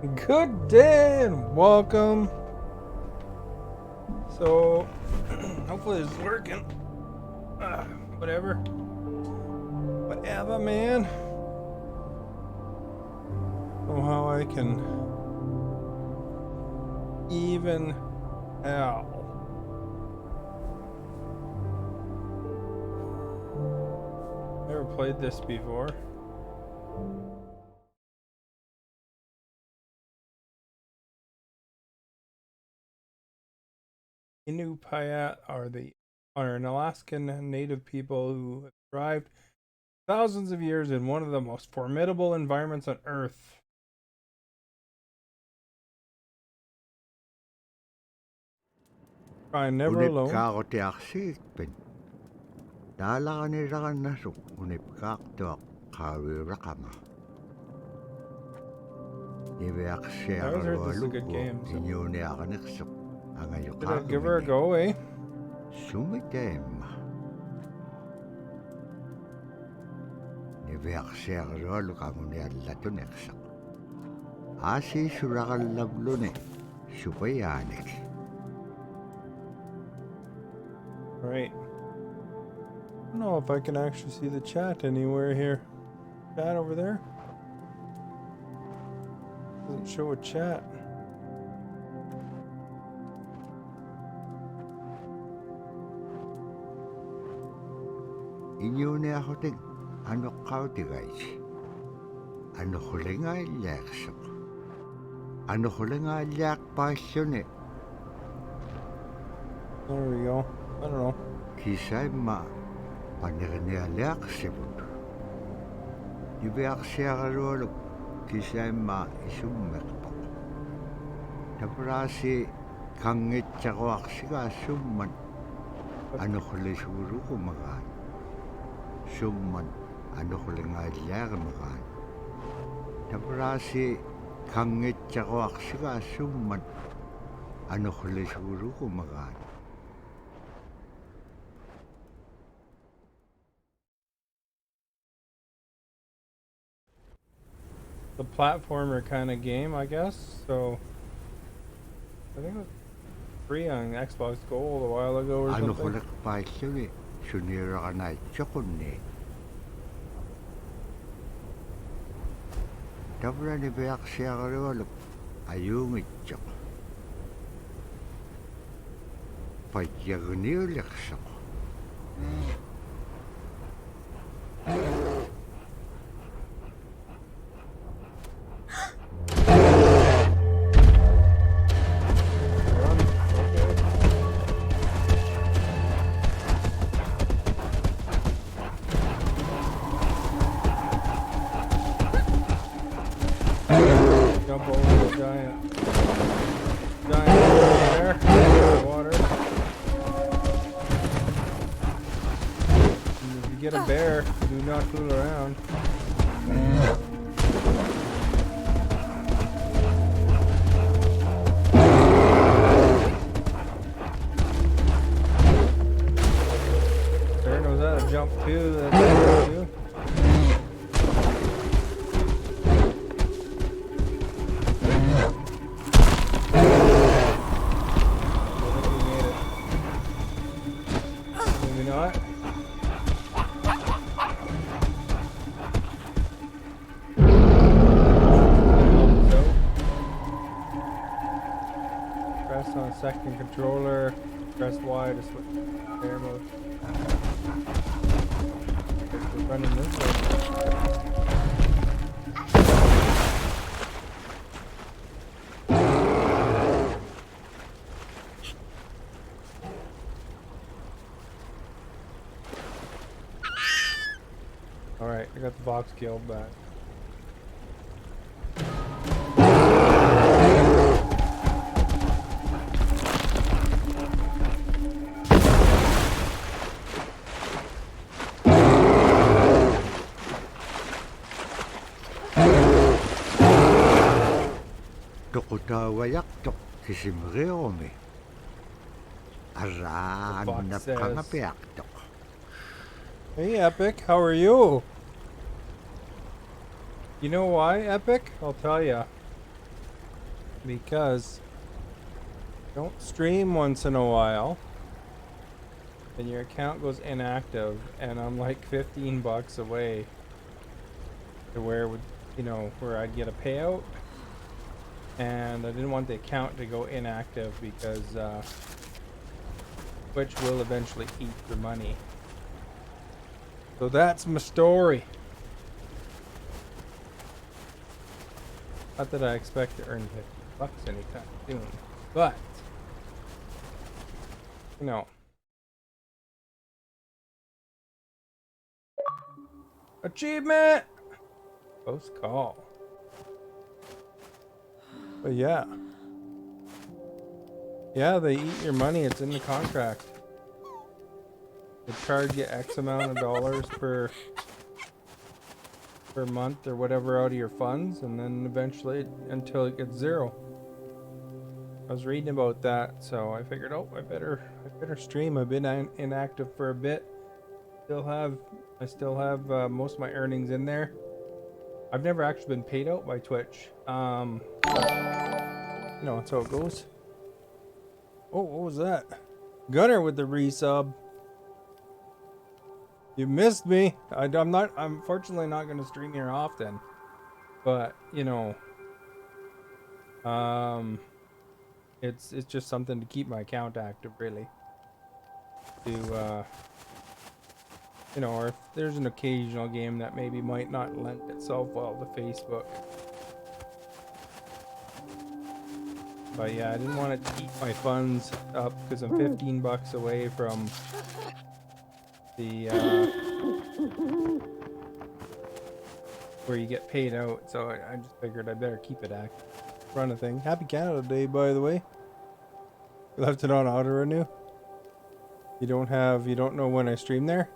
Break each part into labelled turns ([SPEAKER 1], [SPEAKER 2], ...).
[SPEAKER 1] Good day and welcome. So, hopefully it's working. Whatever, man. Know how I can even out. Never played this before. Inupiat are an Alaskan native people who have thrived thousands of years in one of the most formidable environments on Earth. Try never alone.
[SPEAKER 2] Unipkaaqtiarsiitpin taalaqanilaqannasuk unipkaaqtuaq qaaviuraqama niviaqsiaqarualukku iñuuniaqaniqsuq angayuqaaqamini
[SPEAKER 1] give her a go, eh?
[SPEAKER 2] Sumiteemma niviaqsiaqarualukanguniallatuneqsaq aasiisuraqallavluni supayaanik.
[SPEAKER 1] Right. I don't know if I can actually see the chat anywhere here. Chat over there? Doesn't show a chat.
[SPEAKER 2] Iñuuniahutik anuqqautigaich anuqulingaallaaqsuq anuqulingaallaaqpaalluni.
[SPEAKER 1] There we go. I don't know.
[SPEAKER 2] Kisaimma panirnialiaqsivut niviaqsiaqarualuk kisaimma isummeqpoq tapraasi kangitsaquaqsigaasumman anuqlisuguruqumagaan summan anuqulingaallaaqamagaan tapraasi kangitsaquaqsigaasumman anuqlisuguruqumagaan.
[SPEAKER 1] The platformer kind of game, I guess. So I think it was free on Xbox Gold a while ago or something.
[SPEAKER 2] Anuqulaqpaalluni suniiraqanaitsoqunni tavrani viaqsiaqarualuk ayuungitsoq payagniuliqsoq
[SPEAKER 1] Jump over the giant there. Water. And if you get a bear, do not fool around. Bear knows how to jump too. That's too. Second controller, press Y to switch air mode. Guess we're running this way. Alright, I got the box killed back.
[SPEAKER 2] Tuqutawayaqtuq kisimriumi arraannapqangapiaqtuq.
[SPEAKER 1] Hey Epic, how are you? You know why, Epic? I'll tell ya. because don't stream once in a while and your account goes inactive, and I'm like $15 away to where would where I'd get a payout, and I didn't want the account to go inactive because Twitch will eventually eat your money. So that's my story. Not that I expect to earn $50 anytime soon, but achievement. Close call. But yeah, they eat your money. It's in the contract. They charge you X amount of dollars per month or whatever out of your funds, and then eventually until it gets zero. I was reading about that, so I figured, I better stream. I've been inactive for a bit. I still have most of my earnings in there. I've never actually been paid out by Twitch. That's how it goes. Oh, what was that? Gunner with the resub. You missed me. I'm unfortunately not going to stream here often, but it's just something to keep my account active, really. To or if there's an occasional game that maybe might not lend itself well to Facebook. But yeah, I didn't want it to eat my funds up because I'm $15 away from the where you get paid out, so I just figured I better keep it active. Run a thing. Happy Canada Day, by the way. You left it on auto renew. You don't know when I stream there.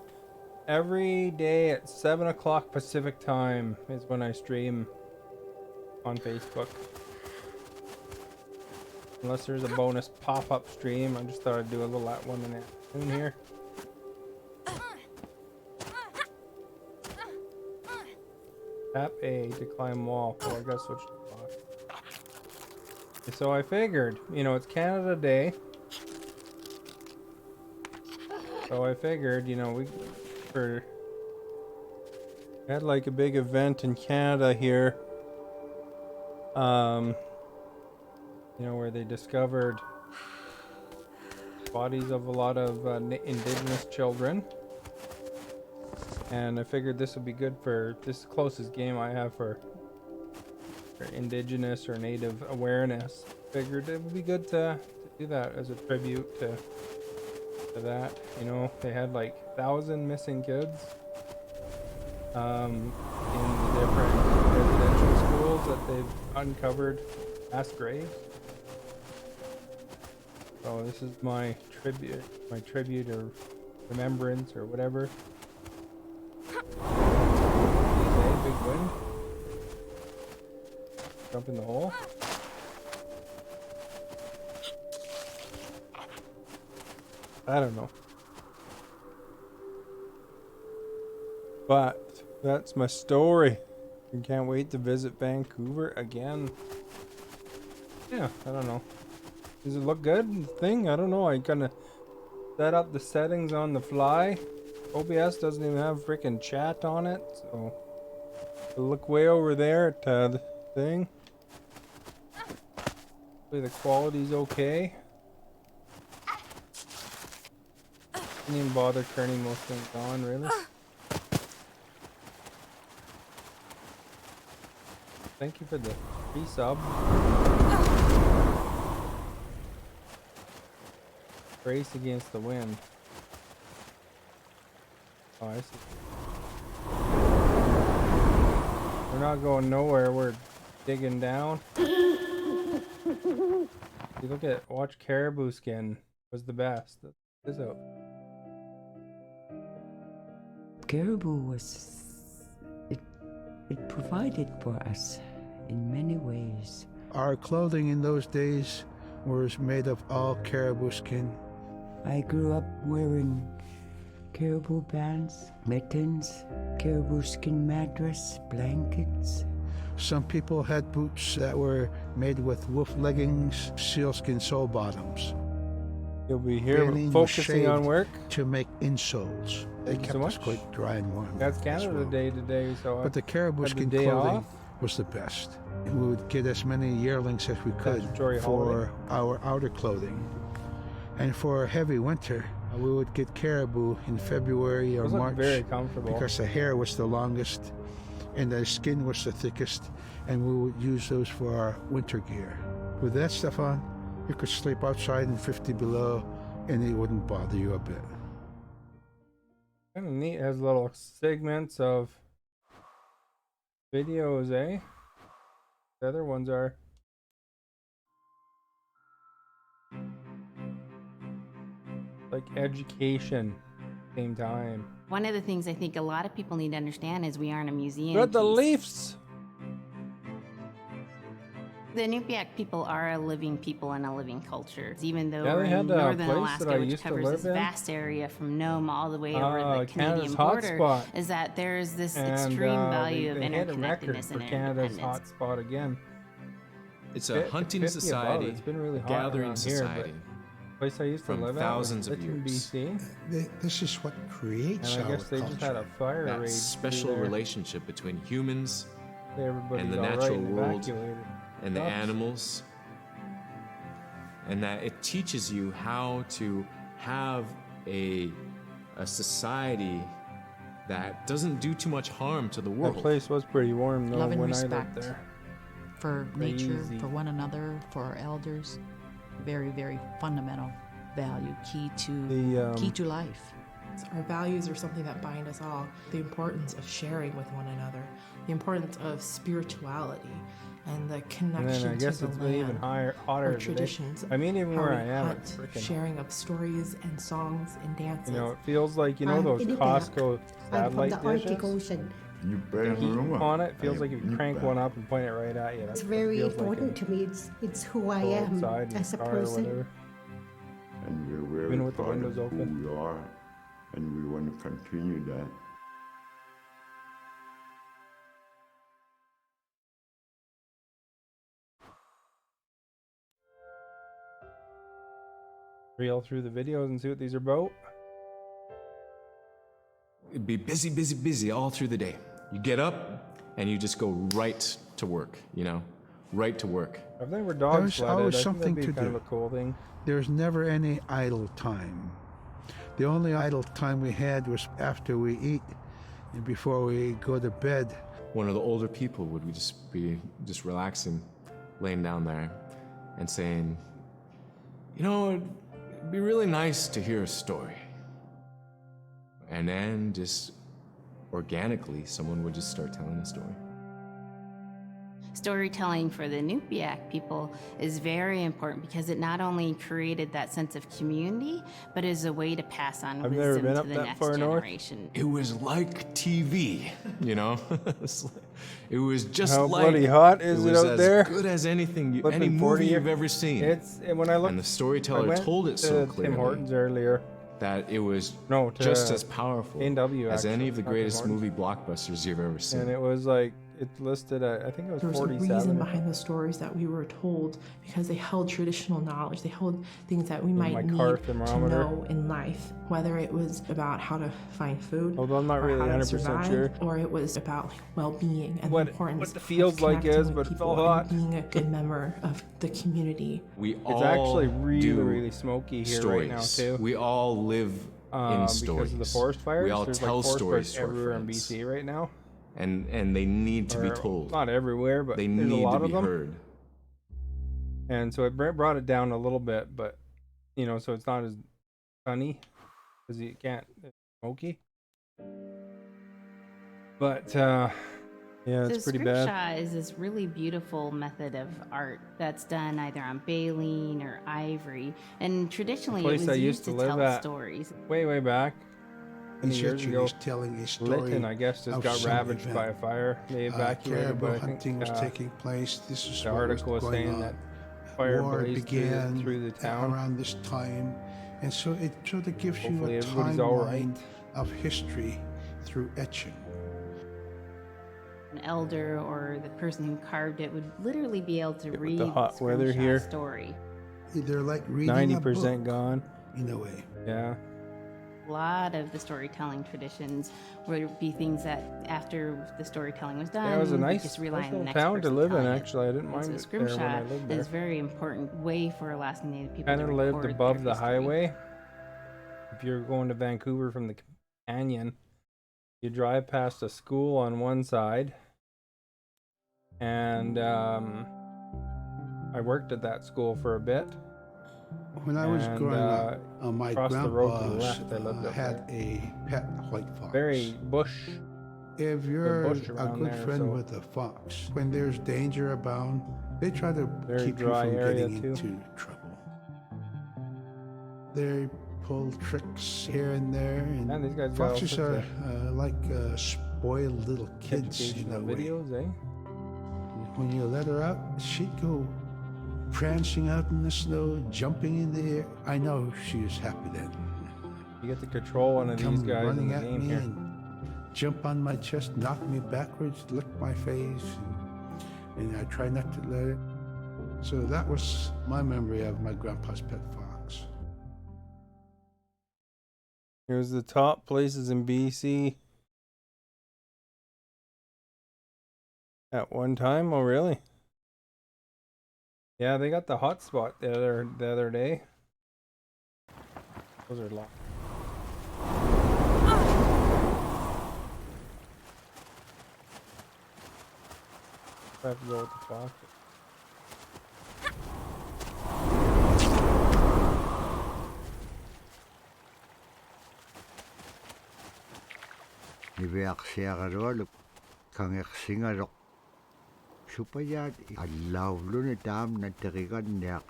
[SPEAKER 1] Every day at 7 o'clock Pacific time is when I stream on Facebook. Unless there's a bonus pop-up stream, I just thought I'd do a little at one in the afternoon here. Tap A to climb wall. Oh, I gotta switch to box. So I figured, it's Canada Day. So I figured, we had like a big event in Canada here. Where they discovered bodies of a lot of indigenous children. And I figured this would be good for this closest game I have for indigenous or native awareness. Figured it would be good to do that as a tribute to that. They had like 1,000 missing kids in the different residential schools that they've uncovered mass graves. So this is my tribute or remembrance or whatever. Big wind. Jump in the hole. I don't know. But that's my story. I can't wait to visit Vancouver again. Yeah, I don't know. Does it look good? Thing? I don't know. I kind of set up the settings on the fly. OBS doesn't even have freaking chat on it, so I look way over there at the thing. Hopefully the quality's okay. Didn't even bother turning most things on, really. Thank you for the resub. Brace against the wind. Oh, I see. We're not going nowhere. We're digging down. You watch Caribou Skin was the best. This out.
[SPEAKER 3] Caribou it provided for us in many ways.
[SPEAKER 4] Our clothing in those days was made of all caribou skin.
[SPEAKER 3] I grew up wearing caribou pants, mittens, caribou skin mattress, blankets.
[SPEAKER 4] Some people had boots that were made with wolf leggings, sealskin sole bottoms.
[SPEAKER 1] You'll be here
[SPEAKER 4] Baleen was
[SPEAKER 1] focusing on
[SPEAKER 4] shaved
[SPEAKER 1] work.
[SPEAKER 4] to make insoles. They
[SPEAKER 1] Thank you
[SPEAKER 4] kept
[SPEAKER 1] so
[SPEAKER 4] us
[SPEAKER 1] much.
[SPEAKER 4] quite dry and warm.
[SPEAKER 1] That's
[SPEAKER 4] as
[SPEAKER 1] Canada
[SPEAKER 4] well.
[SPEAKER 1] Day today, so
[SPEAKER 4] But the caribou
[SPEAKER 1] had the
[SPEAKER 4] skin
[SPEAKER 1] day
[SPEAKER 4] clothing
[SPEAKER 1] off.
[SPEAKER 4] was the best. We would get as many yearlings as we could
[SPEAKER 1] Statutory
[SPEAKER 4] for
[SPEAKER 1] holiday.
[SPEAKER 4] our outer clothing. And for heavy winter, we would get caribou in February or
[SPEAKER 1] Those look
[SPEAKER 4] March
[SPEAKER 1] very comfortable.
[SPEAKER 4] because the hair was the longest and the skin was the thickest, and we would use those for our winter gear. With that stuff on, you could sleep outside in 50 below and it wouldn't bother you a bit.
[SPEAKER 1] Kind of neat. It has little segments of videos, eh? The other ones are. Like education, same time.
[SPEAKER 5] One of the things I think a lot of people need to understand is we aren't a museum.
[SPEAKER 1] Got the
[SPEAKER 5] piece.
[SPEAKER 1] Leafs.
[SPEAKER 5] The Inupiaq people are a living people and a living culture. Even though
[SPEAKER 1] Yeah, they
[SPEAKER 5] we're
[SPEAKER 1] had
[SPEAKER 5] in
[SPEAKER 1] a
[SPEAKER 5] northern
[SPEAKER 1] place
[SPEAKER 5] Alaska,
[SPEAKER 1] that I
[SPEAKER 5] which
[SPEAKER 1] used to
[SPEAKER 5] covers
[SPEAKER 1] live
[SPEAKER 5] this
[SPEAKER 1] in.
[SPEAKER 5] vast area from Nome all the way over the
[SPEAKER 1] Canada's
[SPEAKER 5] Canadian border,
[SPEAKER 1] hotspot.
[SPEAKER 5] is that there's this
[SPEAKER 1] And
[SPEAKER 5] extreme value
[SPEAKER 1] they
[SPEAKER 5] of
[SPEAKER 1] hit a record
[SPEAKER 5] interconnectedness
[SPEAKER 1] for
[SPEAKER 5] and
[SPEAKER 1] Canada's
[SPEAKER 5] independence.
[SPEAKER 1] hotspot again.
[SPEAKER 6] It's a hunting
[SPEAKER 1] 50 above.
[SPEAKER 6] society,
[SPEAKER 1] It's been really hot
[SPEAKER 6] gathering
[SPEAKER 1] around here, but
[SPEAKER 6] society.
[SPEAKER 1] Place I used to
[SPEAKER 6] from
[SPEAKER 1] live at
[SPEAKER 6] thousands
[SPEAKER 1] was
[SPEAKER 6] of
[SPEAKER 1] Richmond,
[SPEAKER 6] years.
[SPEAKER 1] BC,
[SPEAKER 7] This is what creates
[SPEAKER 1] and I
[SPEAKER 7] our
[SPEAKER 1] guess they
[SPEAKER 7] culture.
[SPEAKER 1] just had a fire
[SPEAKER 6] That
[SPEAKER 1] rage.
[SPEAKER 6] special relationship between humans
[SPEAKER 1] Everybody's
[SPEAKER 6] and the
[SPEAKER 1] all right
[SPEAKER 6] natural
[SPEAKER 1] and
[SPEAKER 6] world
[SPEAKER 1] evacuated.
[SPEAKER 6] and the
[SPEAKER 1] Sucks.
[SPEAKER 6] animals, and that it teaches you how to have a society that doesn't do too much harm to the
[SPEAKER 1] That
[SPEAKER 6] world.
[SPEAKER 1] place was pretty warm though
[SPEAKER 8] Love and
[SPEAKER 1] when I
[SPEAKER 8] respect.
[SPEAKER 1] lived there.
[SPEAKER 8] For nature,
[SPEAKER 1] Crazy.
[SPEAKER 8] for one another, for our elders. Very, very fundamental value, key to life.
[SPEAKER 9] Our values are something that bind us all. The importance of sharing with one another, the importance of spirituality, and the
[SPEAKER 1] And
[SPEAKER 9] connection
[SPEAKER 1] then I guess
[SPEAKER 9] to the
[SPEAKER 1] it's
[SPEAKER 9] land.
[SPEAKER 1] been even hotter
[SPEAKER 9] Our
[SPEAKER 1] today.
[SPEAKER 9] traditions.
[SPEAKER 1] I mean, even
[SPEAKER 9] how
[SPEAKER 1] where
[SPEAKER 9] we
[SPEAKER 1] I am,
[SPEAKER 9] hunt,
[SPEAKER 1] it's freaking.
[SPEAKER 9] sharing of stories and songs and dances.
[SPEAKER 1] You know, it feels like those
[SPEAKER 10] Inupiaq.
[SPEAKER 1] Costco
[SPEAKER 10] I'm from
[SPEAKER 1] satellite
[SPEAKER 10] the Arctic
[SPEAKER 1] dishes.
[SPEAKER 10] Ocean.
[SPEAKER 1] The heat on it feels like if you crank one up and point it right at you.
[SPEAKER 10] It's
[SPEAKER 1] That's what it
[SPEAKER 10] very
[SPEAKER 1] feels like
[SPEAKER 10] important
[SPEAKER 1] in-
[SPEAKER 10] to me. It's who I
[SPEAKER 1] go
[SPEAKER 10] am
[SPEAKER 1] outside in
[SPEAKER 10] as a
[SPEAKER 1] the car or
[SPEAKER 10] person.
[SPEAKER 1] whatever.
[SPEAKER 11] And we're very
[SPEAKER 1] Even with the
[SPEAKER 11] proud
[SPEAKER 1] windows
[SPEAKER 11] of
[SPEAKER 1] open.
[SPEAKER 11] who we are, and we want to continue that.
[SPEAKER 1] Reel through the videos and see what these are about.
[SPEAKER 6] It'd be busy, busy, busy all through the day. You get up and you just go right to work, right to work.
[SPEAKER 1] I've never dog
[SPEAKER 4] There's
[SPEAKER 1] sledded.
[SPEAKER 4] always
[SPEAKER 1] I think
[SPEAKER 4] something
[SPEAKER 1] that'd be
[SPEAKER 4] to
[SPEAKER 1] kind
[SPEAKER 4] do.
[SPEAKER 1] of a cool thing.
[SPEAKER 4] There's never any idle time. The only idle time we had was after we eat and before we go to bed.
[SPEAKER 6] One of the older people would just be relaxing, laying down there and saying, it'd be really nice to hear a story. And then just organically, someone would just start telling a story.
[SPEAKER 5] Storytelling for the Inupiaq people is very important because it not only created that sense of community, but is a way to pass on
[SPEAKER 1] I've never
[SPEAKER 5] wisdom
[SPEAKER 1] been
[SPEAKER 5] to
[SPEAKER 1] up
[SPEAKER 5] the
[SPEAKER 1] that
[SPEAKER 5] next
[SPEAKER 1] far north.
[SPEAKER 5] generation.
[SPEAKER 6] It was like TV, It was just
[SPEAKER 1] How
[SPEAKER 6] like
[SPEAKER 1] bloody hot is it
[SPEAKER 6] was
[SPEAKER 1] out
[SPEAKER 6] as
[SPEAKER 1] there?
[SPEAKER 6] good as anything,
[SPEAKER 1] Flipping
[SPEAKER 6] any
[SPEAKER 1] 40
[SPEAKER 6] movie
[SPEAKER 1] year-
[SPEAKER 6] you've ever seen.
[SPEAKER 1] And when I looked,
[SPEAKER 6] And the
[SPEAKER 1] I
[SPEAKER 6] storyteller
[SPEAKER 1] went
[SPEAKER 6] told it so
[SPEAKER 1] to
[SPEAKER 6] clearly
[SPEAKER 1] Tim Hortons earlier.
[SPEAKER 6] that it was
[SPEAKER 1] No, to
[SPEAKER 6] just as powerful
[SPEAKER 1] A&W,
[SPEAKER 6] as any
[SPEAKER 1] actually,
[SPEAKER 6] of the
[SPEAKER 1] not Tim
[SPEAKER 6] greatest
[SPEAKER 1] Hortons.
[SPEAKER 6] movie blockbusters you've ever seen.
[SPEAKER 1] And it was like, it listed at, I think it was
[SPEAKER 9] There was a
[SPEAKER 1] 47.
[SPEAKER 9] reason behind the stories that we were told because they held traditional knowledge. They held things that we might
[SPEAKER 1] my
[SPEAKER 9] need
[SPEAKER 1] car
[SPEAKER 9] to
[SPEAKER 1] thermometer.
[SPEAKER 9] know in life, whether it was about how to find food,
[SPEAKER 1] Although I'm not
[SPEAKER 9] or
[SPEAKER 1] really
[SPEAKER 9] how to
[SPEAKER 1] 100%
[SPEAKER 9] survive,
[SPEAKER 1] sure.
[SPEAKER 9] or it was about well-being and
[SPEAKER 1] What-
[SPEAKER 9] the importance
[SPEAKER 1] what the
[SPEAKER 9] of
[SPEAKER 1] feels like
[SPEAKER 9] connecting
[SPEAKER 1] is,
[SPEAKER 9] with
[SPEAKER 1] but it
[SPEAKER 9] people
[SPEAKER 1] felt hot.
[SPEAKER 9] and being a good member of the community.
[SPEAKER 6] We
[SPEAKER 1] It's
[SPEAKER 6] all
[SPEAKER 1] actually really,
[SPEAKER 6] do
[SPEAKER 1] really smoky here
[SPEAKER 6] stories.
[SPEAKER 1] right now too.
[SPEAKER 6] We all live in stories.
[SPEAKER 1] Because of the forest fires.
[SPEAKER 6] We all
[SPEAKER 1] There's
[SPEAKER 6] tell
[SPEAKER 1] like forest
[SPEAKER 6] stories
[SPEAKER 1] fires
[SPEAKER 6] to our
[SPEAKER 1] everywhere in
[SPEAKER 6] friends.
[SPEAKER 1] BC right now.
[SPEAKER 6] And they need to be
[SPEAKER 1] Or
[SPEAKER 6] told.
[SPEAKER 1] Not everywhere, but
[SPEAKER 6] They
[SPEAKER 1] there's
[SPEAKER 6] need
[SPEAKER 1] a lot
[SPEAKER 6] to be
[SPEAKER 1] of them.
[SPEAKER 6] heard.
[SPEAKER 1] And so it brought it down a little bit, but so it's not as sunny because you can't. It's smoky. But yeah, it's
[SPEAKER 5] So
[SPEAKER 1] pretty bad.
[SPEAKER 5] SCRIMSHAW is this really beautiful method of art that's done either on baleen or ivory, and traditionally it
[SPEAKER 1] place
[SPEAKER 5] was
[SPEAKER 1] I
[SPEAKER 5] used
[SPEAKER 1] used
[SPEAKER 5] to
[SPEAKER 1] to live
[SPEAKER 5] tell
[SPEAKER 1] at.
[SPEAKER 5] stories.
[SPEAKER 1] Way back. Many years
[SPEAKER 4] Essentially,
[SPEAKER 1] ago,
[SPEAKER 4] he's telling a story
[SPEAKER 1] Lytton, I guess, just
[SPEAKER 4] of
[SPEAKER 1] got
[SPEAKER 4] some
[SPEAKER 1] ravaged
[SPEAKER 4] event.
[SPEAKER 1] by a fire. They evacuated,
[SPEAKER 4] Caribou
[SPEAKER 1] but I think
[SPEAKER 4] hunting was taking place. This is
[SPEAKER 1] the
[SPEAKER 4] what
[SPEAKER 1] article was
[SPEAKER 4] going
[SPEAKER 1] saying
[SPEAKER 4] on.
[SPEAKER 1] that fire
[SPEAKER 4] War
[SPEAKER 1] blazed
[SPEAKER 4] began
[SPEAKER 1] through the town.
[SPEAKER 4] around this time, and so it sort of gives
[SPEAKER 1] Hopefully
[SPEAKER 4] you a
[SPEAKER 1] everybody's all
[SPEAKER 4] timeline
[SPEAKER 1] right.
[SPEAKER 4] of history through etching.
[SPEAKER 5] an elder or the person who carved it would literally be able to read
[SPEAKER 1] the hot weather here.
[SPEAKER 5] story.
[SPEAKER 7] They're like reading a
[SPEAKER 1] 90%
[SPEAKER 7] book,
[SPEAKER 1] gone.
[SPEAKER 7] in a way.
[SPEAKER 1] Yeah.
[SPEAKER 5] A lot of the storytelling traditions would be things that after the storytelling was done,
[SPEAKER 1] Yeah, it was a
[SPEAKER 5] we
[SPEAKER 1] nice,
[SPEAKER 5] just rely on the
[SPEAKER 1] little
[SPEAKER 5] next
[SPEAKER 1] town to
[SPEAKER 5] person
[SPEAKER 1] live in,
[SPEAKER 5] telling it.
[SPEAKER 1] actually. I didn't
[SPEAKER 5] And
[SPEAKER 1] mind
[SPEAKER 5] so
[SPEAKER 1] it there when I lived
[SPEAKER 5] SCRIMSHAW
[SPEAKER 1] there.
[SPEAKER 5] is a very important way for Alaskan Native people
[SPEAKER 1] Kind
[SPEAKER 5] to
[SPEAKER 1] of lived
[SPEAKER 5] record
[SPEAKER 1] above
[SPEAKER 5] their
[SPEAKER 1] the
[SPEAKER 5] history.
[SPEAKER 1] highway. If you're going to Vancouver from the canyon, you drive past a school on one side, and I worked at that school for a bit.
[SPEAKER 4] When I was
[SPEAKER 1] And,
[SPEAKER 4] growing up, my
[SPEAKER 1] across the road to the
[SPEAKER 4] grandpa
[SPEAKER 1] left, I lived up
[SPEAKER 4] had a pet white fox.
[SPEAKER 1] Very bush.
[SPEAKER 4] If you're
[SPEAKER 1] bush
[SPEAKER 4] a
[SPEAKER 1] around
[SPEAKER 4] good
[SPEAKER 1] there,
[SPEAKER 4] friend
[SPEAKER 1] so-
[SPEAKER 4] with a fox, when there's danger abound, they try to
[SPEAKER 1] Very
[SPEAKER 4] keep you
[SPEAKER 1] dry
[SPEAKER 4] from
[SPEAKER 1] area,
[SPEAKER 4] getting
[SPEAKER 1] too.
[SPEAKER 4] into trouble. They pull tricks here and there, and
[SPEAKER 1] Man, these guys got all
[SPEAKER 4] foxes
[SPEAKER 1] sorts
[SPEAKER 4] are like spoiled little kids in a
[SPEAKER 1] Educational
[SPEAKER 4] way.
[SPEAKER 1] videos, eh?
[SPEAKER 4] When you let her out, she'd go prancing out in the snow, jumping in the air. I know she was happy then.
[SPEAKER 1] You get to control one of these
[SPEAKER 4] Come
[SPEAKER 1] guys in
[SPEAKER 4] running
[SPEAKER 1] the
[SPEAKER 4] at
[SPEAKER 1] game
[SPEAKER 4] me
[SPEAKER 1] here.
[SPEAKER 4] and jump on my chest, knock me backwards, lick my face, and I try not to let it. So that was my memory of my grandpa's pet fox.
[SPEAKER 1] Here's the top places in BC at one time. Oh, really? Yeah, they got the hot spot the other day. Those are locked. I have to go with the fox.
[SPEAKER 2] Niveaksiagaroluk kangersingarok. Supaya allawlun itam na teriganyak.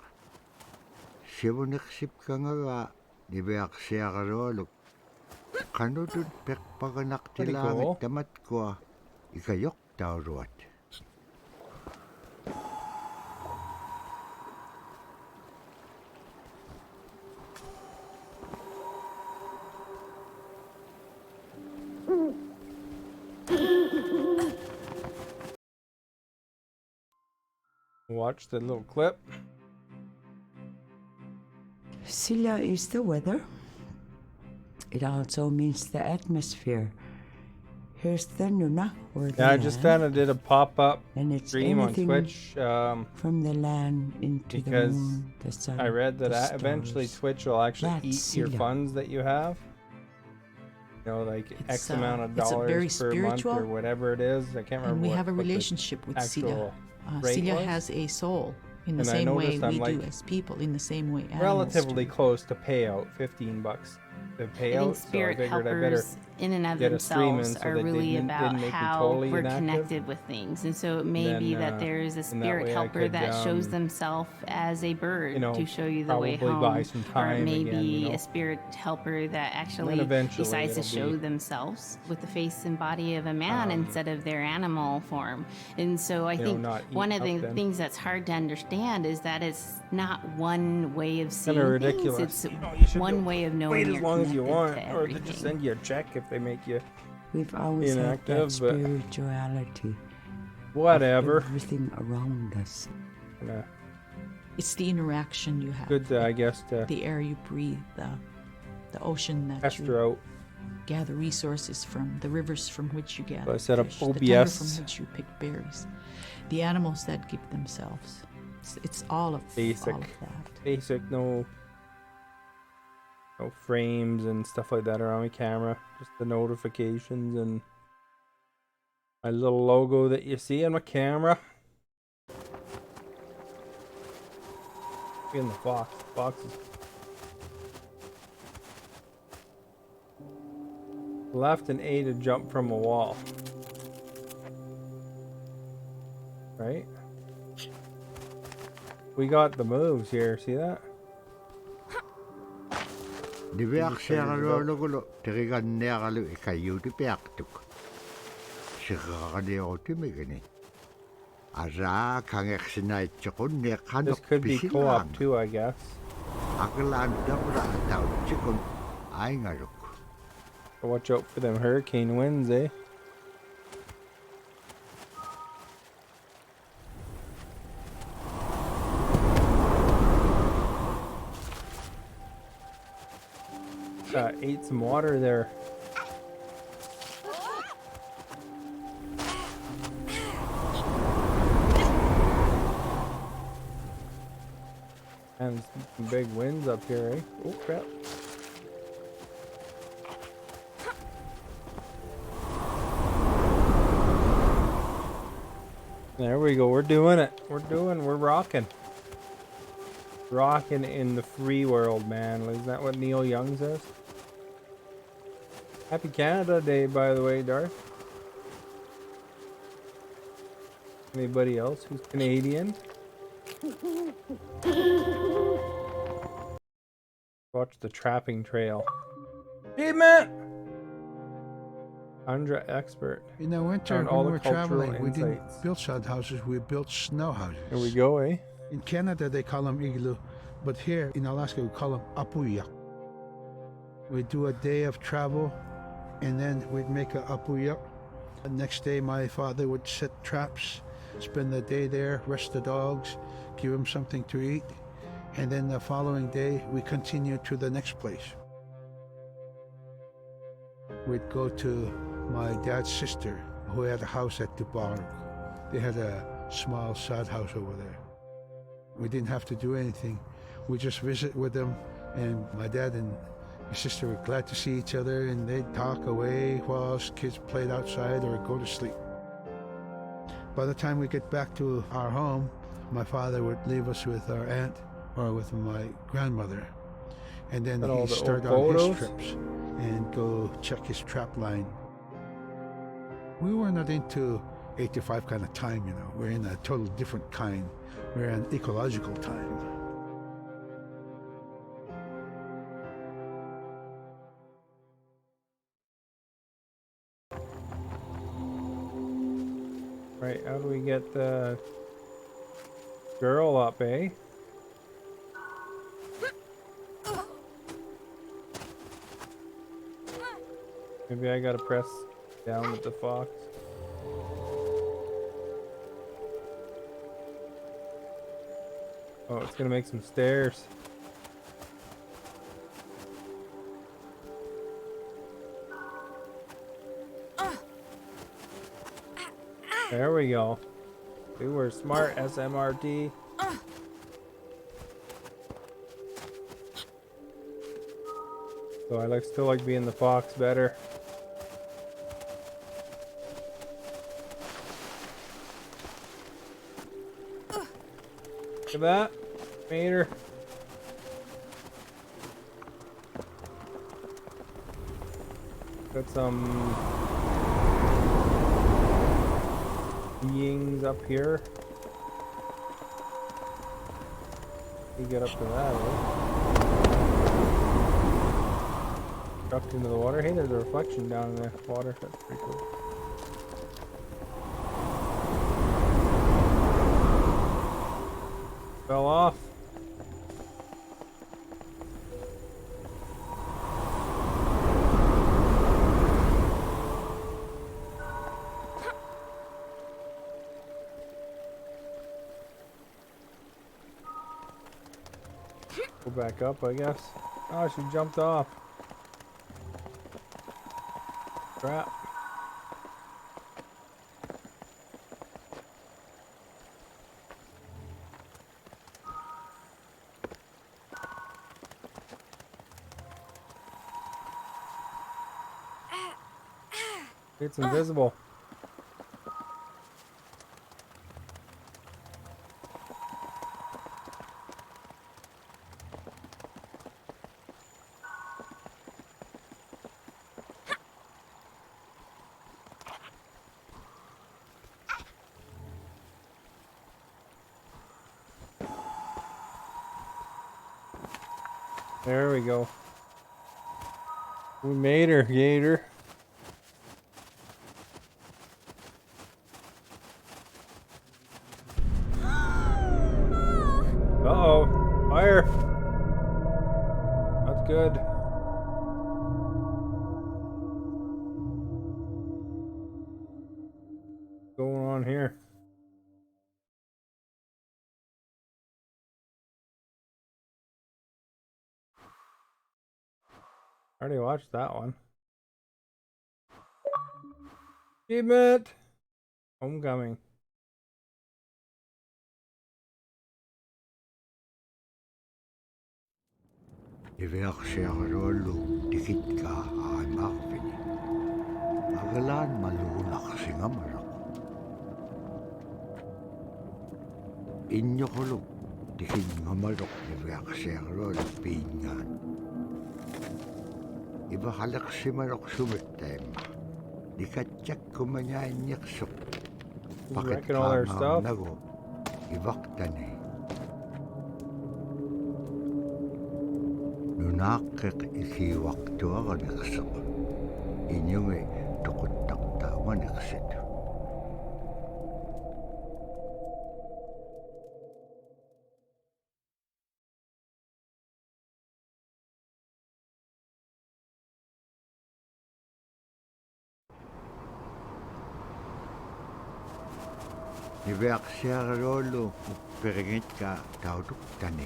[SPEAKER 2] Sibuneksip kangawa niveaksiagaroluk. Kanudun pekpaganak
[SPEAKER 1] Pretty
[SPEAKER 2] tilangit
[SPEAKER 1] cool.
[SPEAKER 2] tamat ko ikayok tauruat.
[SPEAKER 1] Watch the little clip.
[SPEAKER 3] SILA is the weather. It also means the atmosphere. Here's the Nuna, or the
[SPEAKER 1] Yeah, I just
[SPEAKER 3] land,
[SPEAKER 1] kind of did a pop-up
[SPEAKER 3] and it's
[SPEAKER 1] stream on
[SPEAKER 3] anything
[SPEAKER 1] Twitch.
[SPEAKER 3] from the land into the
[SPEAKER 1] because
[SPEAKER 3] moon, the sun.
[SPEAKER 1] I read that
[SPEAKER 3] the
[SPEAKER 1] eventually
[SPEAKER 3] stars.
[SPEAKER 1] Twitch will actually
[SPEAKER 3] That's
[SPEAKER 1] eat your
[SPEAKER 3] SILA.
[SPEAKER 1] funds that you have. You know, like
[SPEAKER 8] It's,
[SPEAKER 1] X amount of
[SPEAKER 8] it's a very
[SPEAKER 1] dollars per month
[SPEAKER 8] spiritual,
[SPEAKER 1] or whatever it is. I can't remember.
[SPEAKER 8] and we
[SPEAKER 1] what,
[SPEAKER 8] have a
[SPEAKER 1] what the
[SPEAKER 8] relationship with SILA.
[SPEAKER 1] actual rate
[SPEAKER 8] SILA
[SPEAKER 1] was.
[SPEAKER 8] has a soul in the
[SPEAKER 1] And I
[SPEAKER 8] same way
[SPEAKER 1] noticed I'm
[SPEAKER 8] we do
[SPEAKER 1] like
[SPEAKER 8] as people, in the same way animals
[SPEAKER 1] relatively
[SPEAKER 8] do.
[SPEAKER 1] close to payout, $15 to
[SPEAKER 5] I
[SPEAKER 1] payout.
[SPEAKER 5] think
[SPEAKER 1] So I
[SPEAKER 5] spirit
[SPEAKER 1] figured I better
[SPEAKER 5] helpers in and of
[SPEAKER 1] get a stream in
[SPEAKER 5] themselves
[SPEAKER 1] so
[SPEAKER 5] are
[SPEAKER 1] that
[SPEAKER 5] really
[SPEAKER 1] didn't
[SPEAKER 5] about
[SPEAKER 1] make me
[SPEAKER 5] how
[SPEAKER 1] totally
[SPEAKER 5] we're
[SPEAKER 1] inactive.
[SPEAKER 5] connected with things. And so it may be
[SPEAKER 1] Then,
[SPEAKER 5] that there is a
[SPEAKER 1] in that
[SPEAKER 5] spirit
[SPEAKER 1] way I
[SPEAKER 5] helper
[SPEAKER 1] could,
[SPEAKER 5] that shows themselves as a bird
[SPEAKER 1] you know,
[SPEAKER 5] to show you the way
[SPEAKER 1] probably
[SPEAKER 5] home.
[SPEAKER 1] buy some
[SPEAKER 5] Or it
[SPEAKER 1] time
[SPEAKER 5] may
[SPEAKER 1] again,
[SPEAKER 5] be
[SPEAKER 1] you know.
[SPEAKER 5] a spirit helper that actually
[SPEAKER 1] eventually
[SPEAKER 5] decides to
[SPEAKER 1] it'll
[SPEAKER 5] show
[SPEAKER 1] be,
[SPEAKER 5] themselves with the face and body of a man instead of their animal form. And so I
[SPEAKER 1] you know,
[SPEAKER 5] think
[SPEAKER 1] not
[SPEAKER 5] one of
[SPEAKER 1] eaten
[SPEAKER 5] the
[SPEAKER 1] up then.
[SPEAKER 5] things that's hard to understand is that it's not one way of seeing
[SPEAKER 1] Kind of
[SPEAKER 5] things.
[SPEAKER 1] ridiculous.
[SPEAKER 5] It's
[SPEAKER 1] You know, you should
[SPEAKER 5] one way of knowing
[SPEAKER 1] wait as
[SPEAKER 5] you're
[SPEAKER 1] long as you want,
[SPEAKER 5] connected to
[SPEAKER 1] or they
[SPEAKER 5] everything.
[SPEAKER 1] just send you a check if they make you
[SPEAKER 3] We've always had that
[SPEAKER 1] inactive, but
[SPEAKER 3] spirituality.
[SPEAKER 1] whatever.
[SPEAKER 3] Of everything around us.
[SPEAKER 1] Yeah.
[SPEAKER 8] It's the interaction you have.
[SPEAKER 1] Good, I guess, to
[SPEAKER 8] The air you breathe, the ocean that
[SPEAKER 1] test
[SPEAKER 8] you
[SPEAKER 1] her out.
[SPEAKER 8] gather resources from, the rivers from which you gather
[SPEAKER 1] So I set up
[SPEAKER 8] fish, the tundra
[SPEAKER 1] OBS.
[SPEAKER 8] from which you pick berries, the animals that give themselves. It's all of
[SPEAKER 1] Basic.
[SPEAKER 8] all of that.
[SPEAKER 1] Basic, no frames and stuff like that around my camera. Just the notifications and my little logo that you see on my camera. In the foxes. Left and A to jump from a wall. Right? We got the moves here, see that?
[SPEAKER 2] Niveaksiagarolugulo teriganniagalu ikayuti piaktuk. Sikakaneotimigani. Ara kangeksinaitchakun nekano
[SPEAKER 1] This could be co-op too, I guess.
[SPEAKER 2] Akalan dabra atauchikun aingaruk.
[SPEAKER 1] So watch out for them hurricane winds, eh? ate some water there. And some big winds up here, eh? Oh crap. There we go. We're doing it. We're rocking. Rocking in the free world, man. Isn't that what Neil Young says? Happy Canada Day, by the way, Darth. Anybody else who's Canadian? Watch the trapping trail. Achievement! Andra expert.
[SPEAKER 4] In the winter,
[SPEAKER 1] Found
[SPEAKER 4] when
[SPEAKER 1] all
[SPEAKER 4] we
[SPEAKER 1] the
[SPEAKER 4] were
[SPEAKER 1] cultural
[SPEAKER 4] traveling, we didn't
[SPEAKER 1] insights.
[SPEAKER 4] build sod houses, we built snow houses.
[SPEAKER 1] Here we go, eh?
[SPEAKER 4] In Canada, they call them igloo, but here in Alaska, we call them apuya. We'd do a day of travel, and then we'd make a apuya. The next day, my father would set traps, spend the day there, rest the dogs, give them something to eat, and then the following day, we continued to the next place. We'd go to my dad's sister, who had a house at Dubarg. They had a small sod house over there. We didn't have to do anything. We just visit with them, and my dad and his sister were glad to see each other, and they'd talk away while us kids played outside or go to sleep. By the time we get back to our home, my father would leave us with our aunt or with my grandmother, and then he'd start on his trips and go check his trap line. We were not into 8 to 5 kind of time, you know. We're in a totally different kind. We're in ecological time.
[SPEAKER 1] Right, how do we get the girl up, eh? Maybe I gotta press down with the fox. Oh, it's gonna make some stairs. There we go. We were smart, SMRT. So I still like being the fox better. Look at that. Made her. Got some beings up here. You get up to that, eh? Dropped into the water. Hey, there's a reflection down in the water. That's pretty cool. Fell off. Go back up, I guess. Oh, she jumped off. Crap. It's invisible. There we go. We made her, Gator. Uh-oh. Fire. That's good. What's going on here? I already watched that one. Achievement! Homecoming.
[SPEAKER 2] Iverksiarolu tikitka aimarvini. Agalan malunak singamarok. Inyokolu tikin ngamarok iverksiarolu pingan. Iba halak simarok sumitema. Dikatsak kumanyainyaksok.
[SPEAKER 1] Wrecking all their stuff.
[SPEAKER 2] Nago. Ivaktani. Nunakik ikiwaktuaganiksok. Inyungi tukuttaktawaniksit. Iverksiarolu upperingit tautuktani.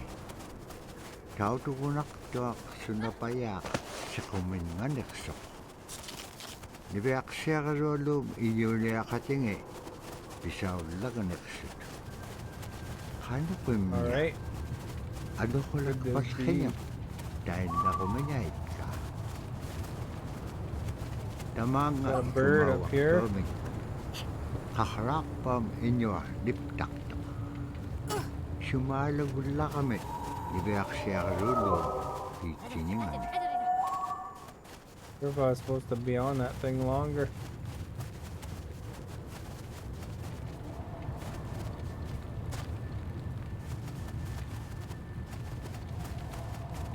[SPEAKER 2] Tautukunaktuak sunapayak sikuminganiksok. Iverksiarolu iyuniakatingi pisaullaganiksik. Hanupimya.
[SPEAKER 1] Alright.
[SPEAKER 2] Ano ko nagpaskanyang dahil nakuminayit ka. Tamanga
[SPEAKER 1] Got a bird up here.
[SPEAKER 2] Kaharapam inyo liptaktak. Sumalagula kami. Iverksiarolu itiningan.
[SPEAKER 1] If I was supposed to be on that thing longer.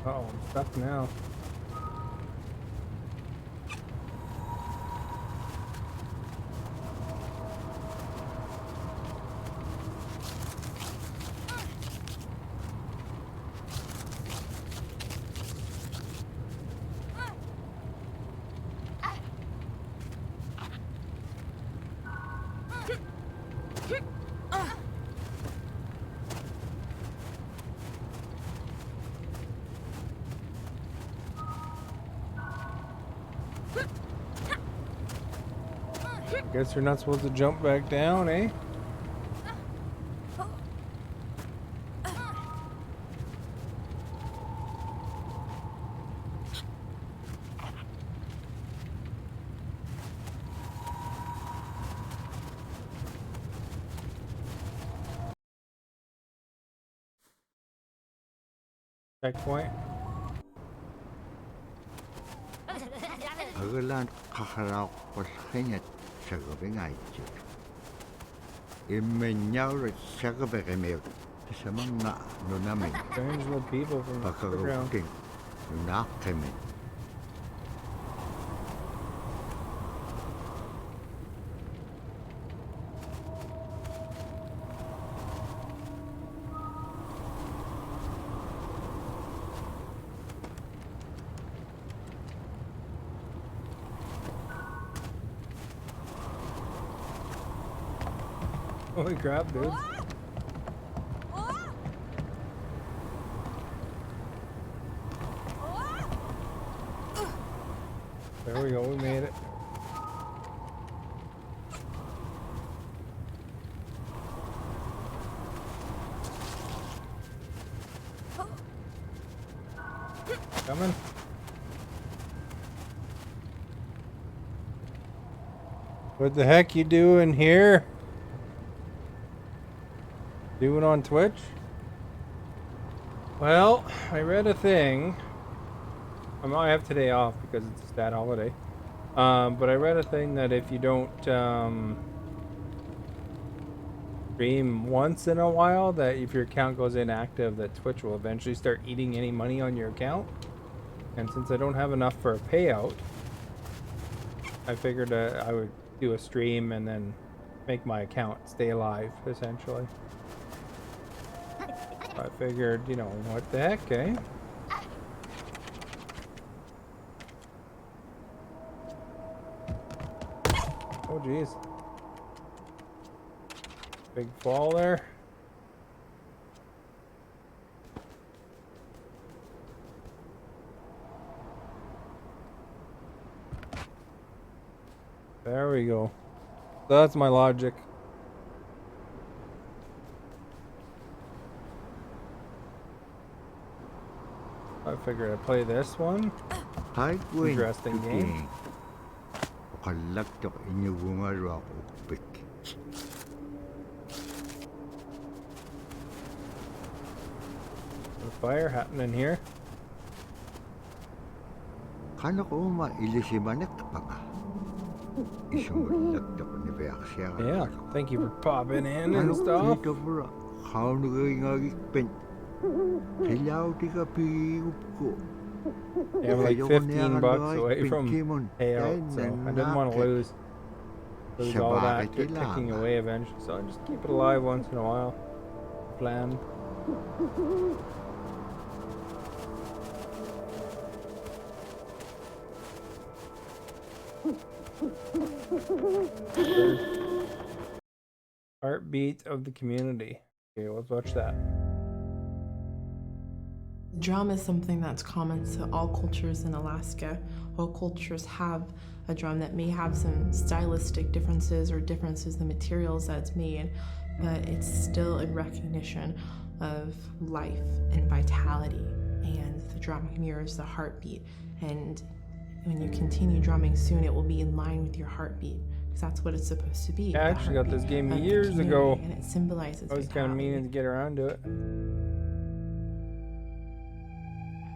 [SPEAKER 1] Uh oh, I'm stuck now. Guess you're not supposed to jump back down, eh? Checkpoint.
[SPEAKER 2] Agalan kaharap paskanyat sagabingayit. Imenyaw sagabingayit. Sa mga nunamin.
[SPEAKER 1] Strange little people from the ground.
[SPEAKER 2] Pagkaguting nunakimin.
[SPEAKER 1] Holy crap, dude. There we go, we made it. Coming. What the heck you doing here? Doing on Twitch? Well, I read a thing. I might have today off because it's a stat holiday. But I read a thing that if you don't stream once in a while, that if your account goes inactive, that Twitch will eventually start eating any money on your account. And since I don't have enough for a payout, I figured I would do a stream and then make my account stay alive, essentially. I figured, you know, what the heck, eh? Oh, jeez. Big fall there. There we go. That's my logic. I figured I'd play this one. Interesting game. A fire happening here. Yeah, thank you for popping in and stuff. Yeah, I'm like $15 away from payout, so I didn't want to lose all that ticking away eventually, so I just keep it alive once in a while. Plan. Heartbeat of the community. Okay, let's watch that.
[SPEAKER 9] Drum is something that's common to all cultures in Alaska. All cultures have a drum that may have some stylistic differences or differences in the materials that it's made, but it's still in recognition of life and vitality. And the drum mirrors the heartbeat. And when you continue drumming soon, it will be in line with your heartbeat, because that's what it's supposed to be.
[SPEAKER 1] I actually got this game years ago.
[SPEAKER 9] And it symbolizes
[SPEAKER 1] I was kind of meaning to get around to it.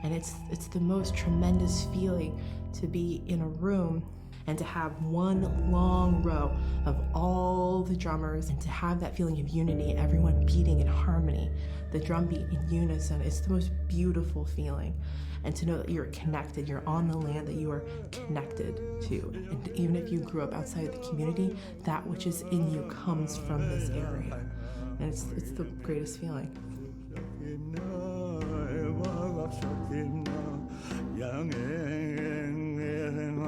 [SPEAKER 9] And it's the most tremendous feeling to be in a room and to have one long row of all the drummers and to have that feeling of unity, everyone beating in harmony, the drum beat in unison. It's the most beautiful feeling. And to know that you're connected, you're on the land that you are connected to. And even if you grew up outside of the community, that which is in you comes from this area. And it's the greatest feeling.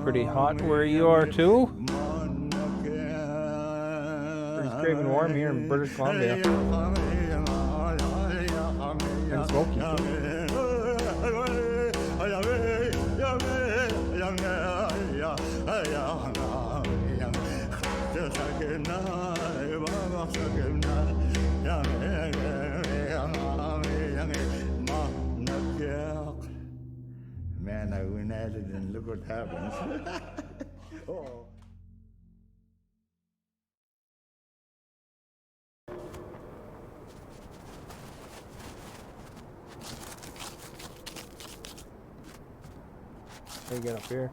[SPEAKER 1] Pretty hot where you are too. Pretty scraping warm here in British Columbia. And smoky too.
[SPEAKER 2] Man, I went at it and look what happens. Oh.
[SPEAKER 1] How you get up here?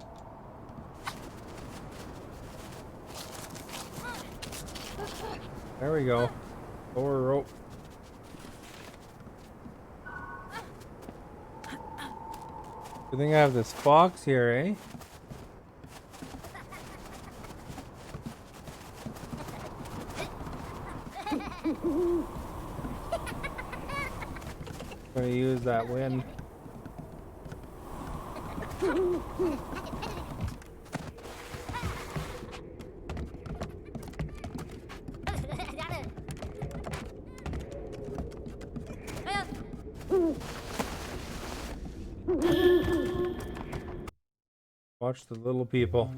[SPEAKER 1] There we go. Lower rope. Good thing I have this fox here, eh? Gonna use that wind. Watch the little people.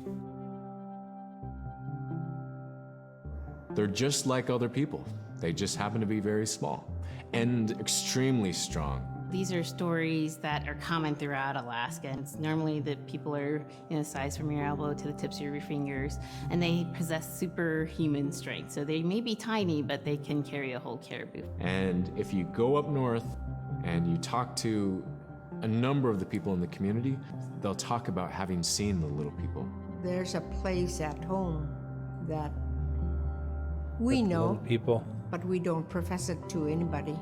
[SPEAKER 6] They're just like other people. They just happen to be very small and extremely strong.
[SPEAKER 5] These are stories that are common throughout Alaska. It's normally that people are in a size from your elbow to the tips of your fingers, and they possess superhuman strength. So they may be tiny, but they can carry a whole caribou.
[SPEAKER 6] And if you go up north and you talk to a number of the people in the community, they'll talk about having seen the little people.
[SPEAKER 10] There's a place at home that we know,
[SPEAKER 1] people,
[SPEAKER 10] but we don't profess it to anybody.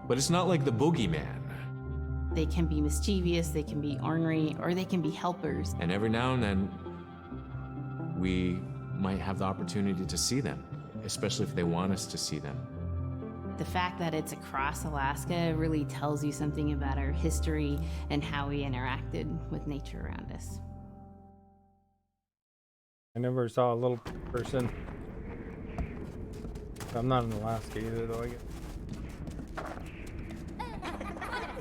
[SPEAKER 6] But it's not like the boogeyman.
[SPEAKER 5] They can be mischievous, they can be ornery, or they can be helpers.
[SPEAKER 6] And every now and then, we might have the opportunity to see them, especially if they want us to see them.
[SPEAKER 5] The fact that it's across Alaska really tells you something about our history and how we interacted with nature around us.
[SPEAKER 1] I never saw a little person. I'm not in Alaska either, though. I get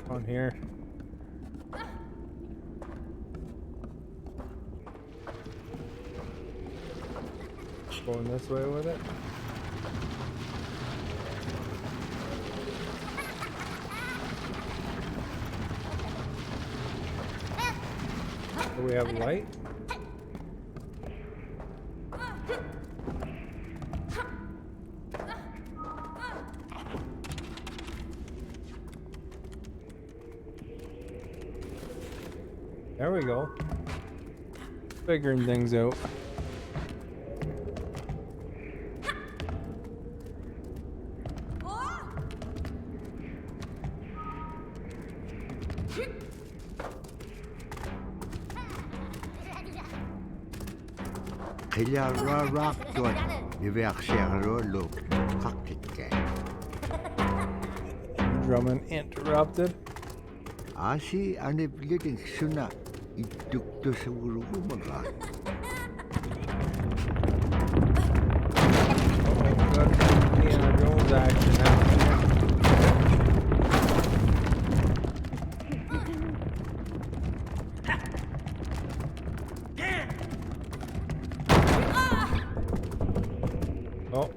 [SPEAKER 1] on here. Going this way with it. Do we have light? There we go. Figuring things out. Drummond interrupted.
[SPEAKER 2] Asi ane bleeding suna itukto sa urugumaga.
[SPEAKER 1] Oh, good Indiana Jones action happening. Oh,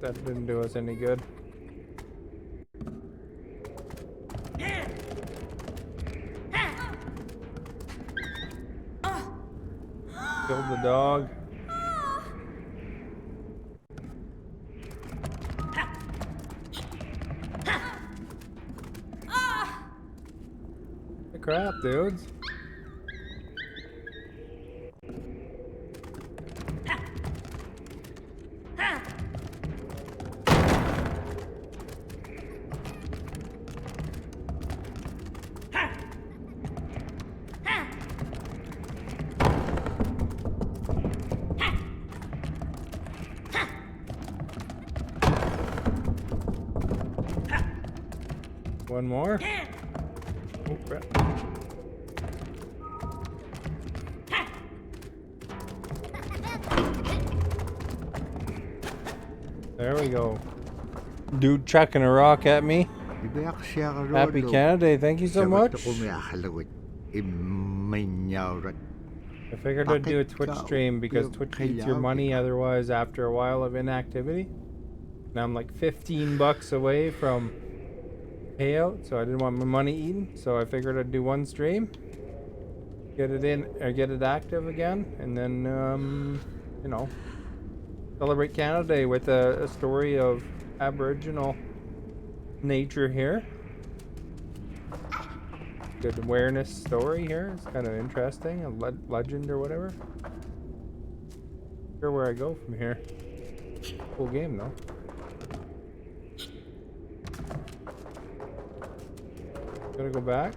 [SPEAKER 1] that didn't do us any good. Killed the dog. The crap, dudes. One more. Oh, crap. There we go. Dude chucking a rock at me. Happy Canada Day. Thank you so much. I figured I'd do a Twitch stream because Twitch eats your money otherwise after a while of inactivity. Now I'm like 15 bucks away from payout, so I didn't want my money eaten, so I figured I'd do one stream, get it in or get it active again, and then you know, celebrate Canada Day with a story of Aboriginal nature here. Good awareness story here. It's kind of interesting, a legend or whatever. Not sure where I go from here. Cool game though. Gotta go back.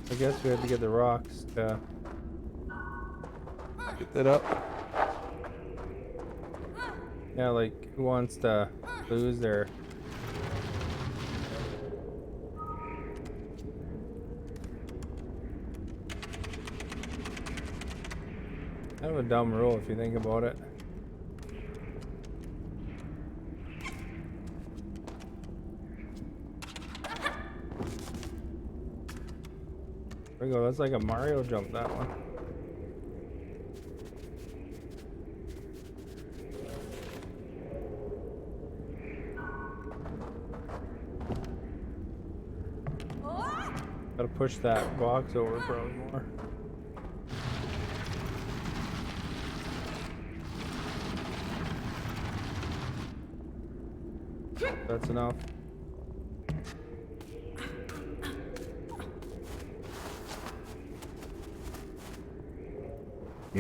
[SPEAKER 1] I guess we have to get the rocks to get that up. Yeah, like who wants to lose their kind of a dumb rule if you think about it. There we go, that's like a Mario jump, that one. Gotta push that box over probably more. That's enough.
[SPEAKER 2] I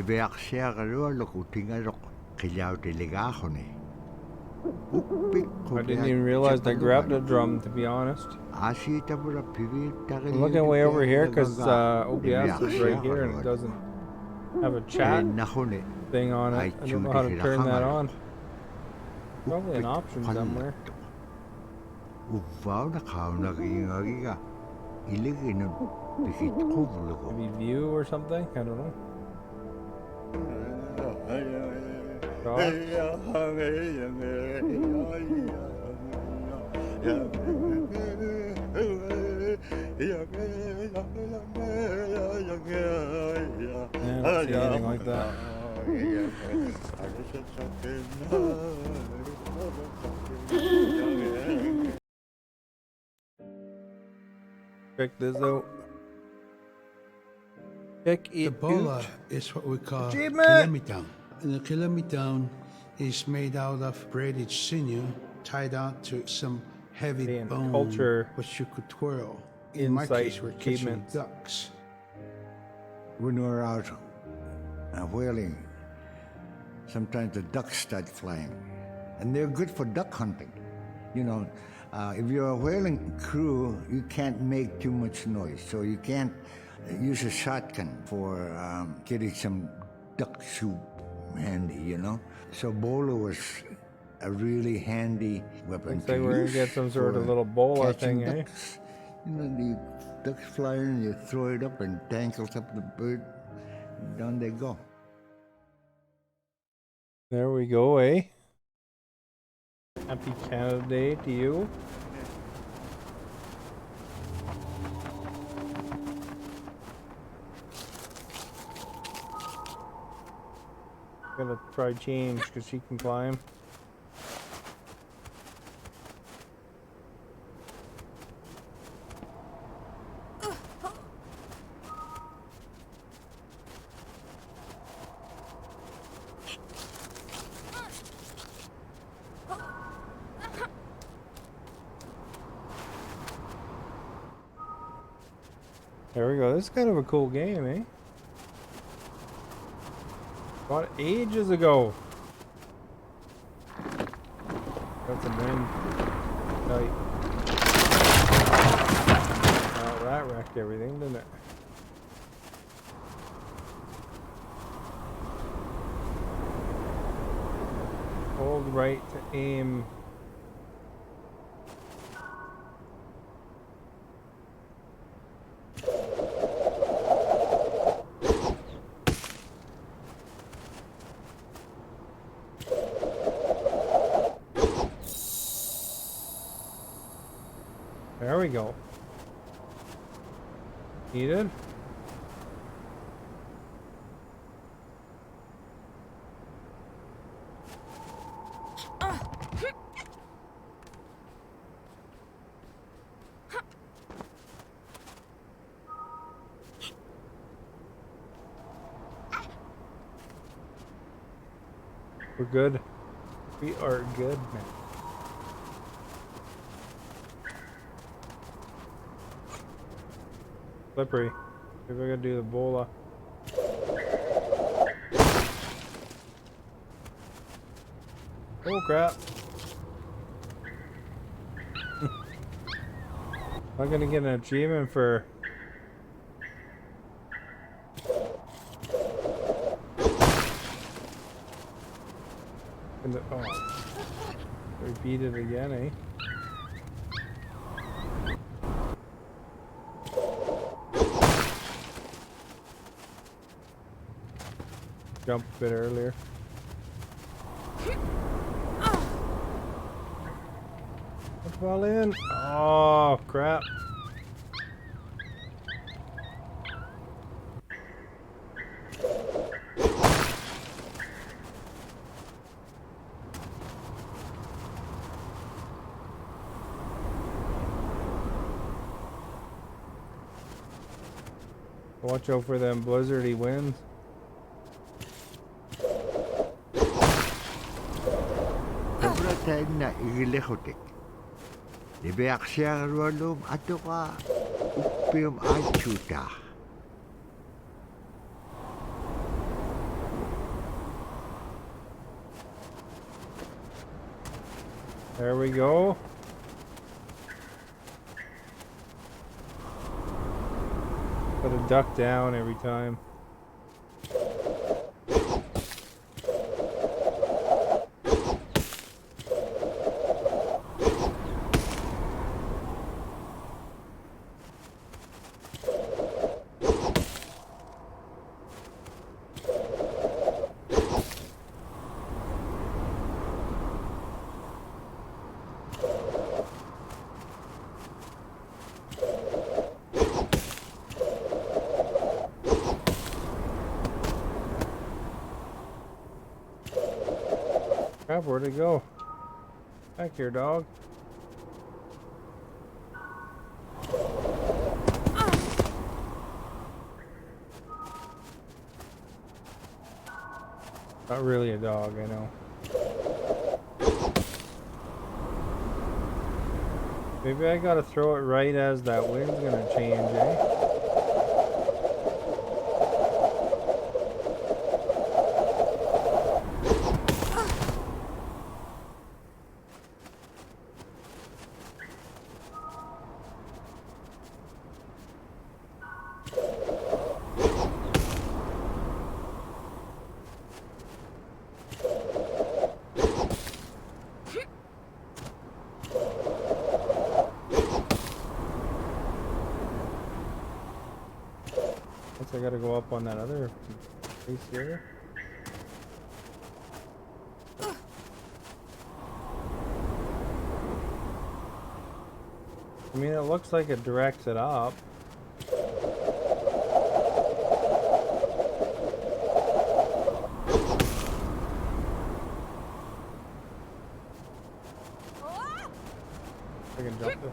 [SPEAKER 1] didn't even realize I grabbed a drum, to be honest. I'm looking way over here because OBS is right here and it doesn't have a chat thing on it. I don't know how to turn that on. Probably an option somewhere. Maybe view or something? I don't know. don't see anything like that. Check this out. Check
[SPEAKER 7] The
[SPEAKER 1] it
[SPEAKER 7] BOLA
[SPEAKER 1] out.
[SPEAKER 7] is what we call
[SPEAKER 1] Achievement!
[SPEAKER 7] kilamitan. And the kilamitan is made out of braided sinew tied out to some heavy
[SPEAKER 1] Damn,
[SPEAKER 7] bone,
[SPEAKER 1] culture
[SPEAKER 7] which you could twirl. In my
[SPEAKER 1] insight
[SPEAKER 7] case, we're catching
[SPEAKER 1] achievements.
[SPEAKER 7] ducks.
[SPEAKER 2] When we're out whaling, sometimes the ducks start flying. And they're good for duck hunting. You know, if you're a whaling crew, you can't make too much noise. So you can't use a shotgun for getting some duck soup handy, you know? So BOLA was a really handy weapon.
[SPEAKER 1] Looks like we're gonna get some sort of little BOLA thing, eh?
[SPEAKER 2] Ducks. You know, the ducks fly in, you throw it up and tangles up the bird, and down they go.
[SPEAKER 1] There we go, eh? Happy Canada Day to you. Gonna try change because she can climb. There we go. This is kind of a cool game, eh? Bought ages ago. Got some wind. Tight. Oh, that wrecked everything, didn't it? Hold right to aim. There we go. Heated. We're good. We are good, man. Slippery. Maybe I gotta do the BOLA. Oh crap. I'm gonna get an achievement for oh. Repeat it again, eh? Jump a bit earlier. I fall in. Oh crap. Watch out for them blizzardy winds.
[SPEAKER 2] Na igilehotik. Libeak siya rolum ato ka upium achuta.
[SPEAKER 1] There we go. Put a duck down every time. crap, where'd it go? Back here, dog. Not really a dog, I know. Maybe I gotta throw it right as that wind's gonna change, eh? I gotta go up on that other piece here. I mean, it looks like it directs it up. I can jump it.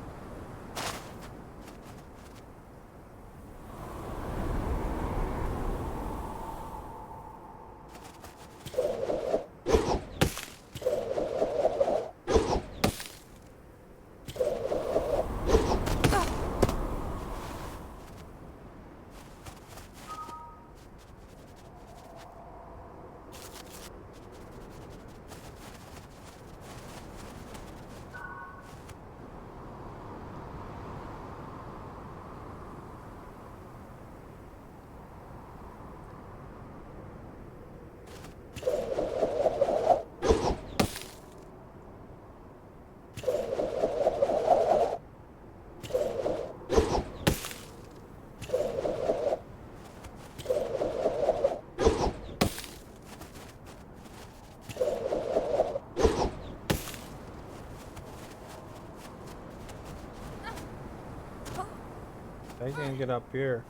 [SPEAKER 1] I can't get up here.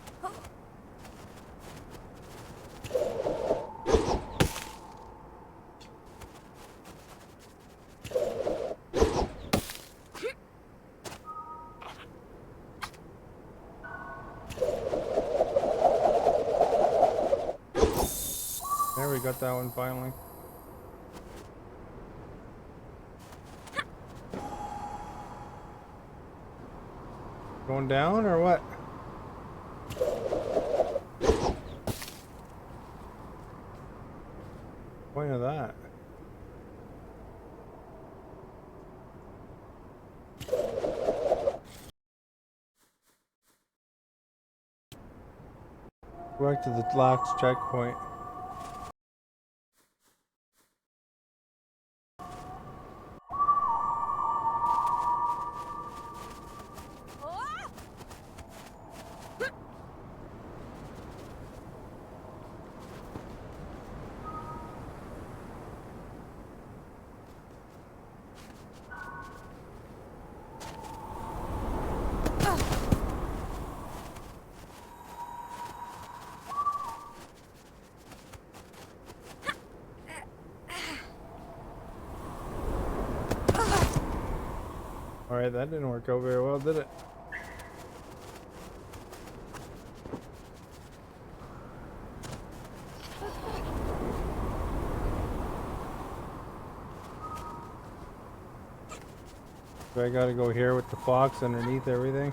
[SPEAKER 1] There, we got that one finally. Going down or what? Point of that. Back to the last checkpoint. Alright, that didn't work out very well, did it? So I gotta go here with the fox underneath everything.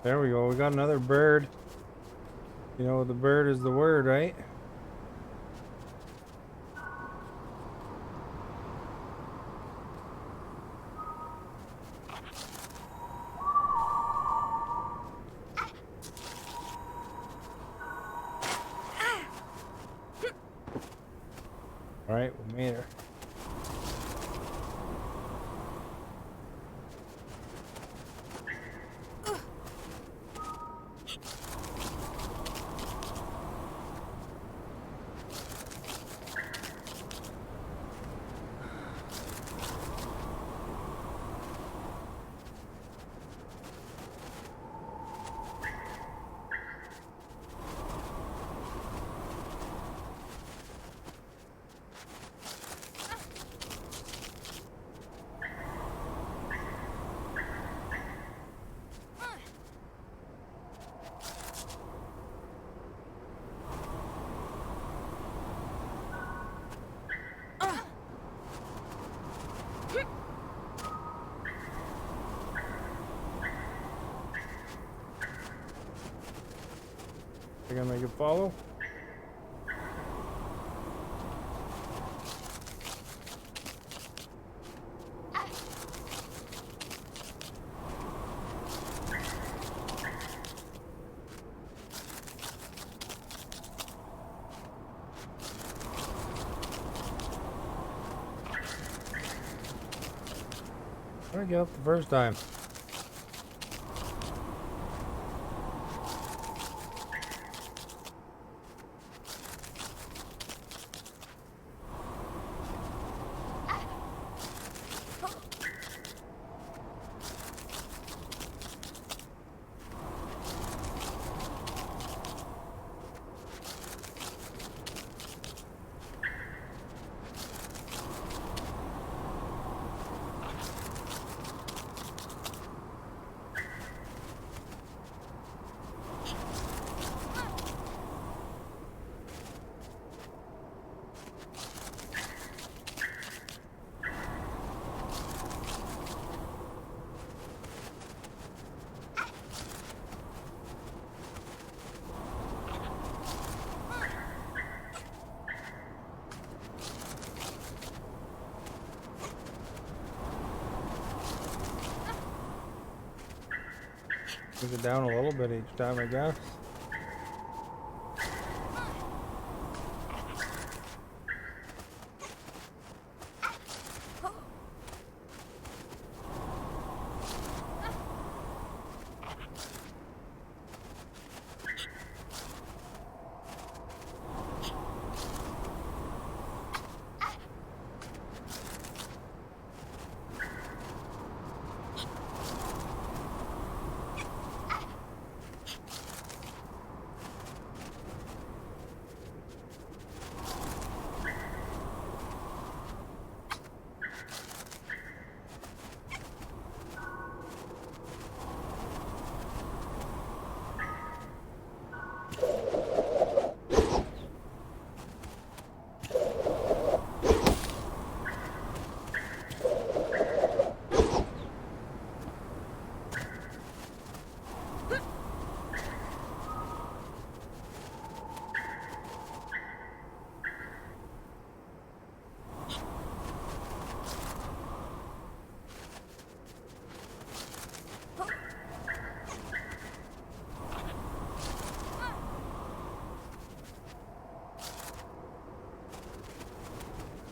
[SPEAKER 1] There we go, we got another bird. You know, the bird is the word, right? Alright, we made her. They're gonna make it follow. I get up the first time. Move it down a little bit each time, I guess.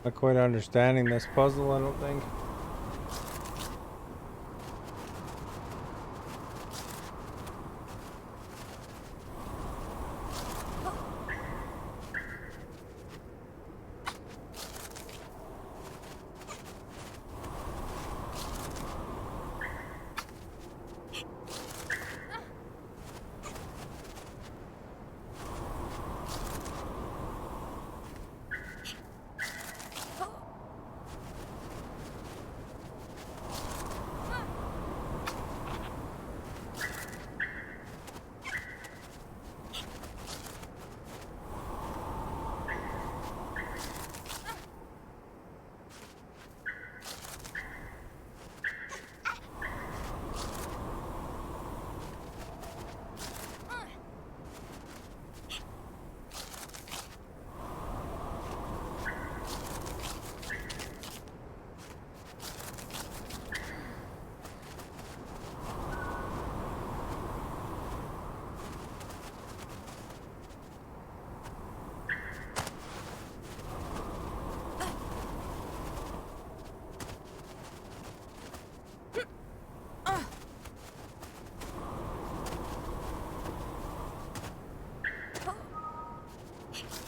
[SPEAKER 1] Not quite understanding this puzzle, I don't think.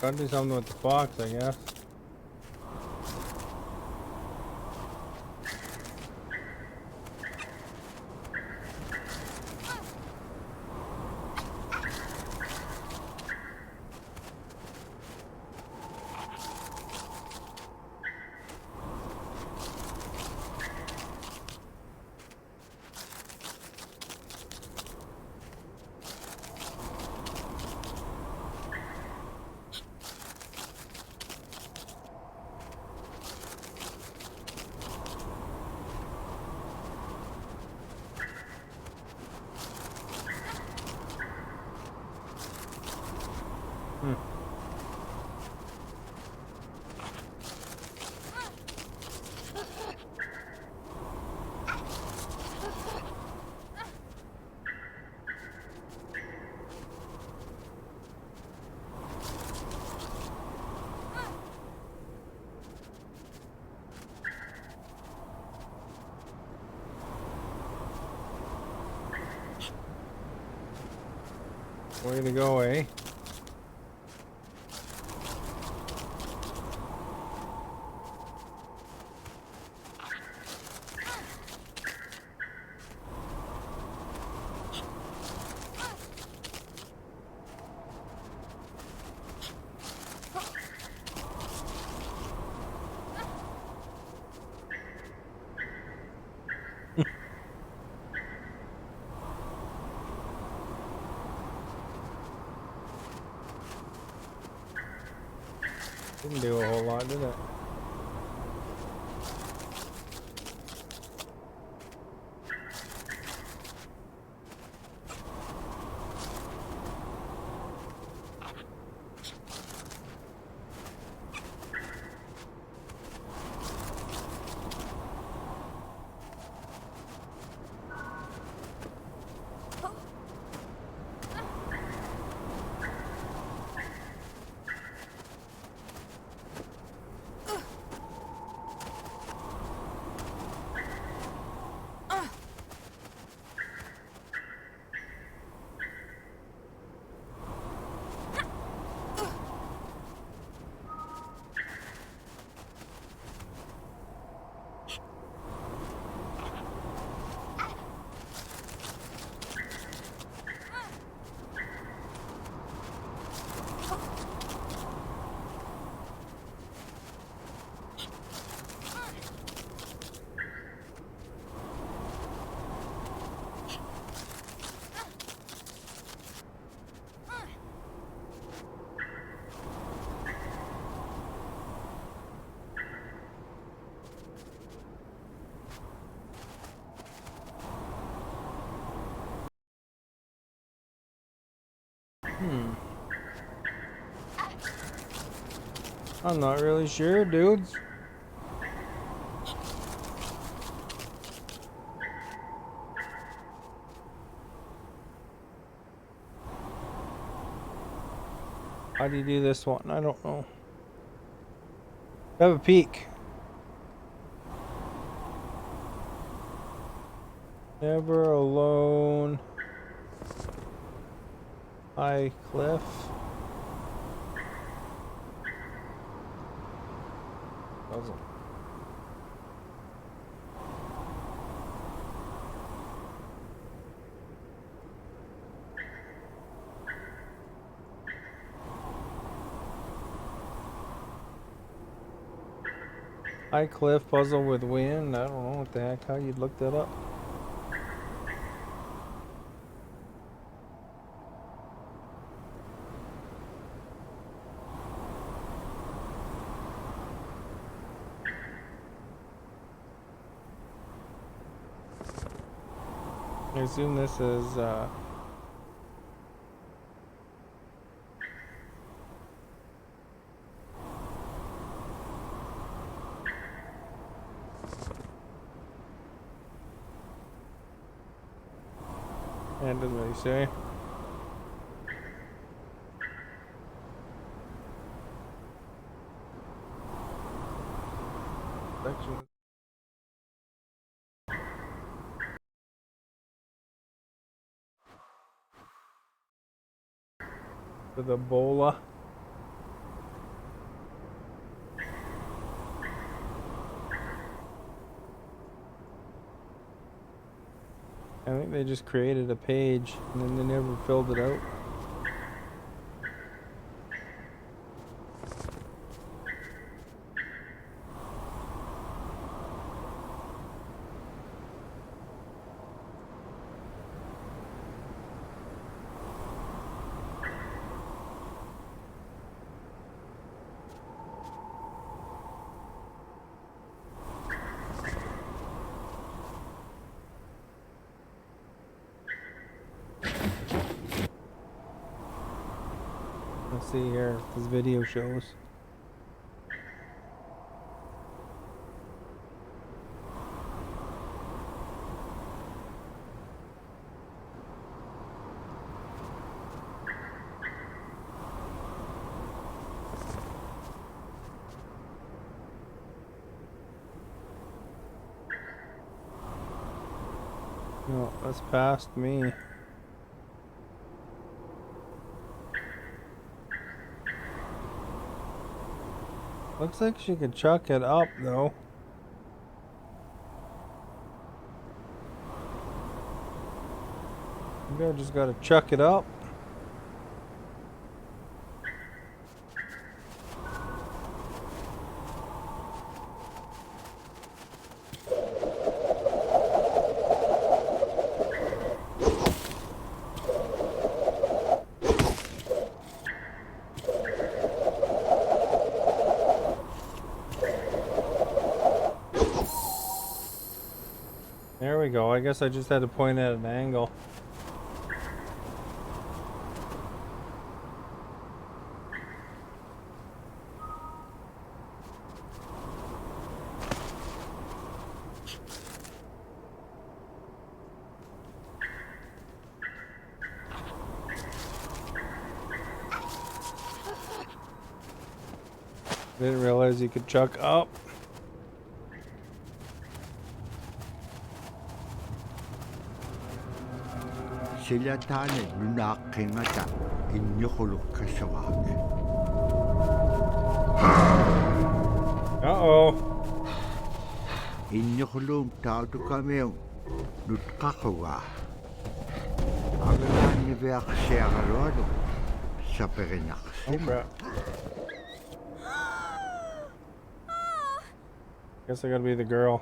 [SPEAKER 1] Gotta do something with the fox, I guess. Way to go, eh? Didn't do a whole lot, did it? I'm not really sure, dudes. How do you do this one? I don't know. Have a peek. Never alone. High cliff. Puzzle. High cliff puzzle with wind. I don't know what the heck. How you'd look that up. I assume this is and doesn't really say. Section. For the BOLA. they just created a page and then they never filled it out. Let's see here, this video shows. No, that's past me. Looks like she could chuck it up, though. Maybe I just gotta chuck it up. There we go. I guess I just had to point at an angle. Didn't realize you could chuck up.
[SPEAKER 2] Sila tani lunakin mata inyukuluk kasawag.
[SPEAKER 1] Uh-oh.
[SPEAKER 2] Inyukulum tao to kami lutkakawa. Agalan ni Beak siya karodo sa perinak.
[SPEAKER 1] Oh, crap. Guess I gotta be the girl.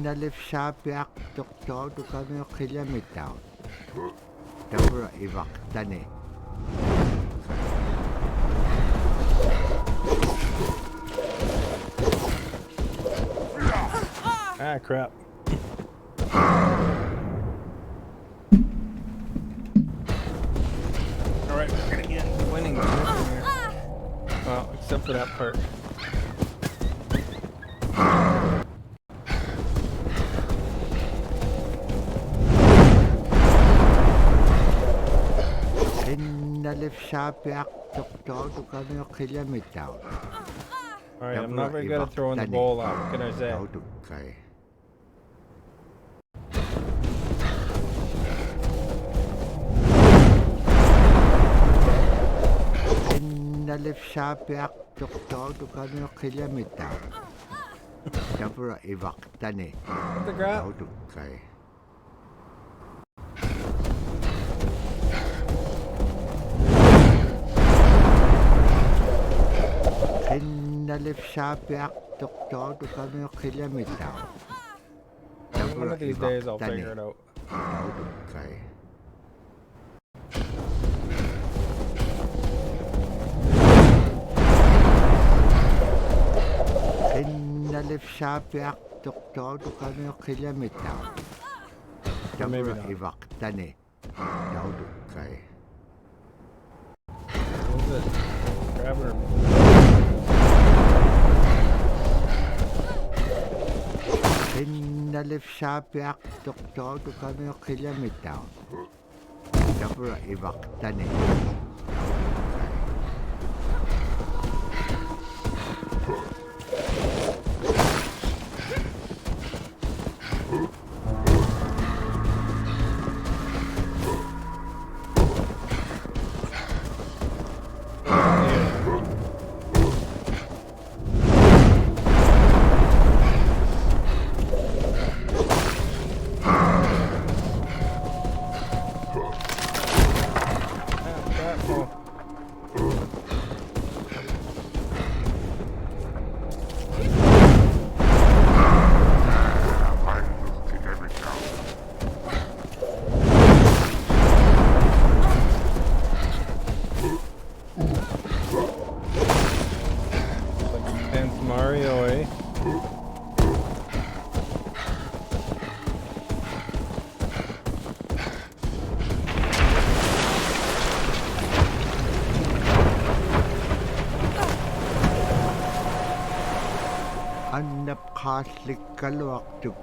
[SPEAKER 2] Nalif siya Beak doktor to kami kilometer. Tapos ibak tani.
[SPEAKER 1] Ah, crap. Alright, we're gonna get winning here. Well, except for that part.
[SPEAKER 2] Nalif siya Beak doktor to kami kilometer.
[SPEAKER 1] Alright, I'm not very good at throwing the bowl out. What can I say?
[SPEAKER 2] Nalif siya Beak doktor to kami kilometer. Tapos ibak tani.
[SPEAKER 1] What the crap?
[SPEAKER 2] Nalif siya Beak doktor to kami kilometer.
[SPEAKER 1] One of these days I'll figure it out.
[SPEAKER 2] Nalif siya Beak doktor to kami kilometer.
[SPEAKER 1] Maybe
[SPEAKER 2] Tapos
[SPEAKER 1] not.
[SPEAKER 2] ibak tani.
[SPEAKER 1] What is it? Grab her.
[SPEAKER 2] Nalif siya Beak doktor to kami kilometer. Tapos ibak tani. napkaslik kalwak tuk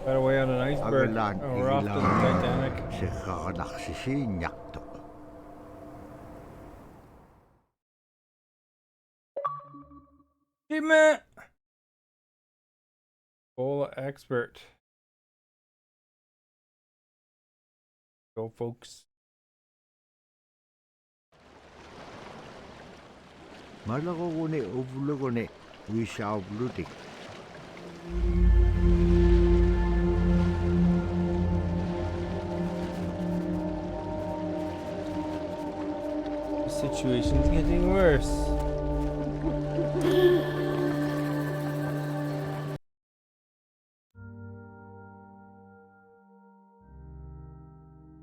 [SPEAKER 1] Got away on an iceberg.
[SPEAKER 2] agalan
[SPEAKER 1] Oh, we're off to the Titanic.
[SPEAKER 2] si kakanaksisinyak tuk.
[SPEAKER 1] Achievement! BOLA expert. Go, folks.
[SPEAKER 2] Malako ko ni uvulo ko ni wisa uvlutik.
[SPEAKER 1] The situation's getting worse.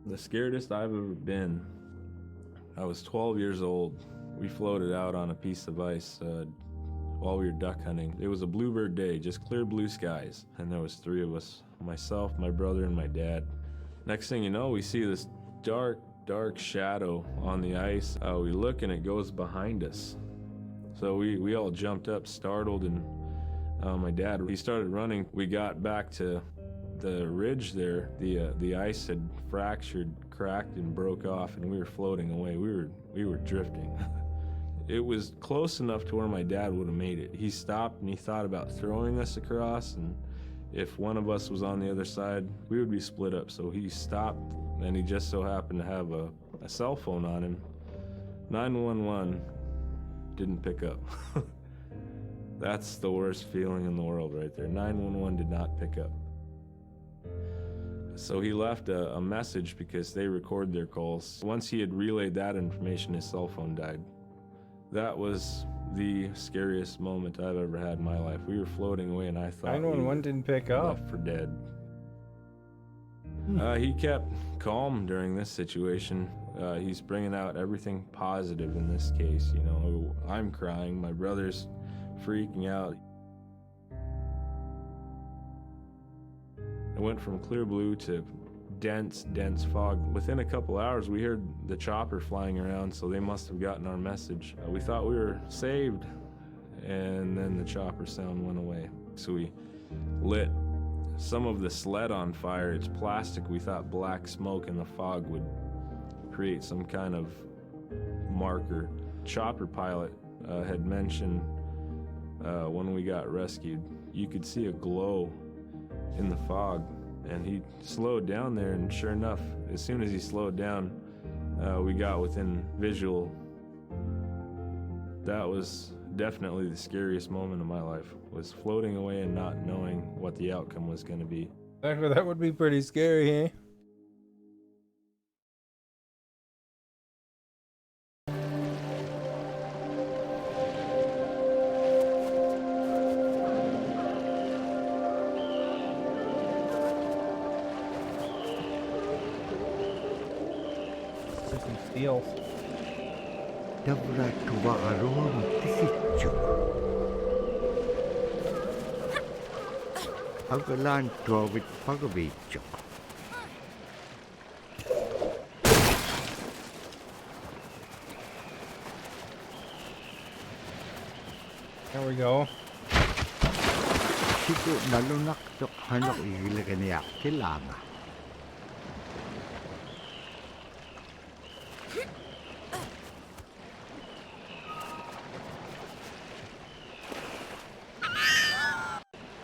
[SPEAKER 6] The scaredest I've ever been. I was 12 years old. We floated out on a piece of ice while we were duck hunting. It was a bluebird day, just clear blue skies. And there was 3 of us, myself, my brother, and my dad. Next thing you know, we see this dark shadow on the ice. We look and it goes behind us. So we all jumped up, startled, and my dad, he started running. We got back to the ridge there. The ice had fractured, cracked, and broke off, and we were floating away. We were drifting. It was close enough to where my dad would have made it. He stopped and he thought about throwing us across, and if one of us was on the other side, we would be split up. So he stopped, and he just so happened to have a cell phone on him. 911 didn't pick up. That's the worst feeling in the world right there. 911 did not pick up. So he left a message because they record their calls. Once he had relayed that information, his cell phone died. That was the scariest moment I've ever had in my life. We were floating away and I thought
[SPEAKER 1] 911 didn't pick up.
[SPEAKER 6] left for dead. He kept calm during this situation. He's bringing out everything positive in this case. You know, I'm crying, my brother's freaking out. It went from clear blue to dense fog. Within a couple hours, we heard the chopper flying around, so they must have gotten our message. We thought we were saved, and then the chopper sound went away. So we lit some of the sled on fire. It's plastic. We thought black smoke in the fog would create some kind of marker. Chopper pilot had mentioned when we got rescued, you could see a glow in the fog, and he slowed down there, and sure enough, as soon as he slowed down, we got within visual. That was definitely the scariest moment of my life, was floating away and not knowing what the outcome was going to be.
[SPEAKER 1] That would be pretty scary, eh? Steals.
[SPEAKER 2] Dabra tuwa aron tisityo. Agalan tuwit pagabityo.
[SPEAKER 1] There we go.
[SPEAKER 2] Sito nalunak tok hanok igilaganayak kilanga.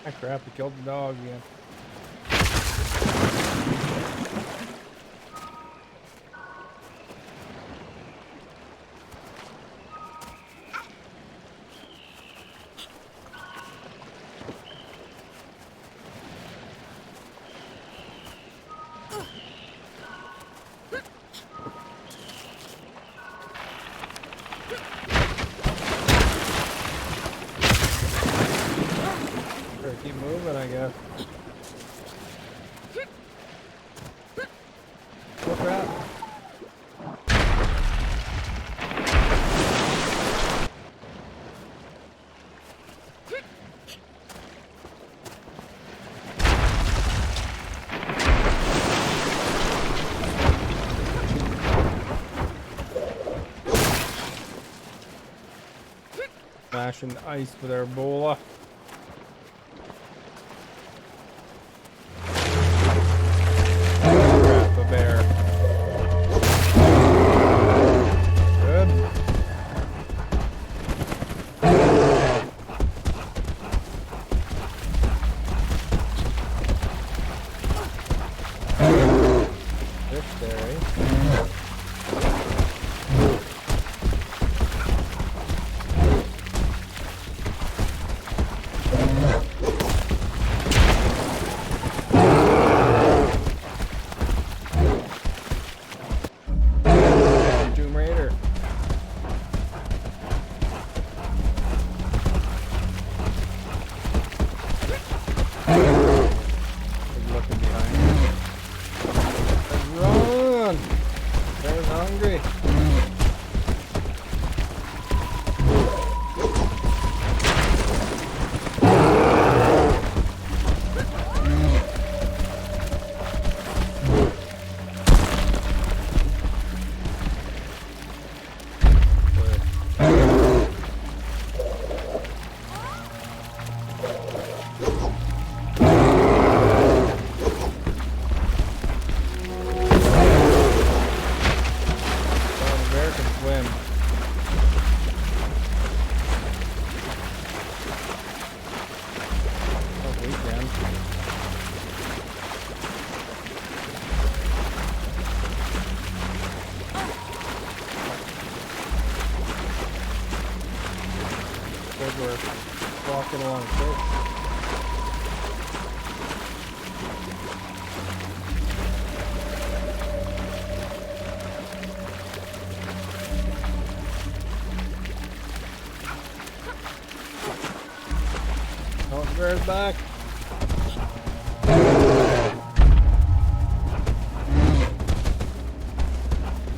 [SPEAKER 1] Ah, crap, he killed the dog again. Keep moving, I guess. Oh crap. Smashing the ice with our BOLA. get along quick. Oh, the bear's back.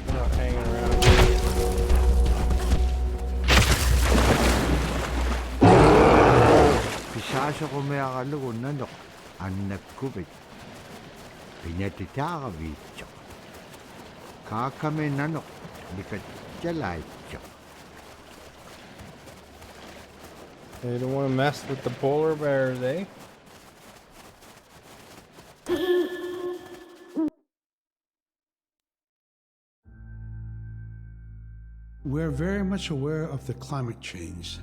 [SPEAKER 1] We're not hanging around.
[SPEAKER 2] Pisasa ko may akalugo nanok ang nagkubit. Pinatitakavidyo. Kakame nanok likat jalaycho.
[SPEAKER 1] You don't want to mess with the polar bears, eh?
[SPEAKER 7] We're very much aware of the climate change.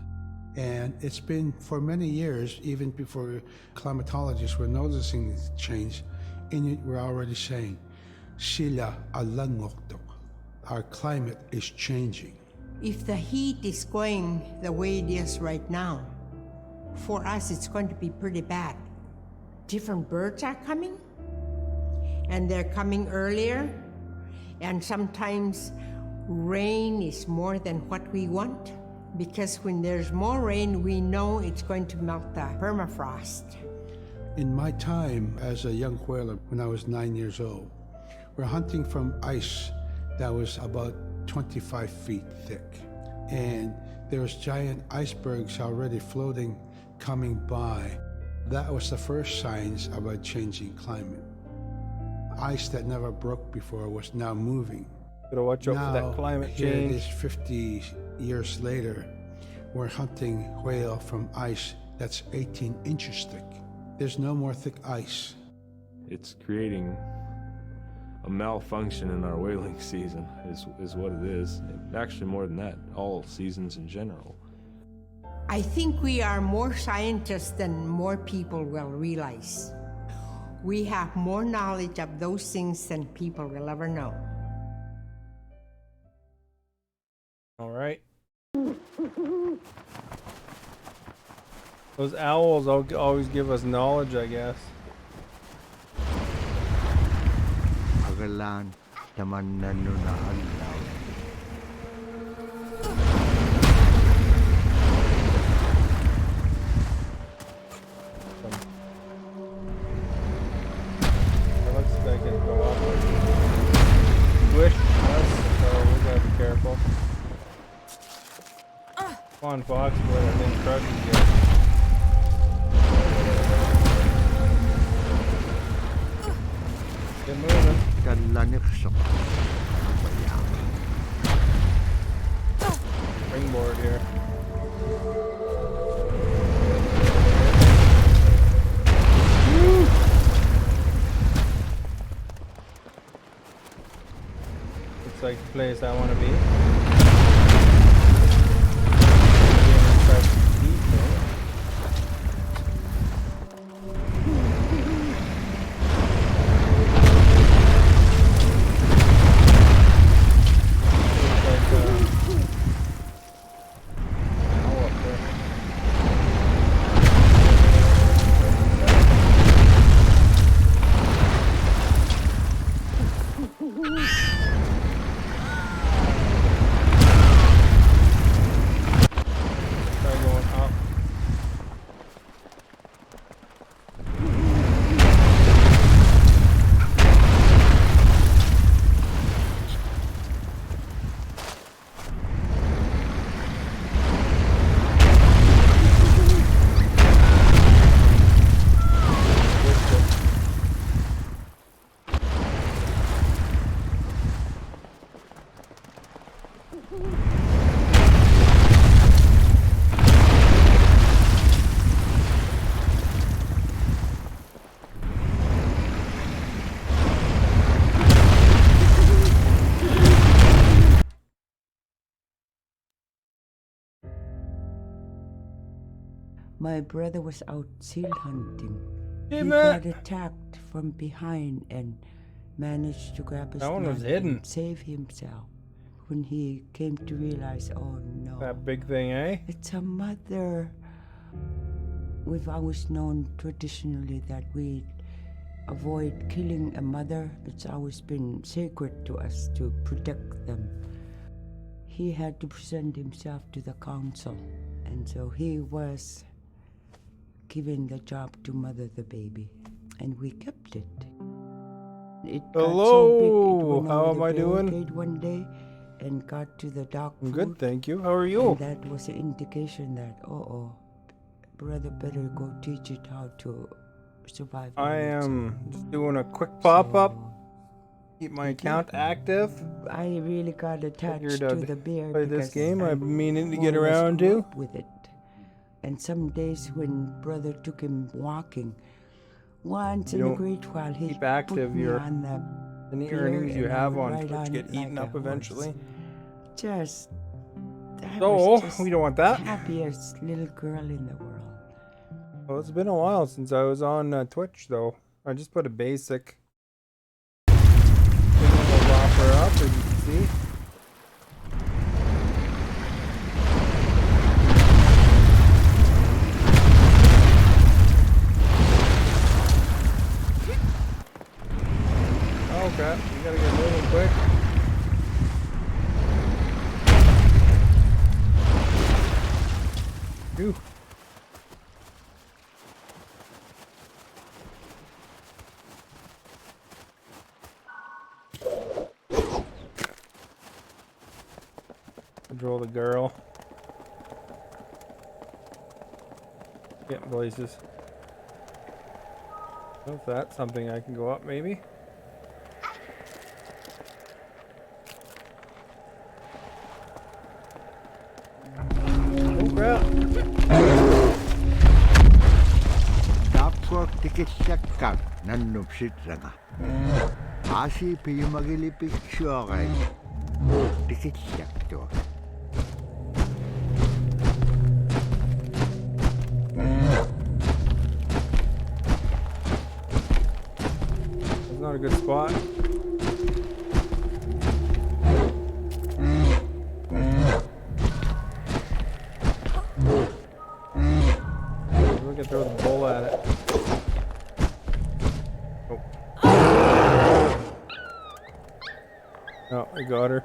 [SPEAKER 7] And it's been for many years, even before climatologists were noticing this change, Inuit were already saying, SILA alangoktok. Our climate is changing.
[SPEAKER 10] If the heat is going the way it is right now, for us it's going to be pretty bad. Different birds are coming, and they're coming earlier, and sometimes rain is more than what we want, because when there's more rain, we know it's going to melt the permafrost.
[SPEAKER 7] In my time as a young whaler, when I was 9 years old, we're hunting from ice that was about 25 feet thick. And there was giant icebergs already floating, coming by. That was the first signs of a changing climate. Ice that never broke before was now moving.
[SPEAKER 1] Gotta watch out for that climate
[SPEAKER 7] Here it
[SPEAKER 1] change.
[SPEAKER 7] is 50 years later, we're hunting whale from ice that's 18 inches thick. There's no more thick ice.
[SPEAKER 12] It's creating a malfunction in our whaling season is what it is. And actually more than that, all seasons in general.
[SPEAKER 10] I think we are more scientists than more people will realize. We have more knowledge of those things than people will ever know.
[SPEAKER 1] All right. Those owls always give us knowledge, I guess.
[SPEAKER 2] Agalan taman na nunaan.
[SPEAKER 1] It looks like it go up. Squish us, so we gotta be careful. Come on, Fox, boy, that thing crushes you. Get moving. Springboard here. Looks like the place I want to be.
[SPEAKER 3] My brother was out seal hunting.
[SPEAKER 1] Hey,
[SPEAKER 3] he
[SPEAKER 1] Matt.
[SPEAKER 3] got attacked from behind and managed to grab his
[SPEAKER 1] That one was
[SPEAKER 3] knife
[SPEAKER 1] hidden.
[SPEAKER 3] and save himself. When he came to realize, oh no,
[SPEAKER 1] That big thing, eh?
[SPEAKER 3] it's a mother. we've always known traditionally that we avoid killing a mother. It's always been sacred to us to protect them. He had to present himself to the council, and so he was given the job to mother the baby, and we kept it. It got so big, it went
[SPEAKER 1] How
[SPEAKER 3] over
[SPEAKER 1] am
[SPEAKER 3] the
[SPEAKER 1] I doing?
[SPEAKER 3] barricade one day and got to the dog
[SPEAKER 1] I'm
[SPEAKER 3] food.
[SPEAKER 1] good, thank you. How are you?
[SPEAKER 3] And that was an indication that, brother better go teach it how to survive.
[SPEAKER 1] I am just doing a quick pop-up. Keep my account active.
[SPEAKER 3] I really got attached
[SPEAKER 1] Figured
[SPEAKER 3] to
[SPEAKER 1] I'd
[SPEAKER 3] the bear
[SPEAKER 1] play this
[SPEAKER 3] because
[SPEAKER 1] game. I've been meaning to
[SPEAKER 3] more
[SPEAKER 1] get
[SPEAKER 3] or less
[SPEAKER 1] around
[SPEAKER 3] grew
[SPEAKER 1] to.
[SPEAKER 3] up with it. And some days when brother took him walking, once in a great while he
[SPEAKER 1] keep active
[SPEAKER 3] put me
[SPEAKER 1] your
[SPEAKER 3] on the
[SPEAKER 1] any
[SPEAKER 3] bear
[SPEAKER 1] earnings you
[SPEAKER 3] and I
[SPEAKER 1] have
[SPEAKER 3] would
[SPEAKER 1] on
[SPEAKER 3] ride
[SPEAKER 1] Twitch get
[SPEAKER 3] it
[SPEAKER 1] eaten
[SPEAKER 3] like
[SPEAKER 1] up
[SPEAKER 3] a horse.
[SPEAKER 1] eventually.
[SPEAKER 3] Just, I
[SPEAKER 1] So
[SPEAKER 3] was just
[SPEAKER 1] we don't want that.
[SPEAKER 3] happiest little girl in the world.
[SPEAKER 1] Well, it's been a while since I was on Twitch though. I just put a basic offer up, as you can see. Oh crap, we gotta get moving quick. Phew. Control the girl. Getting places. Well, if that's something I can go up, maybe. Oh crap!
[SPEAKER 2] Tapos tikisyakan nanupsit sana. Asi piyumagilipik siya kay tikisyak to.
[SPEAKER 1] That's not a good spot. We can throw the BOLA at it. Oh. Oh, I got her.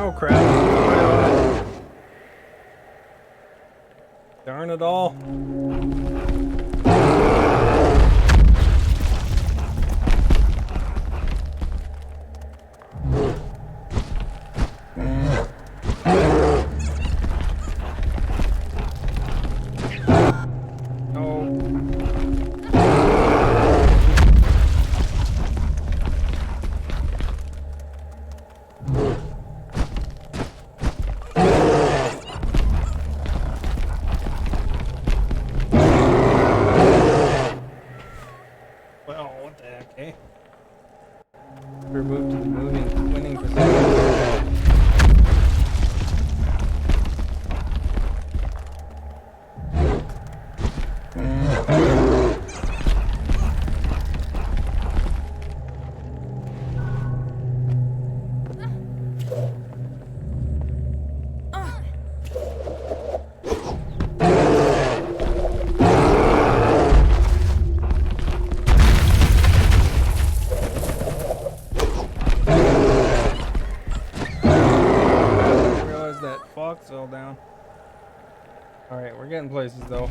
[SPEAKER 1] Oh crap. Darn it all. Well, what the heck, eh? We're moved to the winning percentage. Fox fell down. Alright, we're getting places though.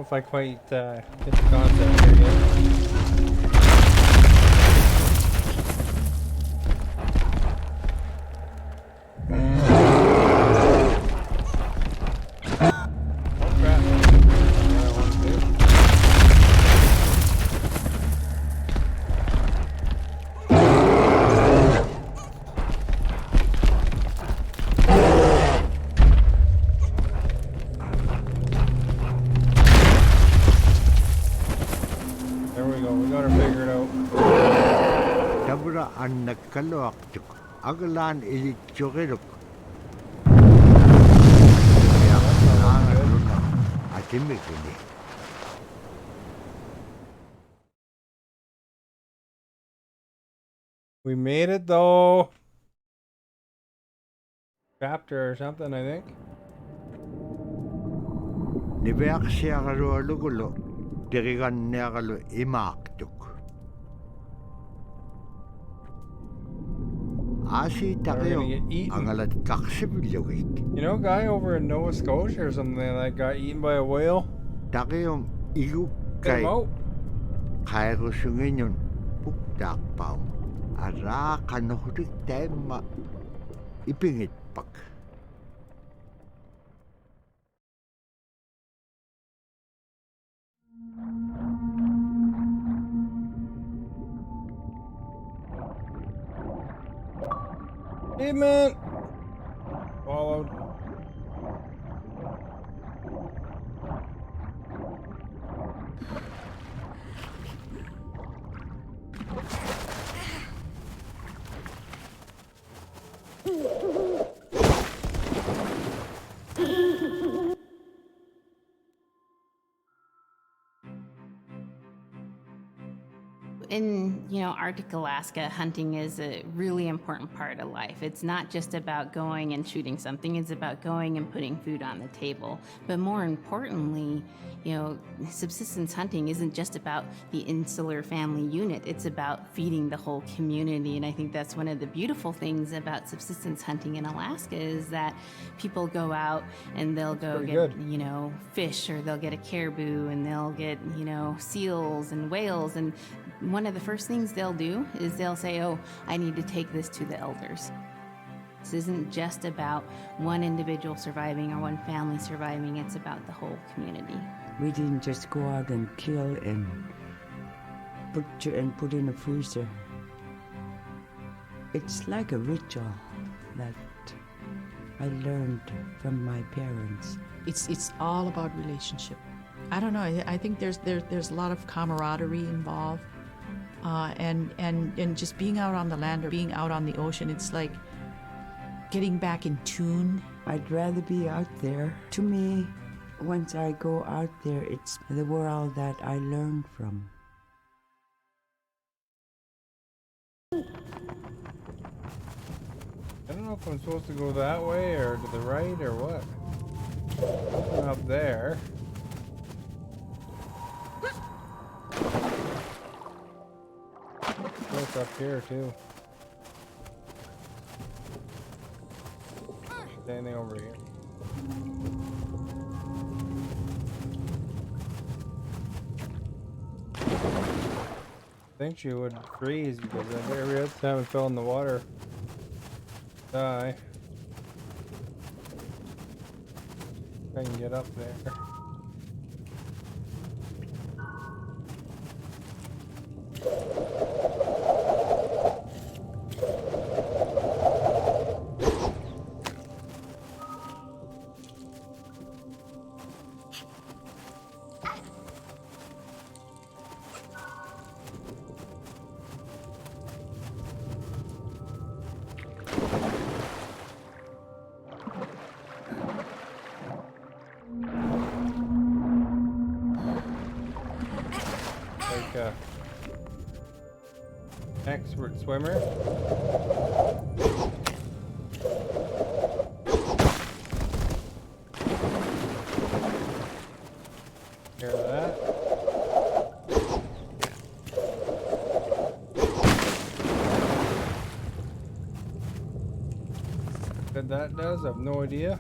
[SPEAKER 1] If I quite get the concept here yet.
[SPEAKER 2] An nagkaluaktuk, aglan ilikchogiruk.
[SPEAKER 1] We made it though. Chapter or something, I think.
[SPEAKER 2] Niveak siagalu alugulo, dirigan negalu imaktuk.
[SPEAKER 1] You know, a guy over in Nova Scotia or something like that got eaten by a whale. Get him out. Hey man! Followed.
[SPEAKER 5] In, Arctic Alaska, hunting is a really important part of life. It's not just about going and shooting something, it's about going and putting food on the table. But more importantly, subsistence hunting isn't just about the insular family unit, it's about feeding the whole community. And I think that's one of the beautiful things about subsistence hunting in Alaska is that people go out and they'll go get, fish, or they'll get a caribou, and they'll get, seals and whales. And one of the first things they'll do is they'll say, oh, I need to take this to the elders. This isn't just about one individual surviving or one family surviving, it's about the whole community.
[SPEAKER 3] We didn't just go out and kill and put in a freezer. It's like a ritual that I learned from my parents.
[SPEAKER 8] It's all about relationship. I don't know, I think there's a lot of camaraderie involved. And just being out on the land or being out on the ocean, it's like getting back in tune.
[SPEAKER 3] I'd rather be out there. To me, once I go out there, it's the world that I learn from.
[SPEAKER 1] I don't know if I'm supposed to go that way or to the right or what. Something up there. Close up here too. Standing over here. think she would freeze because every other time it fell in the water, die. I can get up there. Like a expert swimmer. Hear that? What that does, I have no idea.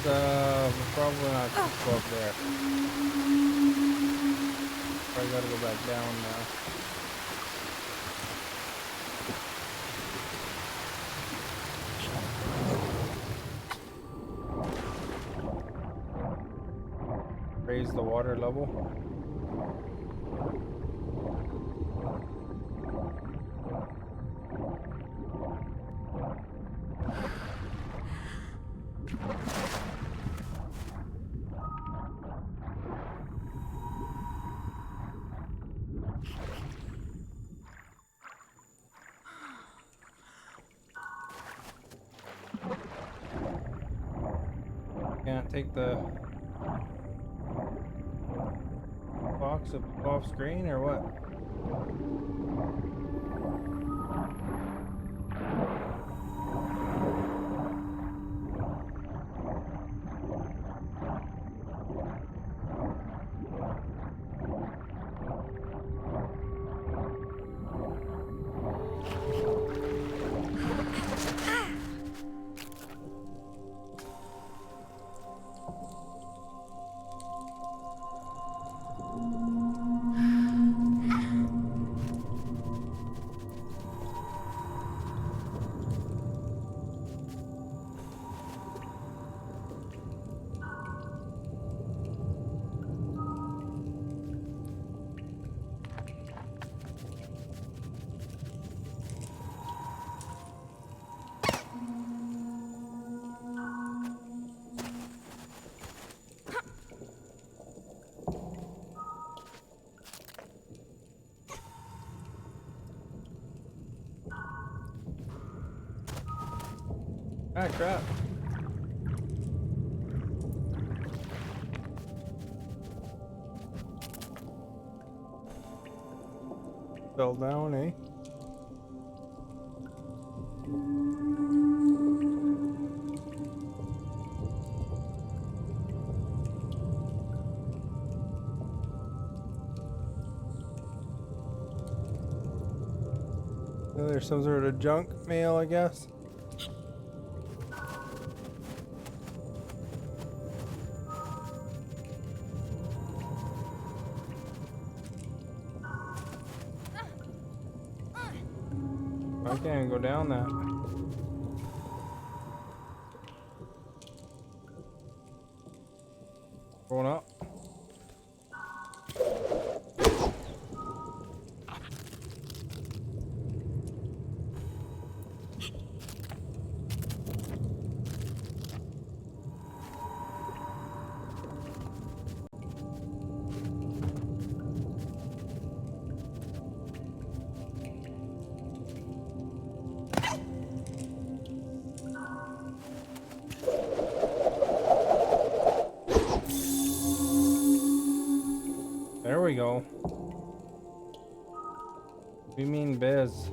[SPEAKER 1] We're probably not too far up there. Probably gotta go back down now. Raise the water level. Can't take the box off screen or what? Ah, crap. Fell down, eh? Oh, there's some sort of junk mail, I guess. I can't go down that. Going up. go. We mean Biz.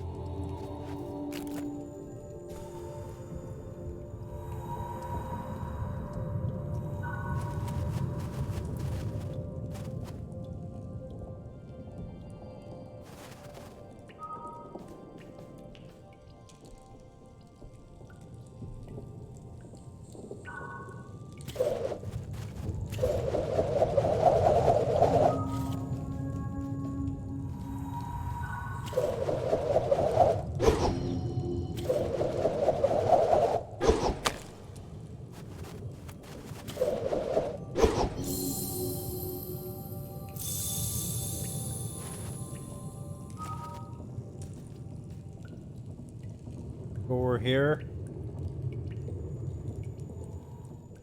[SPEAKER 1] Over here.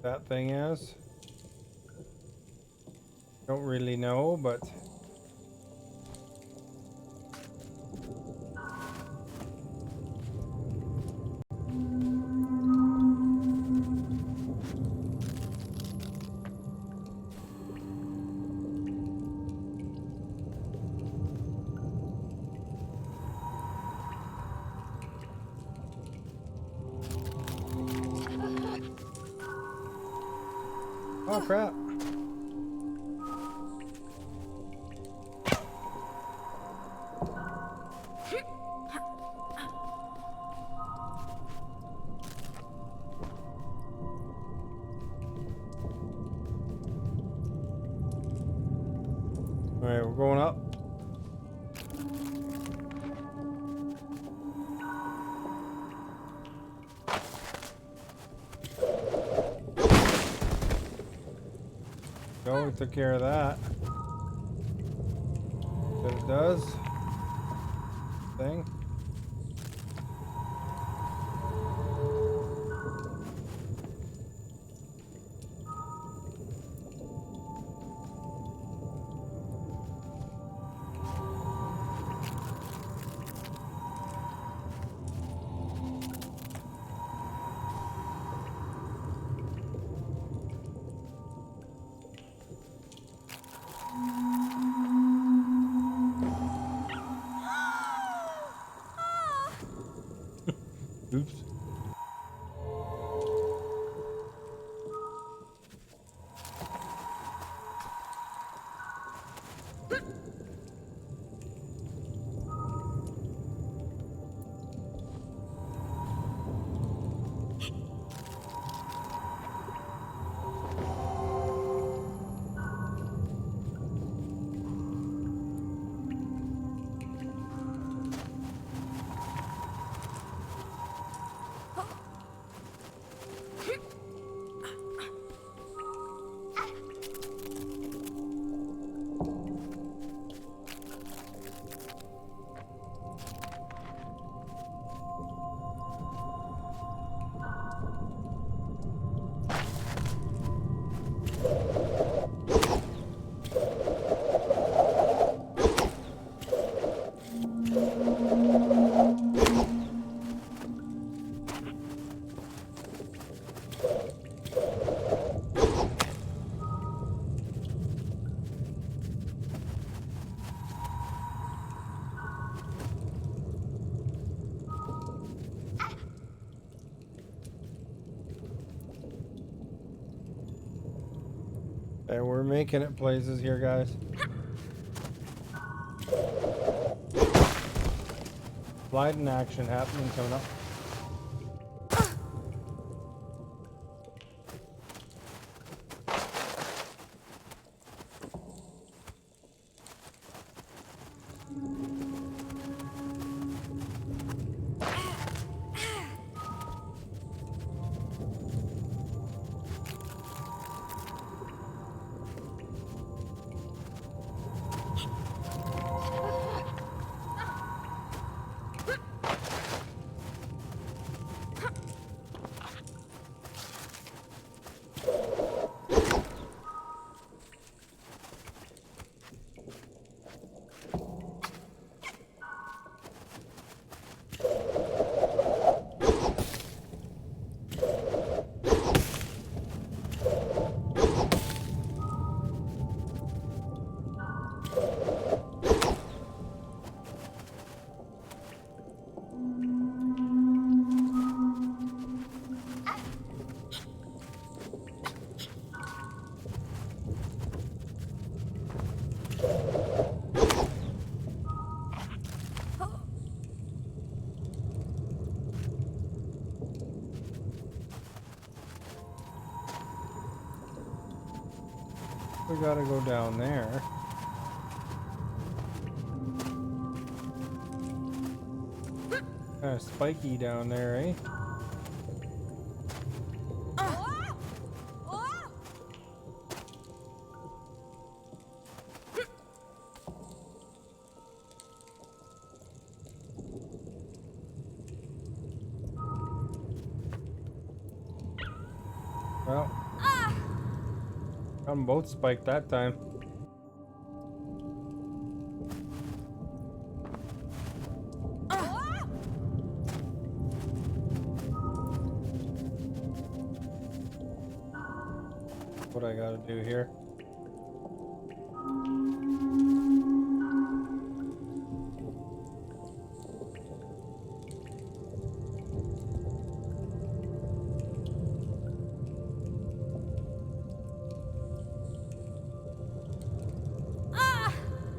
[SPEAKER 1] That thing is. Don't really know, but oh crap. All right, we're going up. Go, we took care of that. But it does. Thing. Oops. And we're making it places here, guys. Slide in action happening coming up. We gotta go down there. Kind of spiky down there, eh? Well, I'm both spiked that time. What I gotta do here?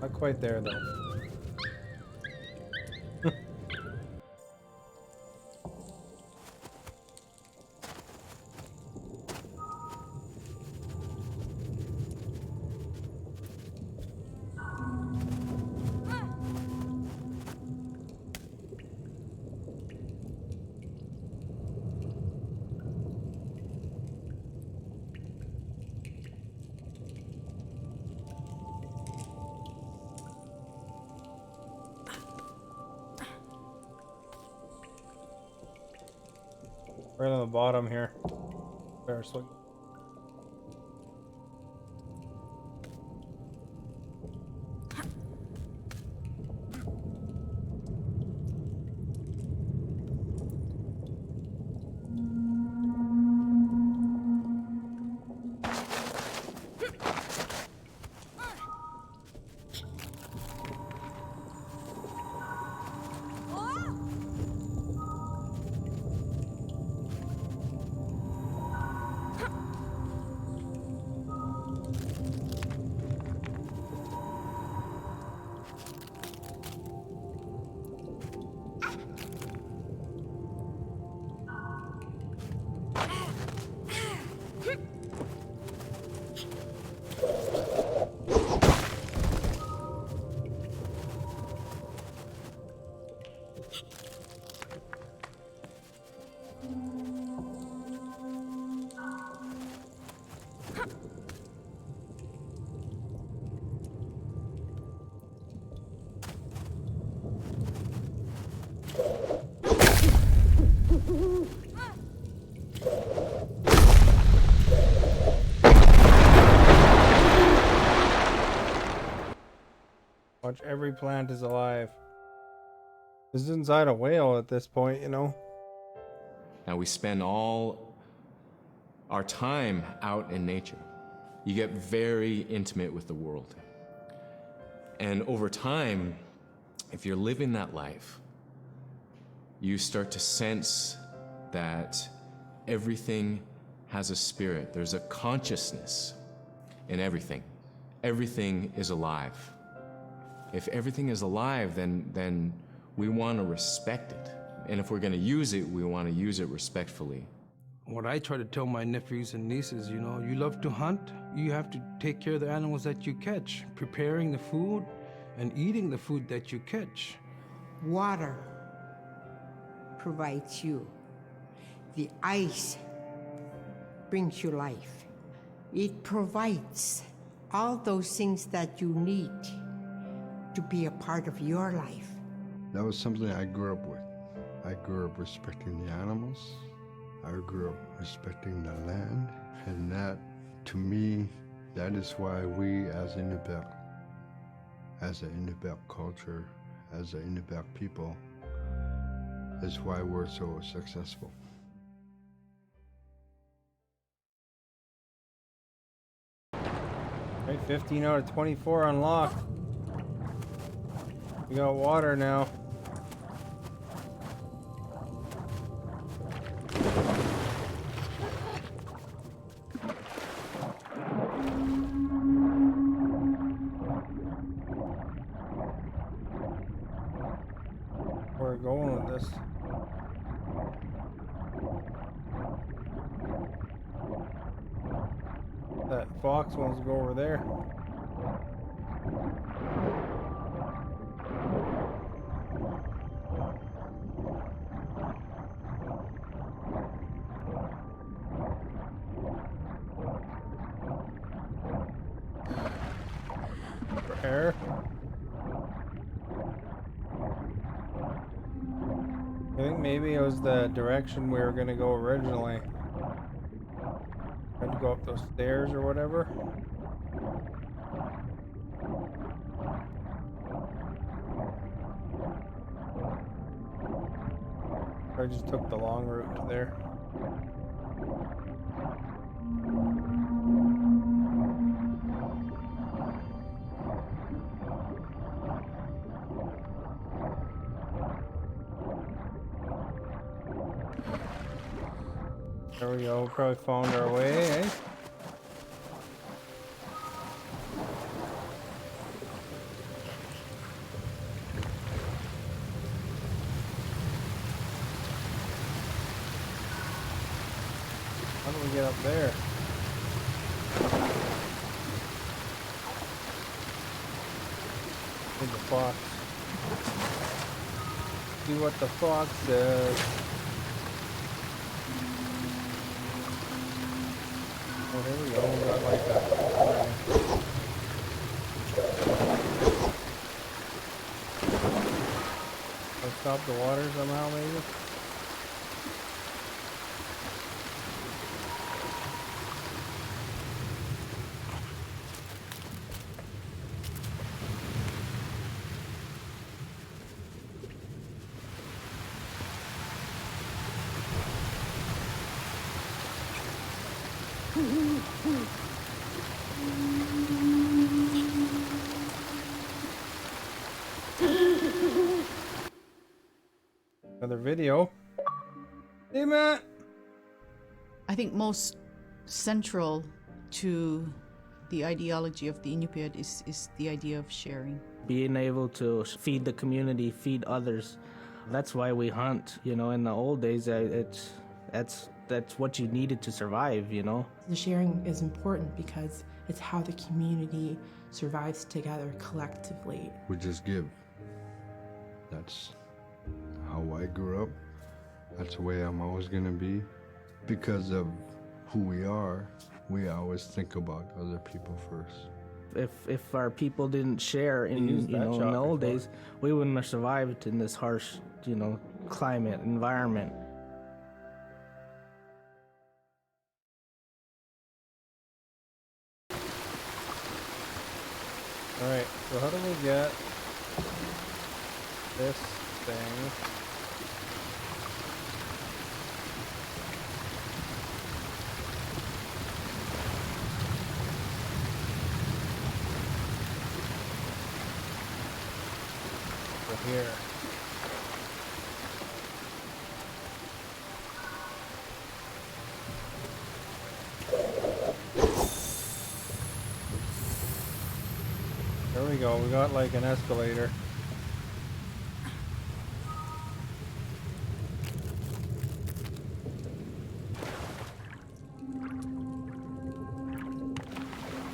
[SPEAKER 1] Not quite there though. Right on the bottom here. Better swing. Watch, every plant is alive. This is inside a whale at this point, you know?
[SPEAKER 6] Now we spend all our time out in nature. You get very intimate with the world. And over time, if you're living that life, you start to sense that everything has a spirit. There's a consciousness in everything. Everything is alive. If everything is alive, then we want to respect it. And if we're going to use it, we want to use it respectfully.
[SPEAKER 7] What I try to tell my nephews and nieces, you know, you love to hunt, you have to take care of the animals that you catch, preparing the food and eating the food that you catch.
[SPEAKER 10] Water provides you. The ice brings you life. It provides all those things that you need to be a part of your life.
[SPEAKER 11] That was something I grew up with. I grew up respecting the animals. I grew up respecting the land. And that, to me, that is why we as Inupiaq, as an Inupiaq culture, as an Inupiaq people, is why we're so successful.
[SPEAKER 1] Right, 15 out of 24 unlocked. We got water now. Where are we going with this? That fox wants to go over there. Air. I think maybe it was the direction we were gonna go originally. Had to go up those stairs or whatever. I just took the long route to there. There we go, we probably found our way, eh? How do we get up there? Need the fox. See what the fox says. Oh, there we go. We got like that. Let's stop the water somehow, maybe. Another video. Hey, Matt.
[SPEAKER 8] I think most central to the ideology of the Inupiat is the idea of sharing.
[SPEAKER 13] Being able to feed the community, feed others. That's why we hunt. You know, in the old days, that's what you needed to survive, you know.
[SPEAKER 9] The sharing is important because it's how the community survives together collectively.
[SPEAKER 11] We just give. That's how I grew up. That's the way I'm always gonna be. Because of who we are, we always think about other people first.
[SPEAKER 13] If our people didn't share in the old days, we wouldn't have survived in this harsh, climate environment.
[SPEAKER 1] All right, so how do we get this thing? Over here. There we go, we got like an escalator.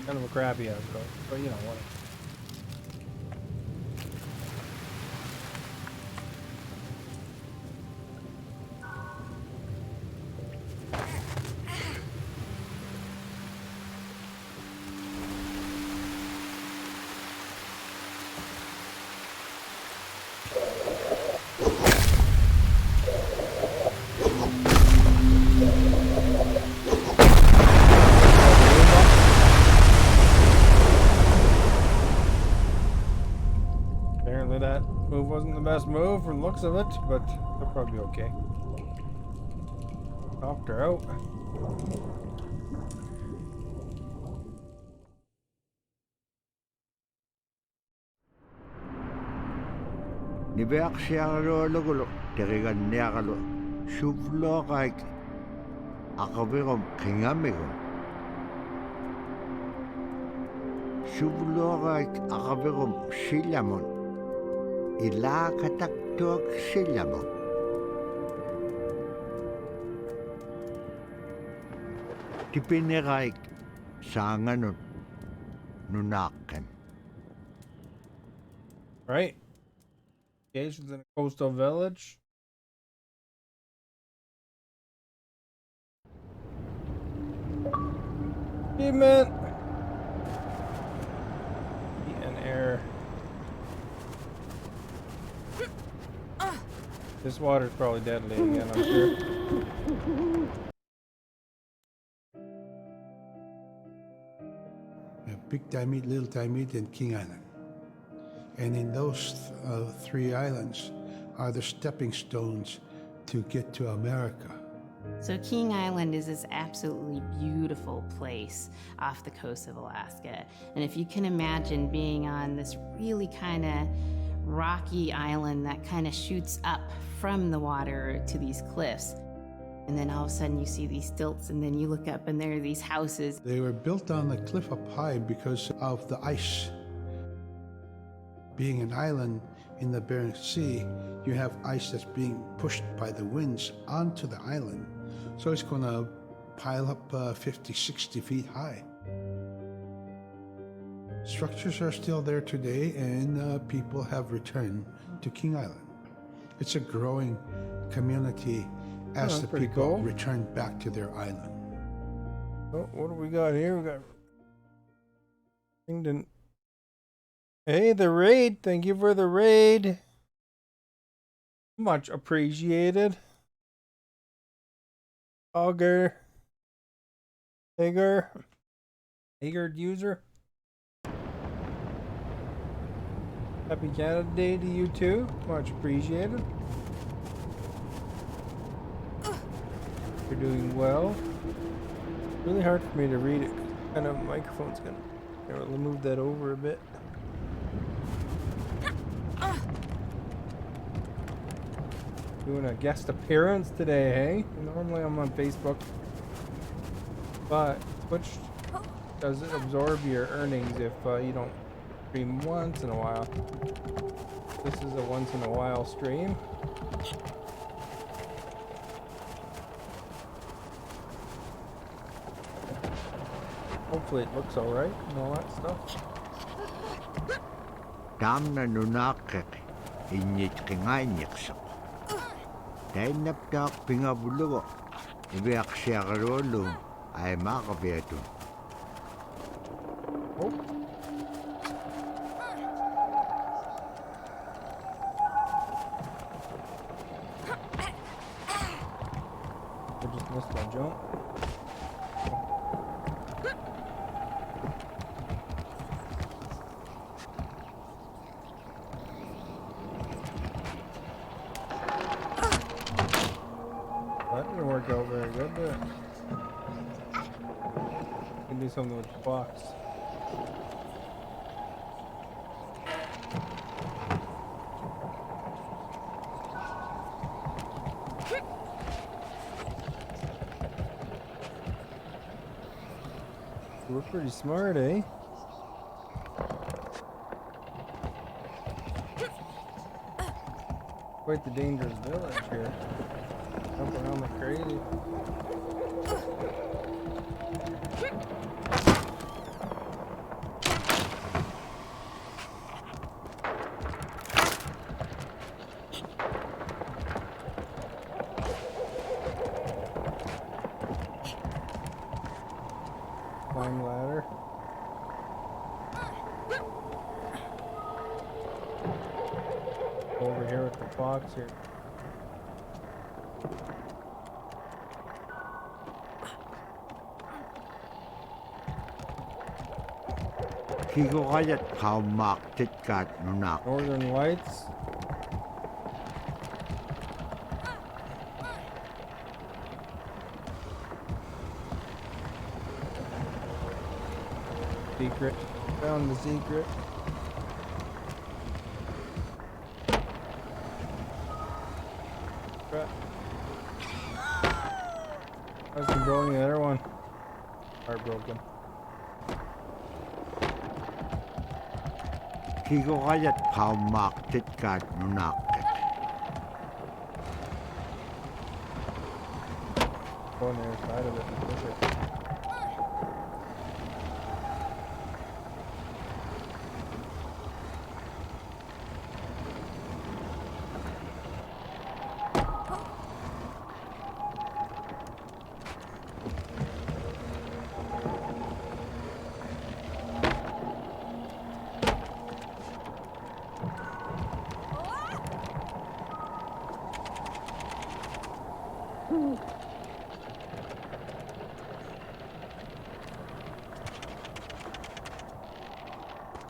[SPEAKER 1] Kind of a crappy escalator, but you know what. Apparently that move wasn't the best move from the looks of it, but they'll probably be okay. Knocked her out.
[SPEAKER 2] Nibeak siangalo logulo, terigan niakalo, shuvlo kaik, akavirom kingamigom. Shuvlo kaik akavirom silamon, ila kataktuak silamon. Tipine kaik, Sanganun Nunaken.
[SPEAKER 1] Right. Locations in a coastal village. Achievement. Heat and air. This water's probably deadly again, I'm sure.
[SPEAKER 7] Big Diamond, Little Diamond, and King Island. And in those three islands are the stepping stones to get to America.
[SPEAKER 5] So King Island is this absolutely beautiful place off the coast of Alaska. And if you can imagine being on this really kind of rocky island that kind of shoots up from the water to these cliffs. And then all of a sudden you see these stilts, and then you look up and there are these houses.
[SPEAKER 7] They were built on the cliff up high because of the ice. Being an island in the Bering Sea, you have ice that's being pushed by the winds onto the island. So it's going to pile up 50, 60 feet high. Structures are still there today, and people have returned to King Island. It's a growing community as the people return back to their island.
[SPEAKER 1] Oh, what do we got here? We got Kingdom. Hey, the raid. Thank you for the raid. Much appreciated. Hager user. Happy Canada Day to you too. Much appreciated. You're doing well. Really hard for me to read it. Kind of microphone's gonna. I'll move that over a bit. Doing a guest appearance today, hey? Normally I'm on Facebook, but Twitch doesn't absorb your earnings if you don't stream once in a while. This is a once in a while stream. Hopefully it looks alright and all that stuff.
[SPEAKER 2] Damna nunakek inyit kingainyiksok. Dainaptak pingabulugo. Ibiak siya karolo ay makabiyato.
[SPEAKER 1] Oh. I just missed my jump. That didn't work out very good, did it? Can do something with the box. We're pretty smart, eh? Quite the dangerous village here. Jump around like crazy. Climb ladder. Over here with the fox here.
[SPEAKER 2] Kigo kayat kaumak titkat nunak.
[SPEAKER 1] Northern Lights. Secret. Found the secret. Crap. I was controlling the other one. Heartbroken.
[SPEAKER 2] Kigo kayat kaumak titkat nunak.
[SPEAKER 1] Go on the other side of it and push it.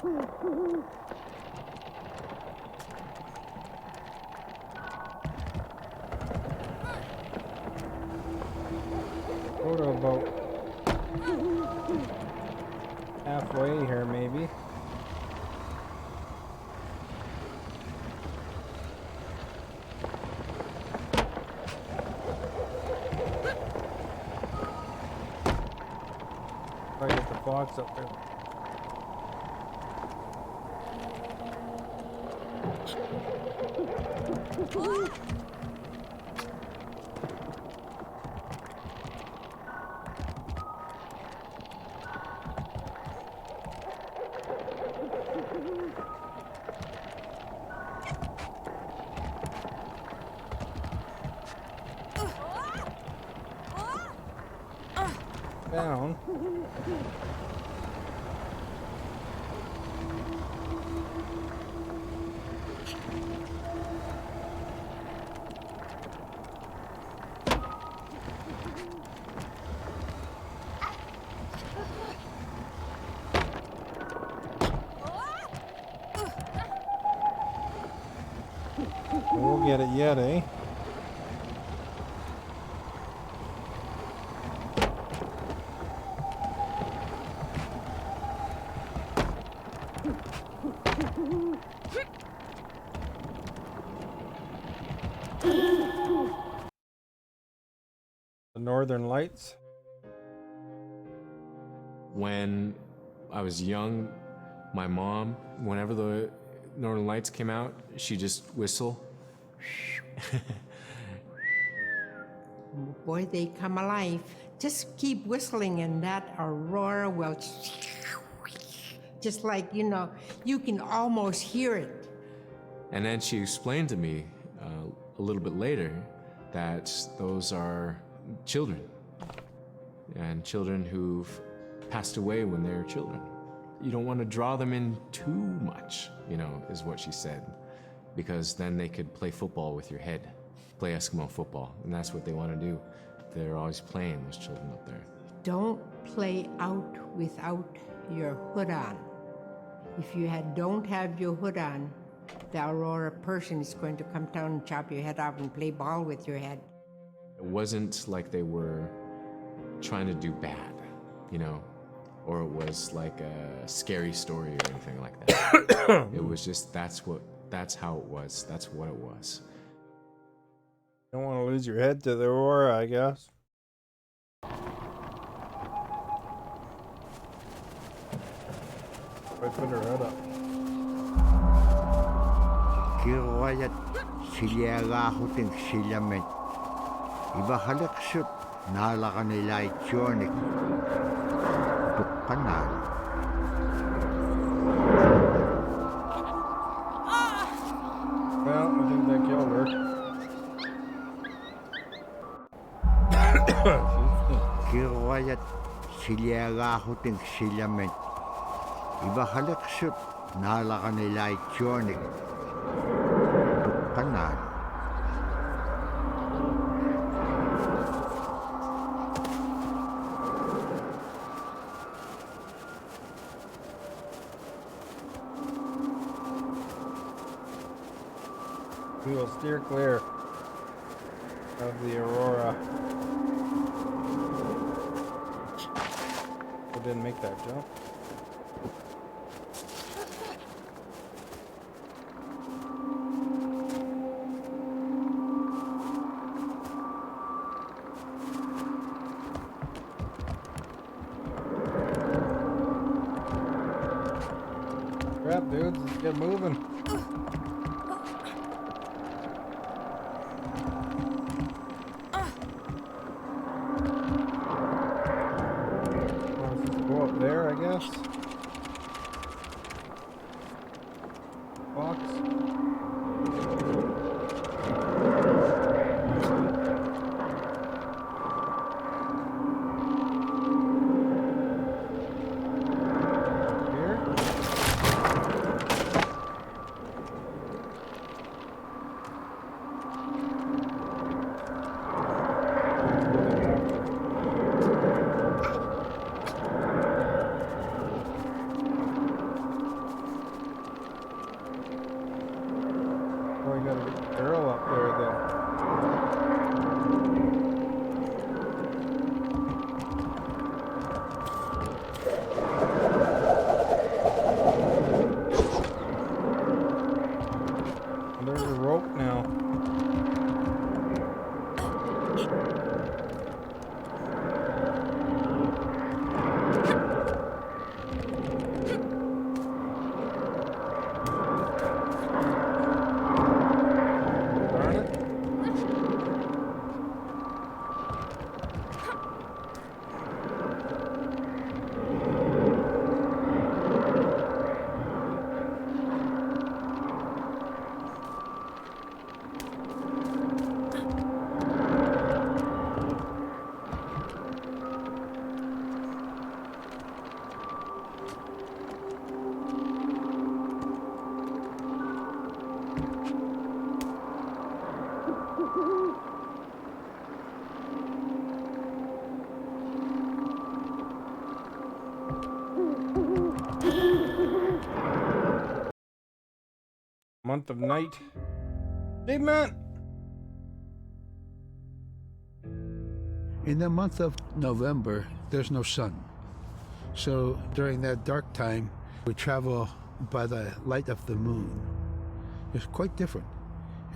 [SPEAKER 1] Go to about halfway here, maybe. Try to get the fox up there. Down. We'll get it yet, eh? The Northern Lights.
[SPEAKER 6] When I was young, my mom, whenever the Northern Lights came out, she'd just whistle.
[SPEAKER 10] Boy, they come alive. Just keep whistling and that aurora will just like, you know, you can almost hear it.
[SPEAKER 6] And then she explained to me a little bit later that those are children, and children who've passed away when they were children. You don't want to draw them in too much, you know, is what she said, because then they could play football with your head, play Eskimo football, and that's what they want to do. They're always playing, those children up there.
[SPEAKER 10] Don't play out without your hood on. If you don't have your hood on, the aurora person is going to come down and chop your head off and play ball with your head.
[SPEAKER 6] It wasn't like they were trying to do bad, you know, or it was like a scary story or anything like that. It was just, that's how it was. That's what it was.
[SPEAKER 1] Don't want to lose your head to the aurora, I guess. I put her head up.
[SPEAKER 2] Kiroyat silyagahutin silamet. Iba halaksut nalaka nila ityonik. Tukkanan.
[SPEAKER 1] Well, I think that killed her.
[SPEAKER 2] Kiroyat silyagahutin silamet. Iba halaksut nalaka nila ityonik. Tukkanan.
[SPEAKER 1] We will steer clear of the aurora. I didn't make that jump. Crap, dudes, let's get moving. Go up there, I guess. Box. Here. month of night. Hey, man!
[SPEAKER 7] In the month of November, there's no sun. So during that dark time, we travel by the light of the moon. It's quite different.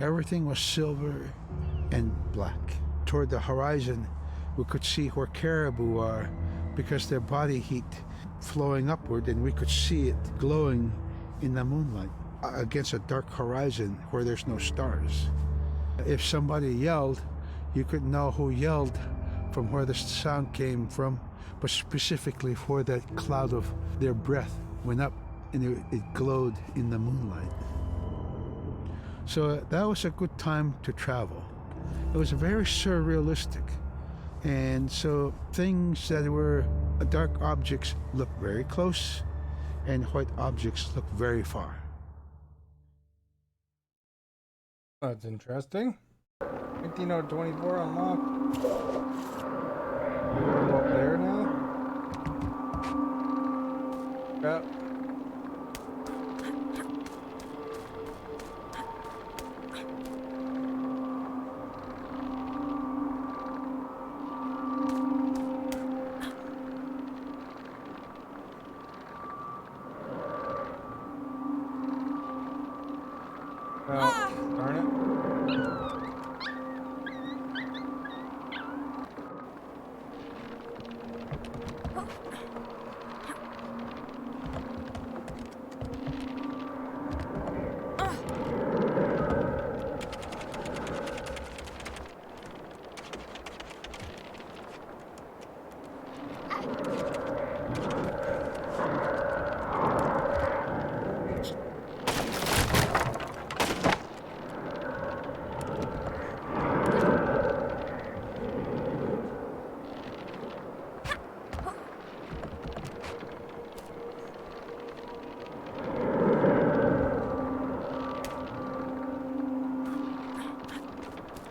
[SPEAKER 7] Everything was silver and black. Toward the horizon, we could see where caribou are because their body heat flowing upward, and we could see it glowing in the moonlight against a dark horizon where there's no stars. If somebody yelled, you could know who yelled from where the sound came from, but specifically where that cloud of their breath went up and it glowed in the moonlight. So that was a good time to travel. It was very surrealistic. And so things that were dark objects looked very close, and white objects looked very far.
[SPEAKER 1] That's interesting. 19 out of 24 unlocked. We're gonna go up there now. Yep. Oh, darn it.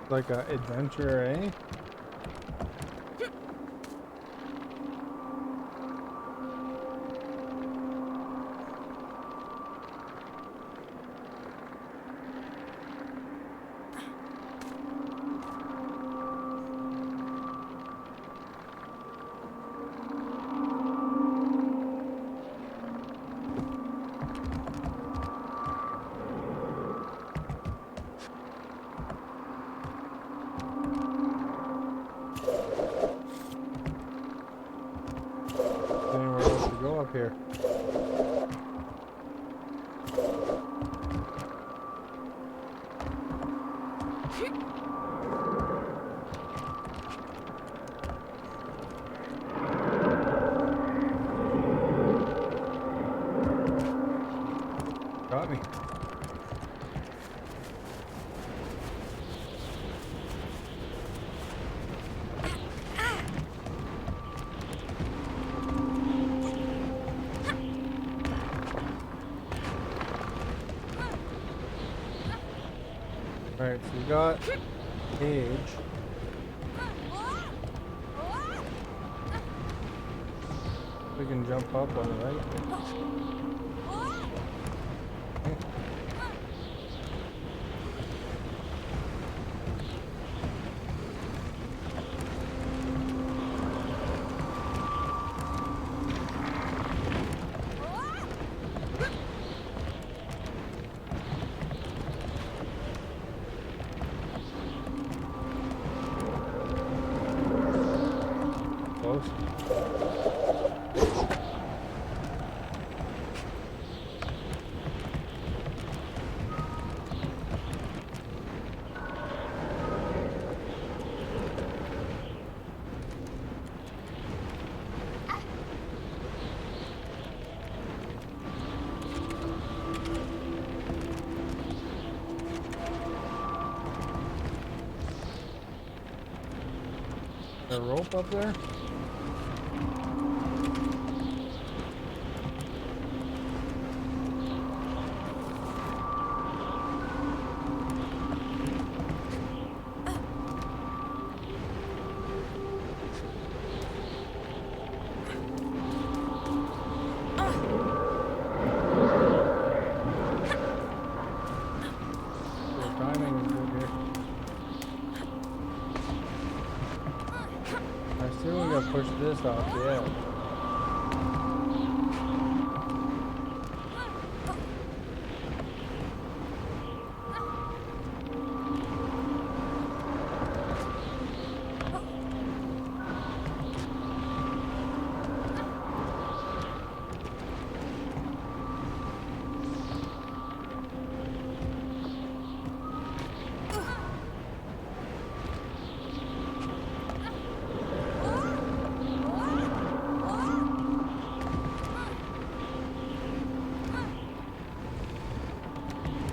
[SPEAKER 1] Like a adventure, eh? Anywhere else to go up here? Got me. Alright, so we got cage. We can jump up on the right. Okay. Close. A rope up there? off, yeah.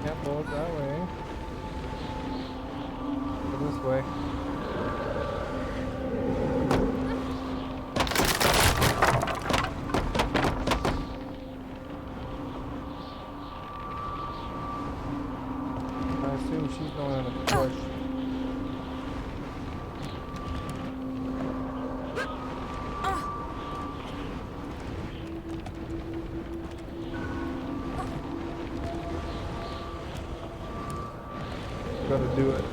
[SPEAKER 1] Can't pull it that way. Go this way. I assume she's going to push. Gotta do it.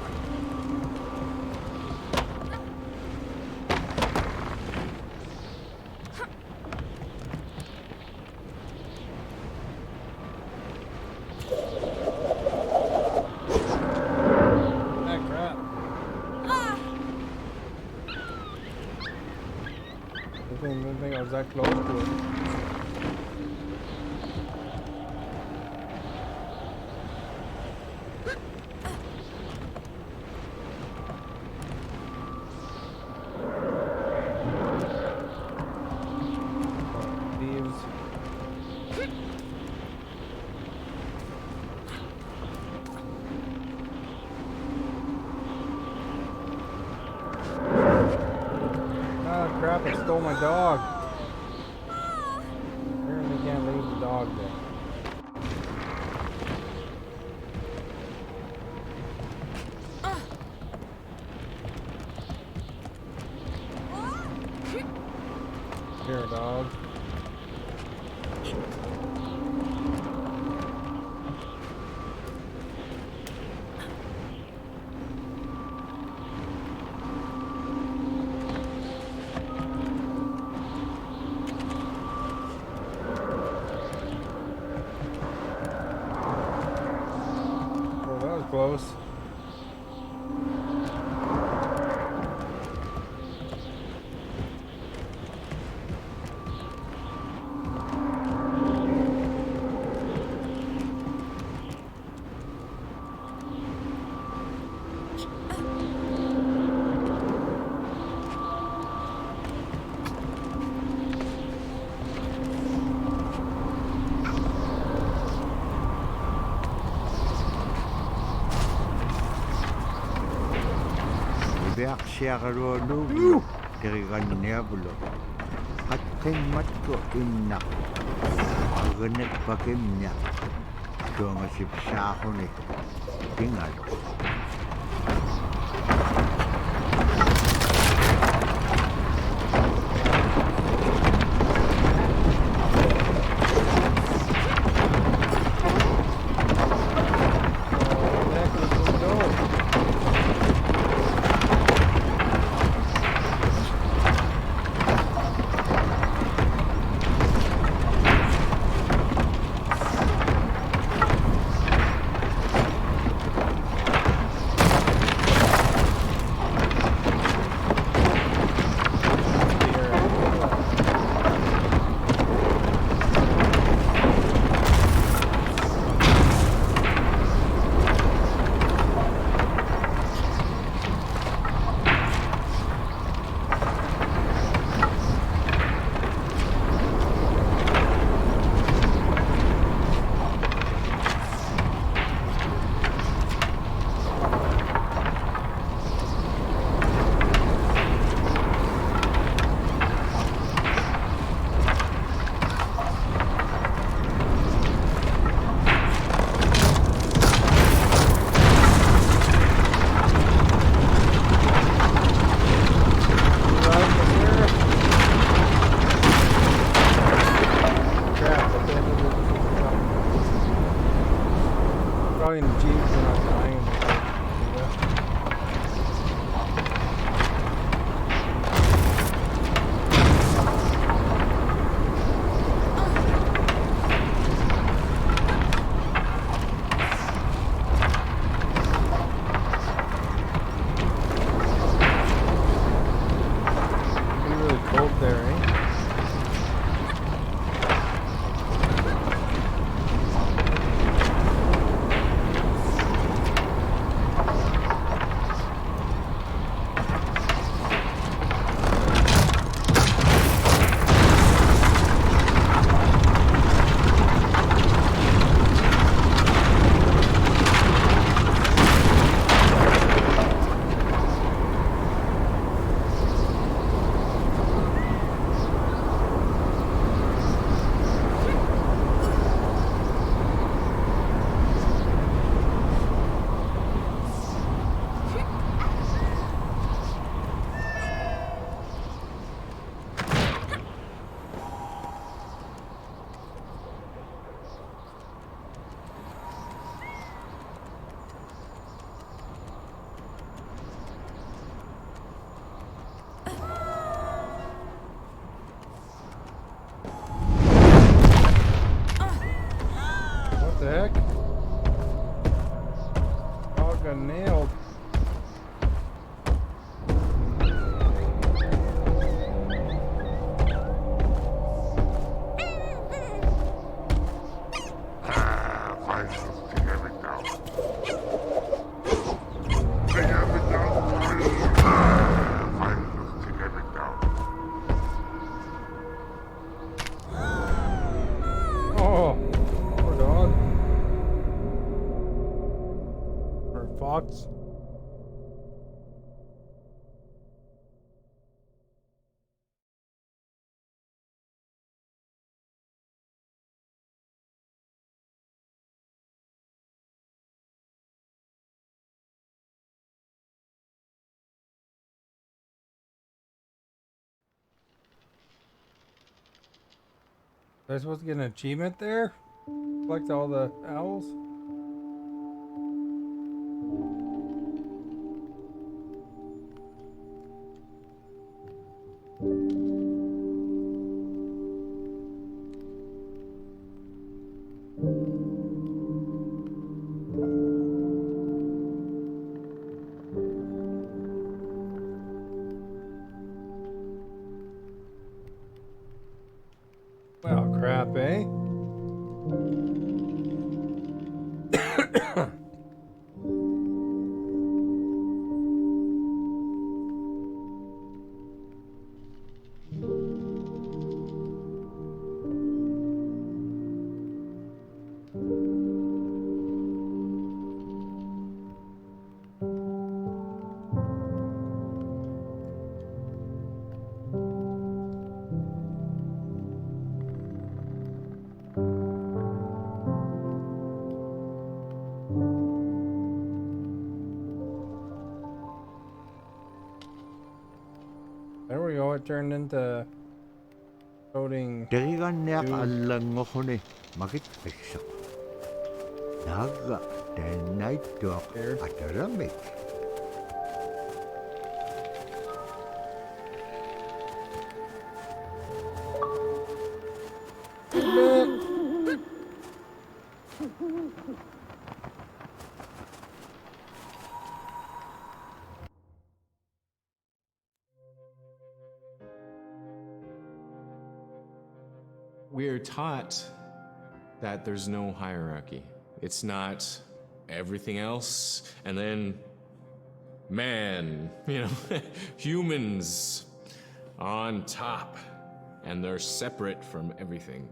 [SPEAKER 1] Ah, crap. I didn't think I was that close to it. Crap, I stole my dog. Apparently can't leave the dog there. Here, dog. Close.
[SPEAKER 2] Beak siya karualubulo, tirigan niya bulo. At matko inak, aganet pakim niya. Doon masip siya ako ni tingalo. Probably in the Jeep, we're not dying.
[SPEAKER 1] Am I supposed to get an achievement there? Collect all the owls? Well, crap, eh? There we go, it turned into coding.
[SPEAKER 2] Derigan nek
[SPEAKER 1] Dude.
[SPEAKER 2] allang ngokone makit feksak. Naga den night dog ataramik.
[SPEAKER 6] We're taught that there's no hierarchy. It's not everything else and then man, humans on top, and they're separate from everything.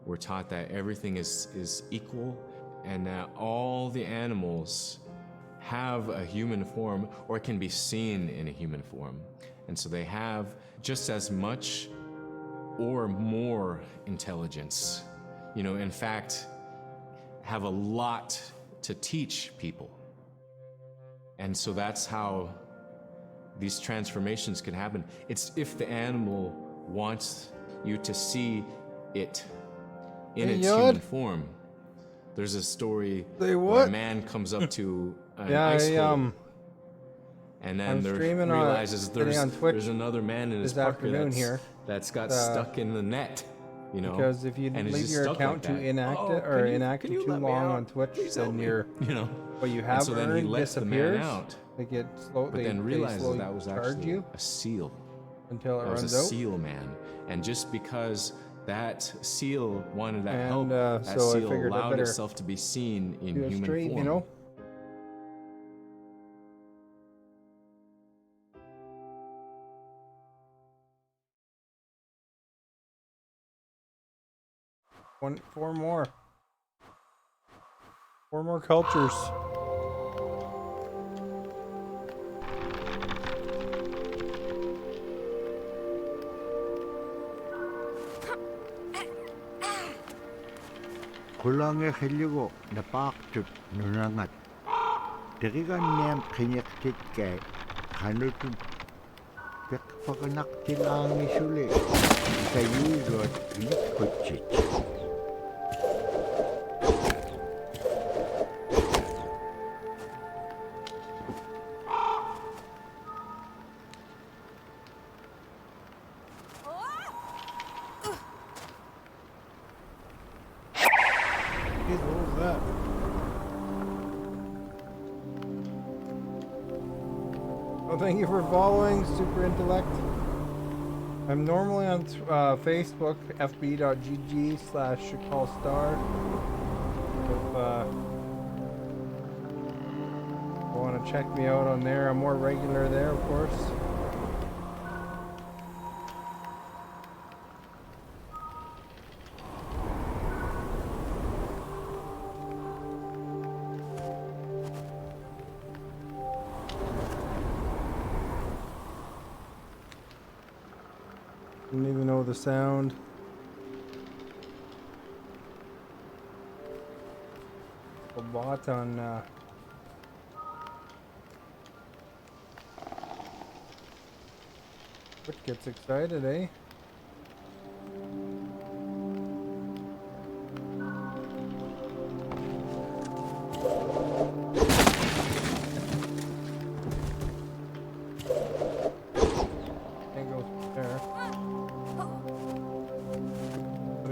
[SPEAKER 6] We're taught that everything is equal and that all the animals have a human form or can be seen in a human form. And so they have just as much or more intelligence. In fact, have a lot to teach people. And so that's how these transformations can happen. It's if the animal wants you to see it in its human form. There's a story where a man comes up to an ice hole, and then realizes there's another man in his partner that's got stuck in the net.
[SPEAKER 1] Because if you leave your account too inactive inactive too long on Twitch, then what you have earned disappears. Like it
[SPEAKER 6] but then realizes that was actually a seal
[SPEAKER 1] until it runs out.
[SPEAKER 6] It was a seal man, and just because that seal wanted that help, that
[SPEAKER 1] so
[SPEAKER 6] seal allowed itself to be seen in human form.
[SPEAKER 1] Four more cultures.
[SPEAKER 2] Kulange hellugo napaqtut nunangat. Derigan nem kinyaktit kay kanutun pekpaganak tilangi suli. Kayugot likutchit.
[SPEAKER 1] Thank you for following, Super Intellect. I'm normally on Facebook, fb.gg/callstar. If you want to check me out on there, I'm more regular there, of course. Didn't even know the sound. A bot on Twitch gets excited, eh?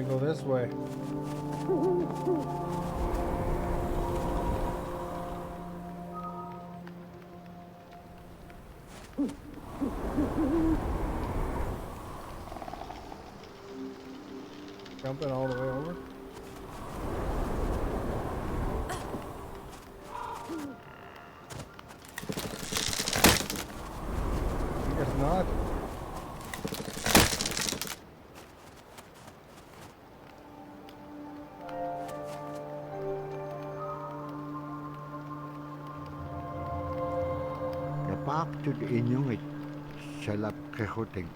[SPEAKER 1] gotta go this way. Jumping all the way over. I guess not.
[SPEAKER 2] Yapak to the inyungit. Salap kehuting.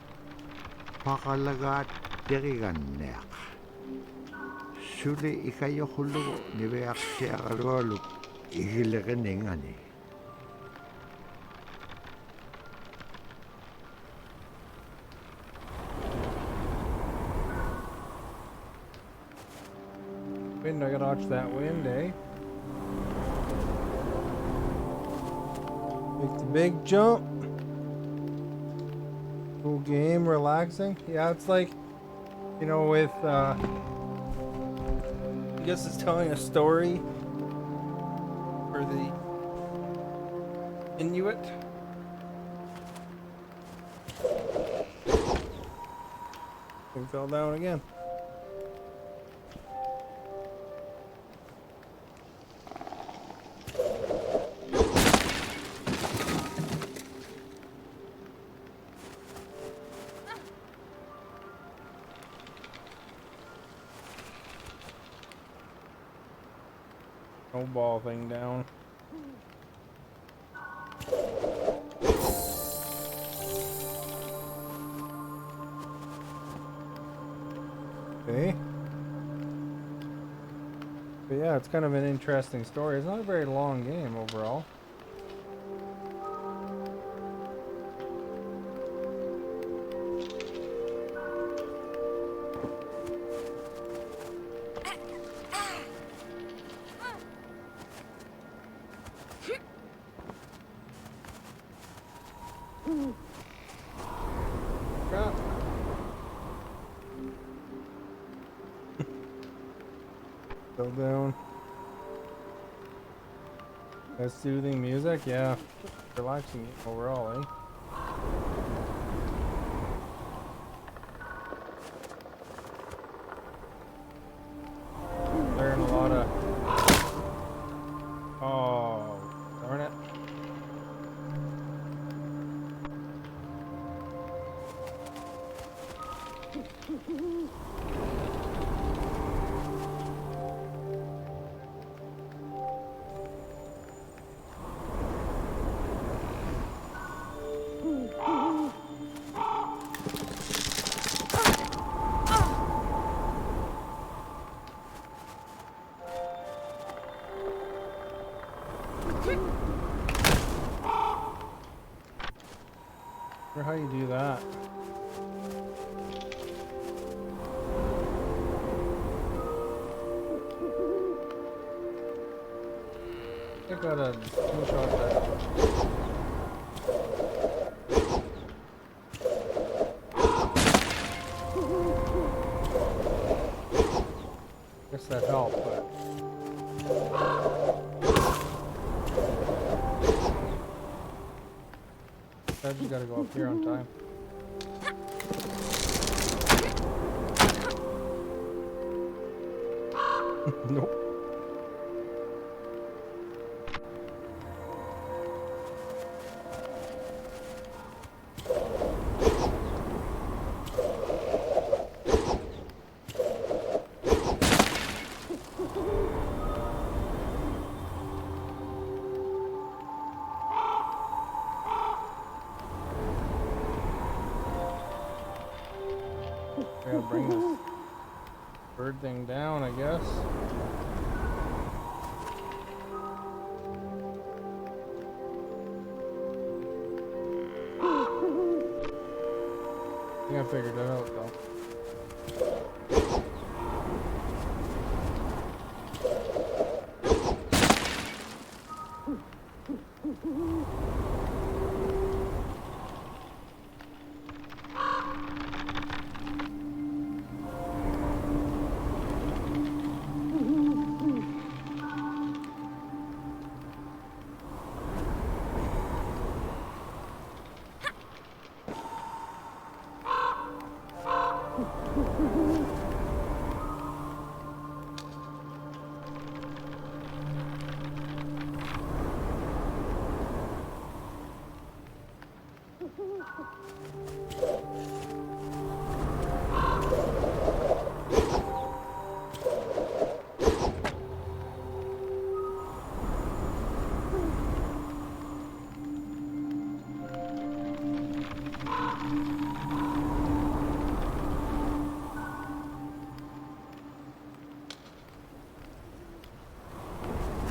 [SPEAKER 2] Pakalagat dirigan neak. Suli ikayo hulu ni beak siya karolo. Ihilagan ngani.
[SPEAKER 1] Wind, I gotta watch that wind, eh? Make the big jump. Cool game, relaxing. Yeah, it's like, you know, with, I guess it's telling a story for the Inuit. Thing fell down again. Snowball thing down. Okay. But yeah, it's kind of an interesting story. It's not a very long game overall. Crap. Still down. That's soothing music, yeah. Relaxing overall, eh? Learn a lot of. Oh, darn it. Or how you do that. I got a two-shot there. Guess that helped, but I just gotta go up here on time. Nope. Gotta bring this bird thing down, I guess. I think I figured it out though.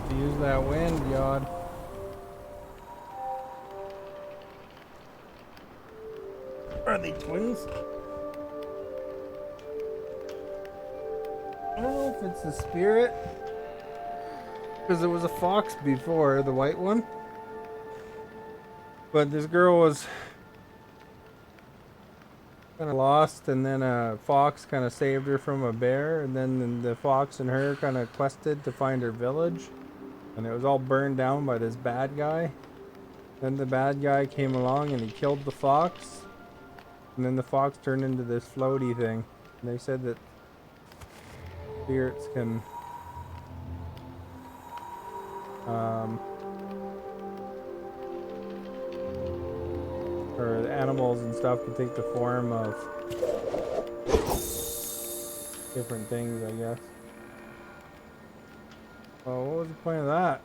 [SPEAKER 1] Use that wind, Yod. Are they twins? I don't know if it's the spirit. Because there was a fox before, the white one. But this girl was kind of lost, and then a fox kind of saved her from a bear, and then the fox and her kind of quested to find her village. And it was all burned down by this bad guy. Then the bad guy came along and he killed the fox. And then the fox turned into this floaty thing. And they said that spirits can or the animals and stuff can take the form of different things, I guess. Well, what was the point of that?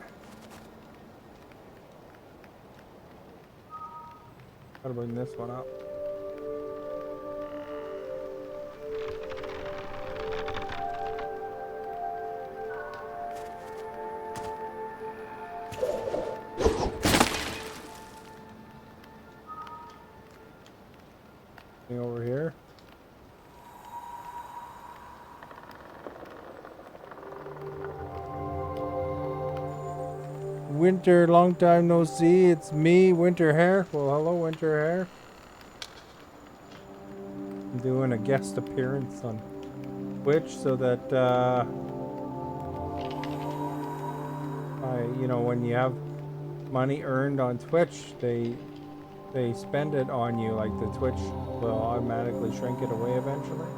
[SPEAKER 1] Gotta bring this one up. Over here. Winter, long time no see. It's me, Winter Hair. Well, hello, Winter Hair. I'm doing a guest appearance on Twitch so that when you have money earned on Twitch, they spend it on you. Like the Twitch will automatically shrink it away eventually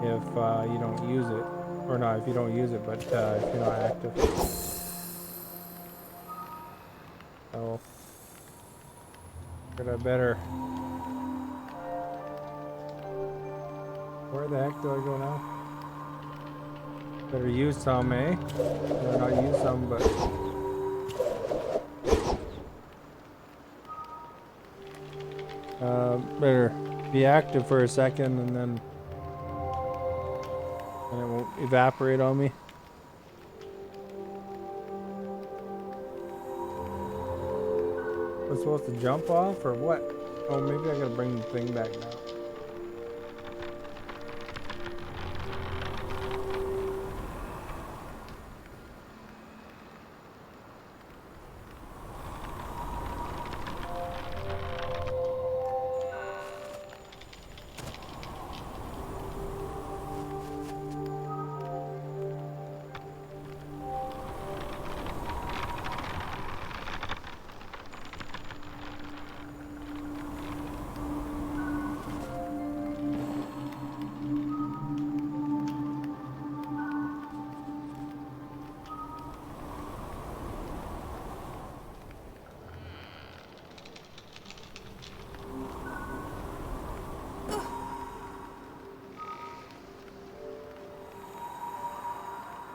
[SPEAKER 1] if you don't use it, or not if you don't use it, but if you're not active. So I better. Where the heck do I go now? Better use some, eh? Or not use some, but. Better be active for a second and then it won't evaporate on me. I'm supposed to jump off or what? Oh, maybe I gotta bring the thing back now.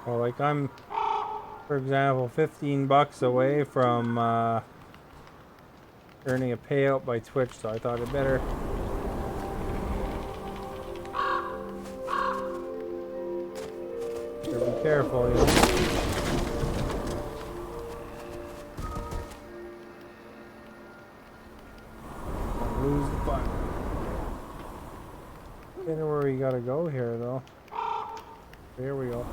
[SPEAKER 1] Well, like I'm, for example, 15 bucks away from earning a payout by Twitch, so I thought I'd better be careful, you know. Don't lose the fun. I don't know where we gotta go here, though. Here we go.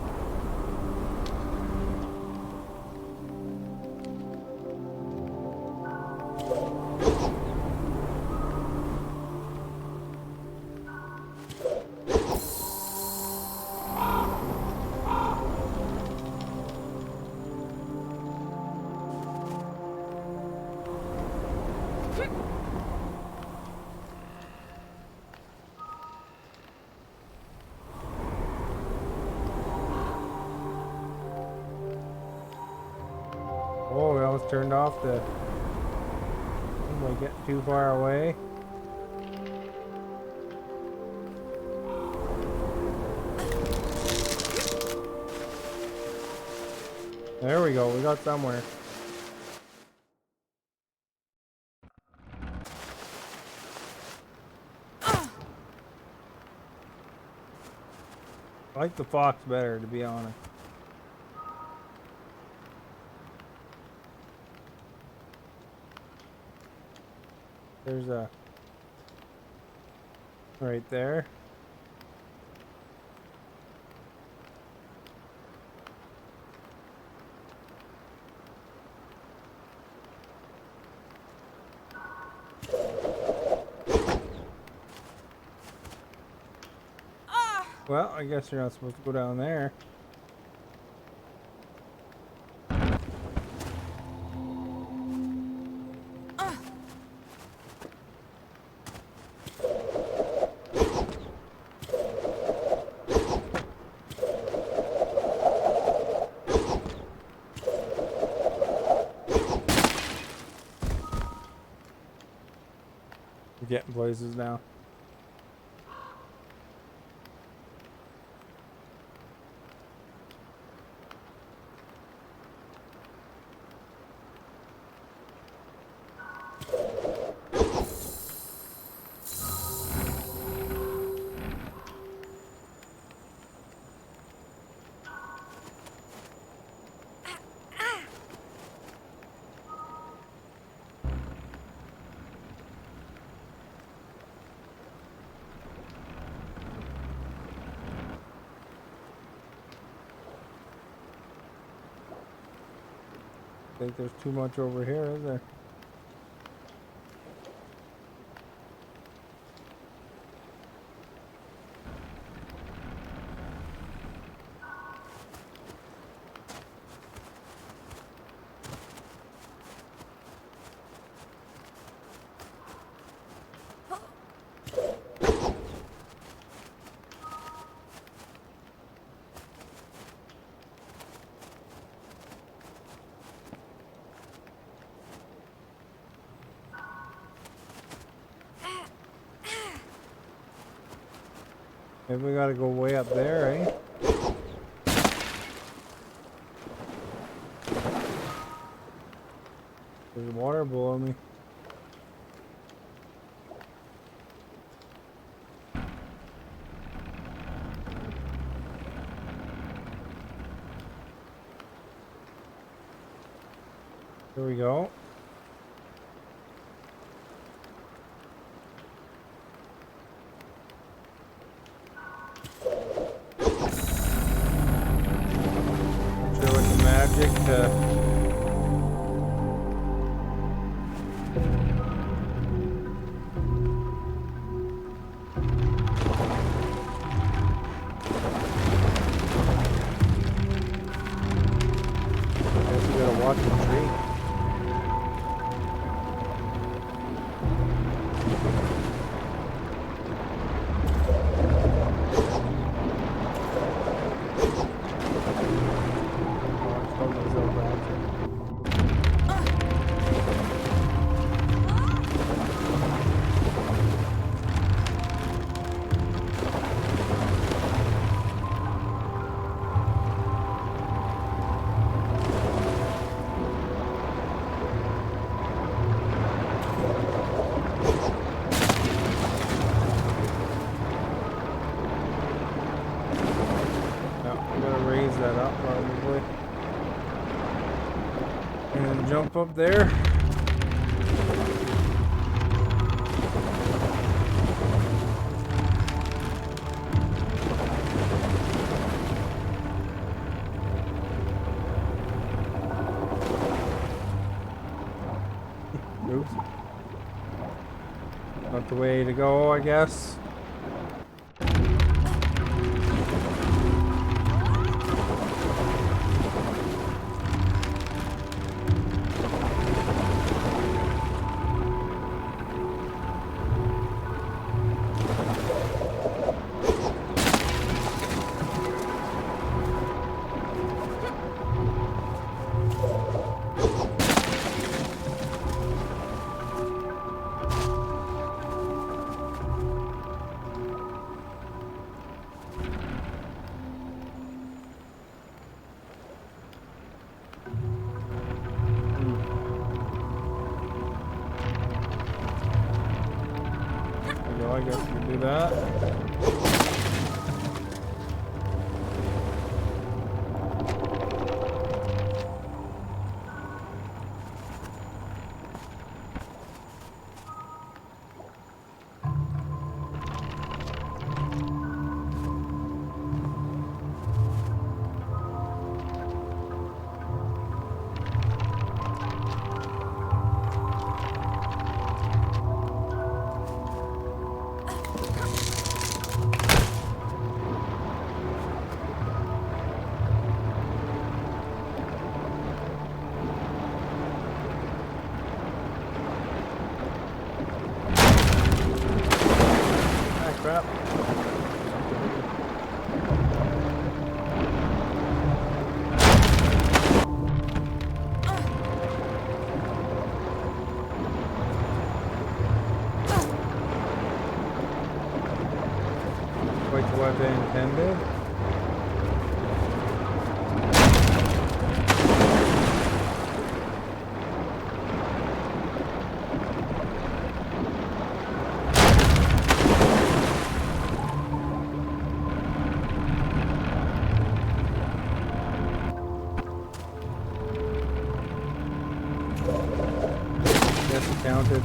[SPEAKER 1] almost turned off the... Am I getting too far away? There we go, we got somewhere. I like the fox better, to be honest. There's a... right there. Well, I guess you're not supposed to go down there. We're getting places now. I think there's too much over here, is there? Maybe we gotta go way up there, eh? There's water below me. Here we go. Jump up there. Oops. Not the way to go, I guess. do that. Ah, crap. Quite what they intended. Yes, it counted.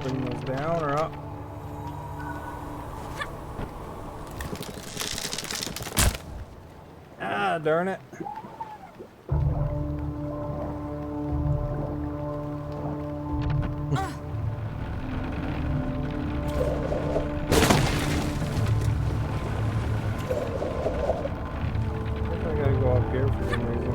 [SPEAKER 1] Bring those down or up. Ah, darn it. I gotta go up here for some reason.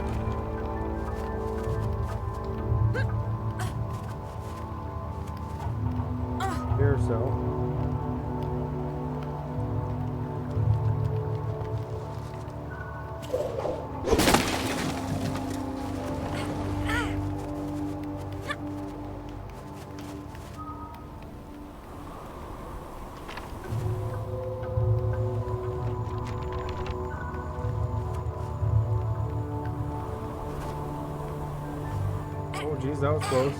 [SPEAKER 1] Here, so. Oh, geez, that was close.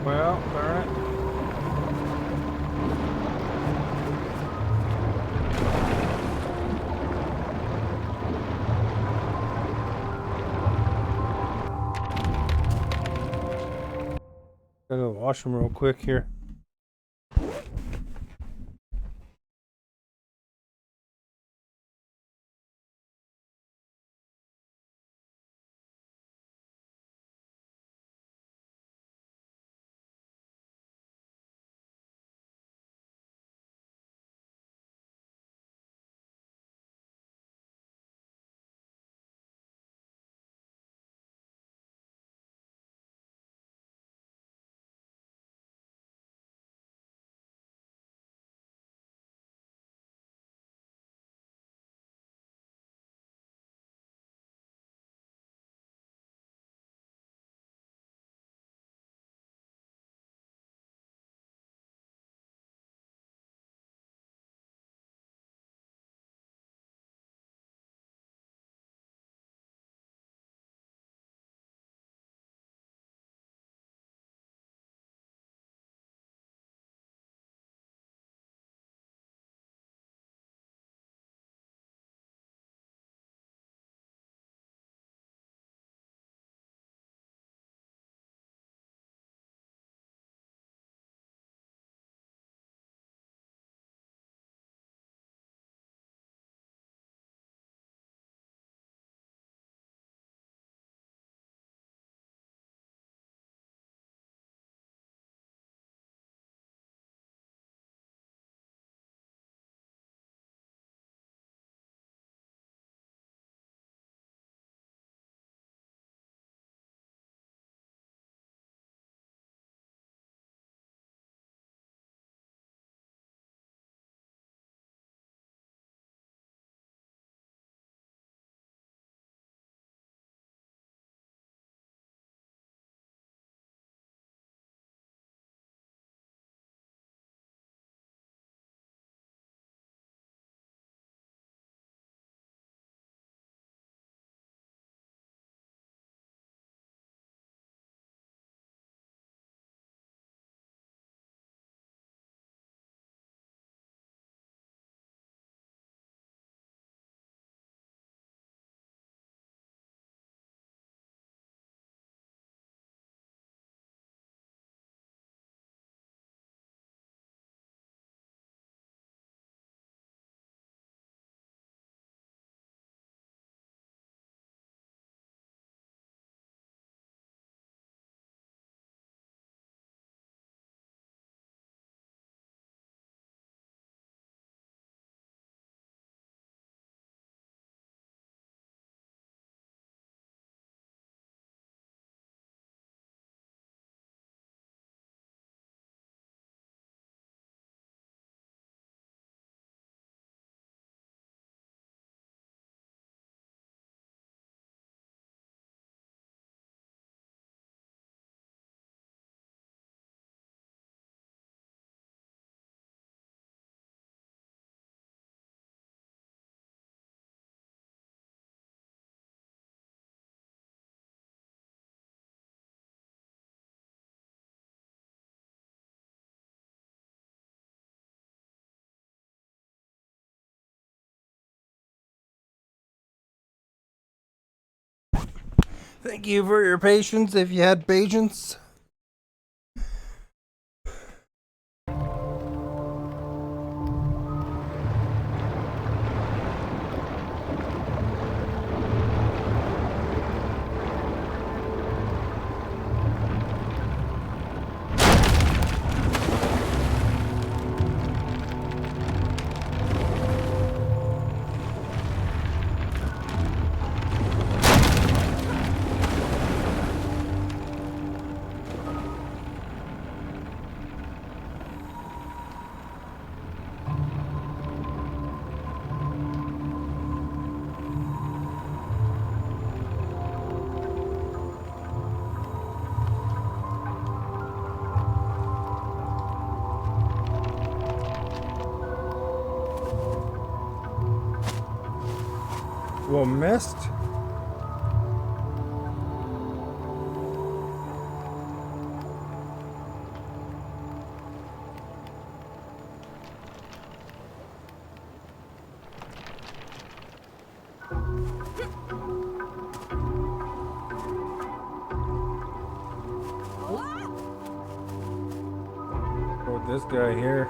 [SPEAKER 1] Well, darn it. Go to the washroom real quick here. Thank you for your patience, if you had patience. Well, missed. Oh, this guy here.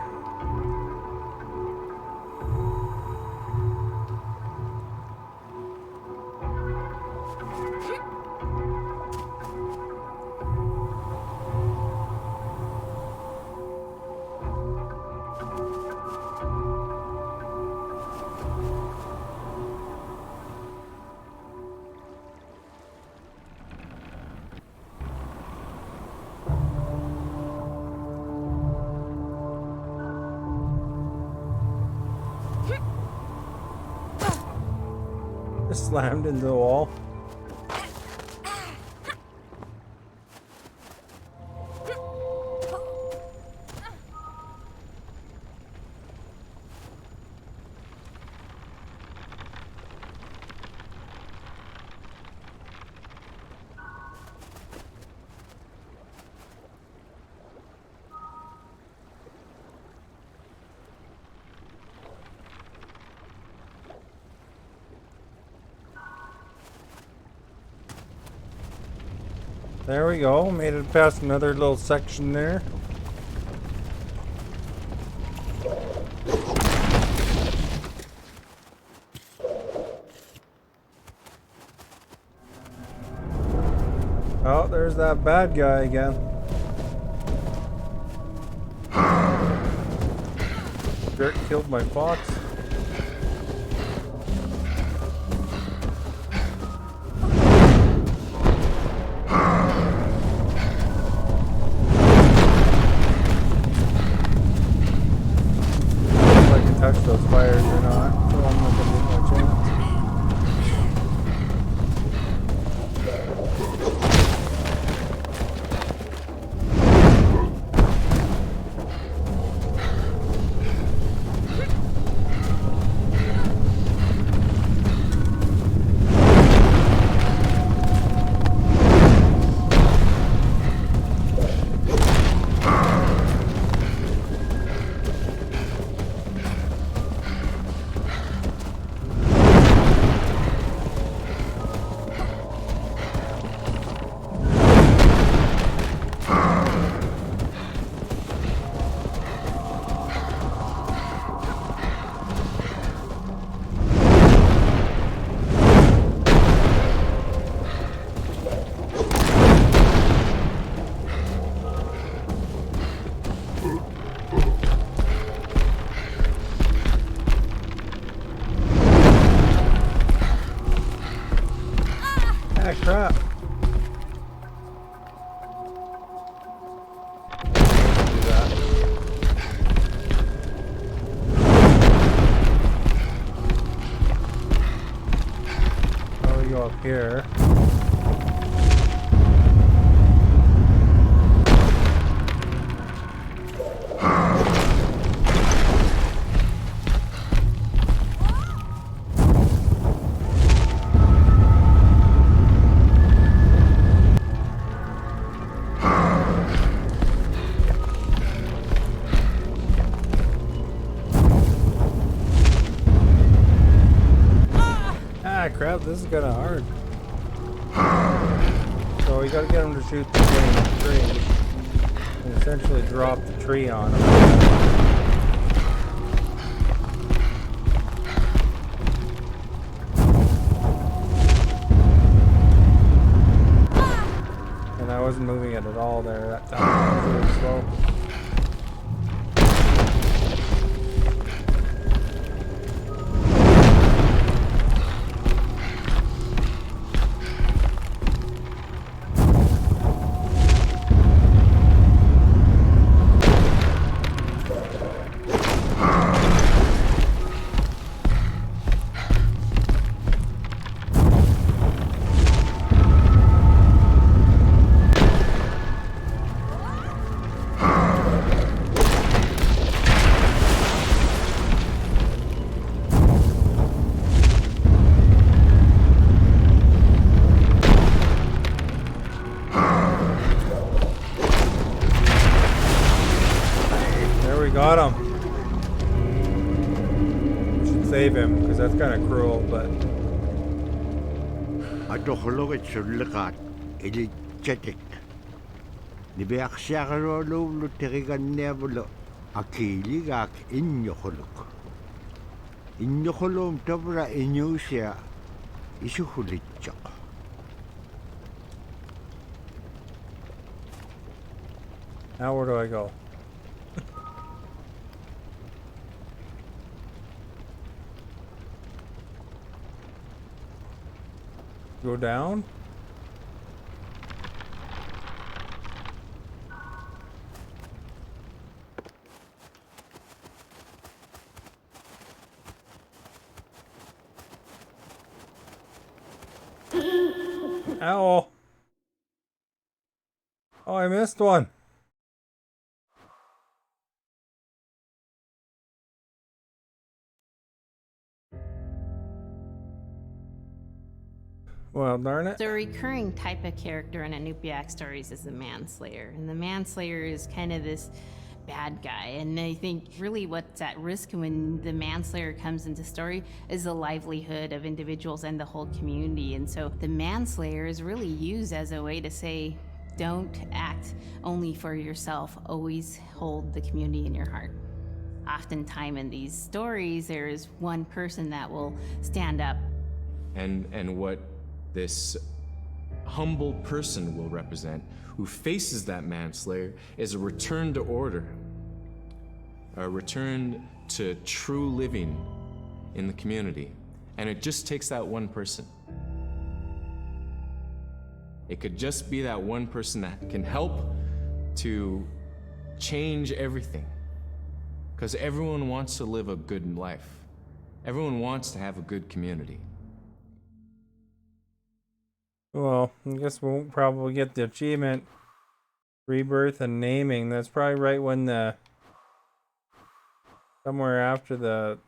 [SPEAKER 1] Slammed into the wall. There we go. Made it past another little section there. Oh, there's that bad guy again. Dirt killed my fox. Touch those fires or not, so I'm not gonna get no chance. Ah, crap. Now we go up here. Ah, crap, this is kinda hard. you gotta get him to shoot the dang tree. And essentially drop the tree on him. And I wasn't moving it at all there that time. It was really slow. Got him. We should save him because that's kind of cruel, but.
[SPEAKER 2] Ato hologet sullekat ili chetik. Nibeak siakaro lo terigan nebulo akiligak inyo holok. Inyo holom tabra inyusia isuhulitchak.
[SPEAKER 1] Now where do I go? Go down? Ow! Oh, I missed one. Well, darn it.
[SPEAKER 5] So a recurring type of character in Inupiaq stories is the manslayer. And the manslayer is kind of this bad guy. And I think really what's at risk when the manslayer comes into story is the livelihood of individuals and the whole community. And so the manslayer is really used as a way to say, don't act only for yourself. Always hold the community in your heart. Oftentimes in these stories, there is one person that will stand up.
[SPEAKER 6] And what this humble person will represent, who faces that manslayer, is a return to order, a return to true living in the community. And it just takes that one person. It could just be that one person that can help to change everything. Because everyone wants to live a good life. Everyone wants to have a good community.
[SPEAKER 1] Well, I guess we won't probably get the achievement. Rebirth and naming. That's probably right when the... somewhere after the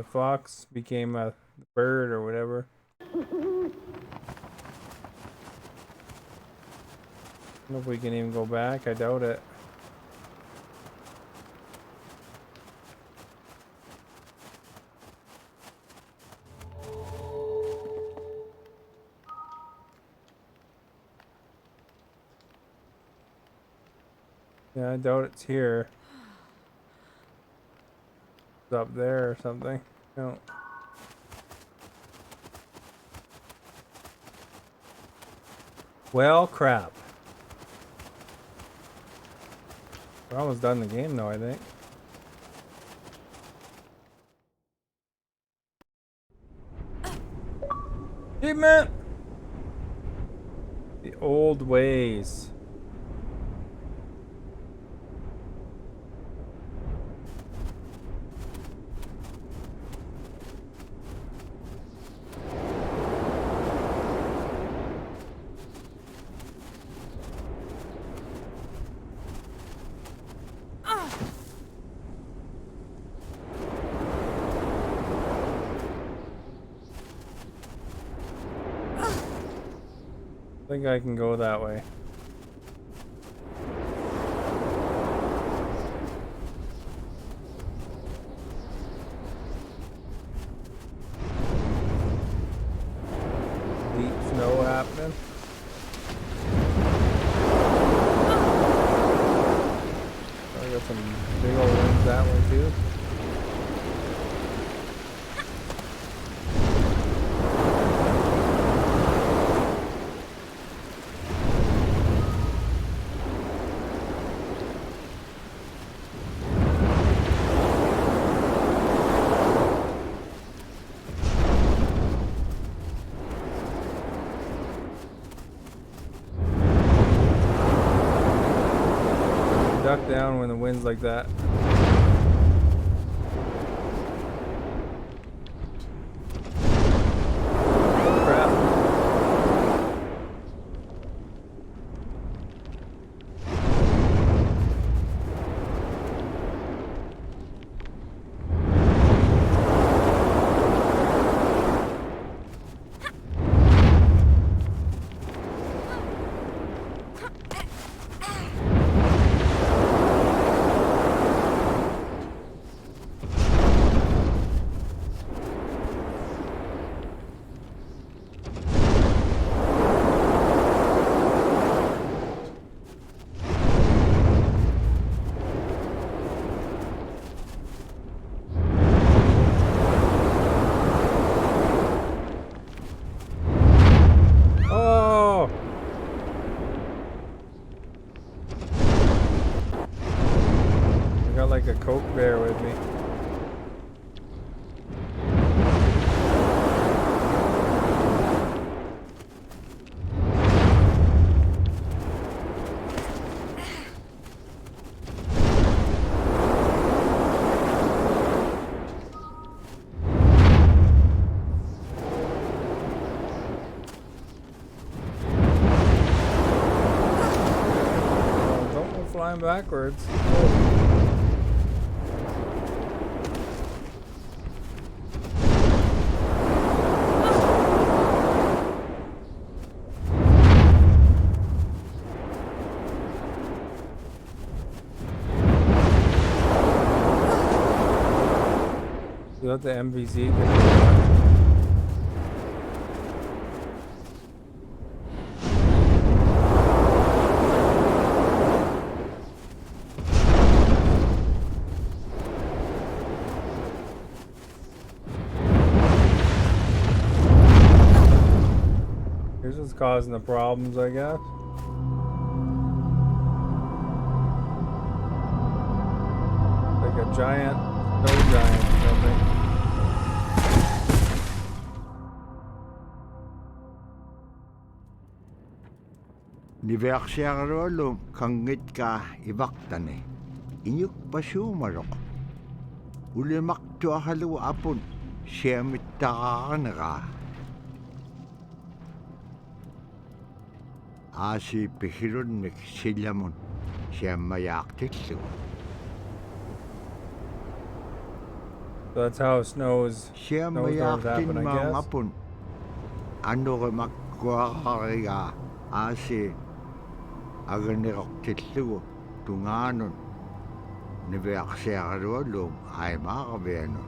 [SPEAKER 1] fox became a bird or whatever. I don't know if we can even go back. I doubt it. Yeah, I doubt it's here. It's up there or something. No. Well, crap. We're almost done the game though, I think. Achievement! The old ways. I think I can go that way. Deep snow happening. back down when the wind's like that. Crap. Oh! I got like a Coke bear with me. Don't go flying backwards. You let the MVZ get you. Here's what's causing the problems, I guess. Like a giant snow giant or something.
[SPEAKER 2] Niverksiarolum kangit ka ivaktane. Inyuk pasumarok. Ulimak tuahalu apun. Siamittaqaqanera. Aasi pihirunmik sillamun. Siammayaaqtillu.
[SPEAKER 1] So that's how snowstorms happen, I guess.
[SPEAKER 2] Apun. Anuremakkuaqariga aasi aganiroqtillugu tungaanun niviarsiaruallum aimaaqavianun.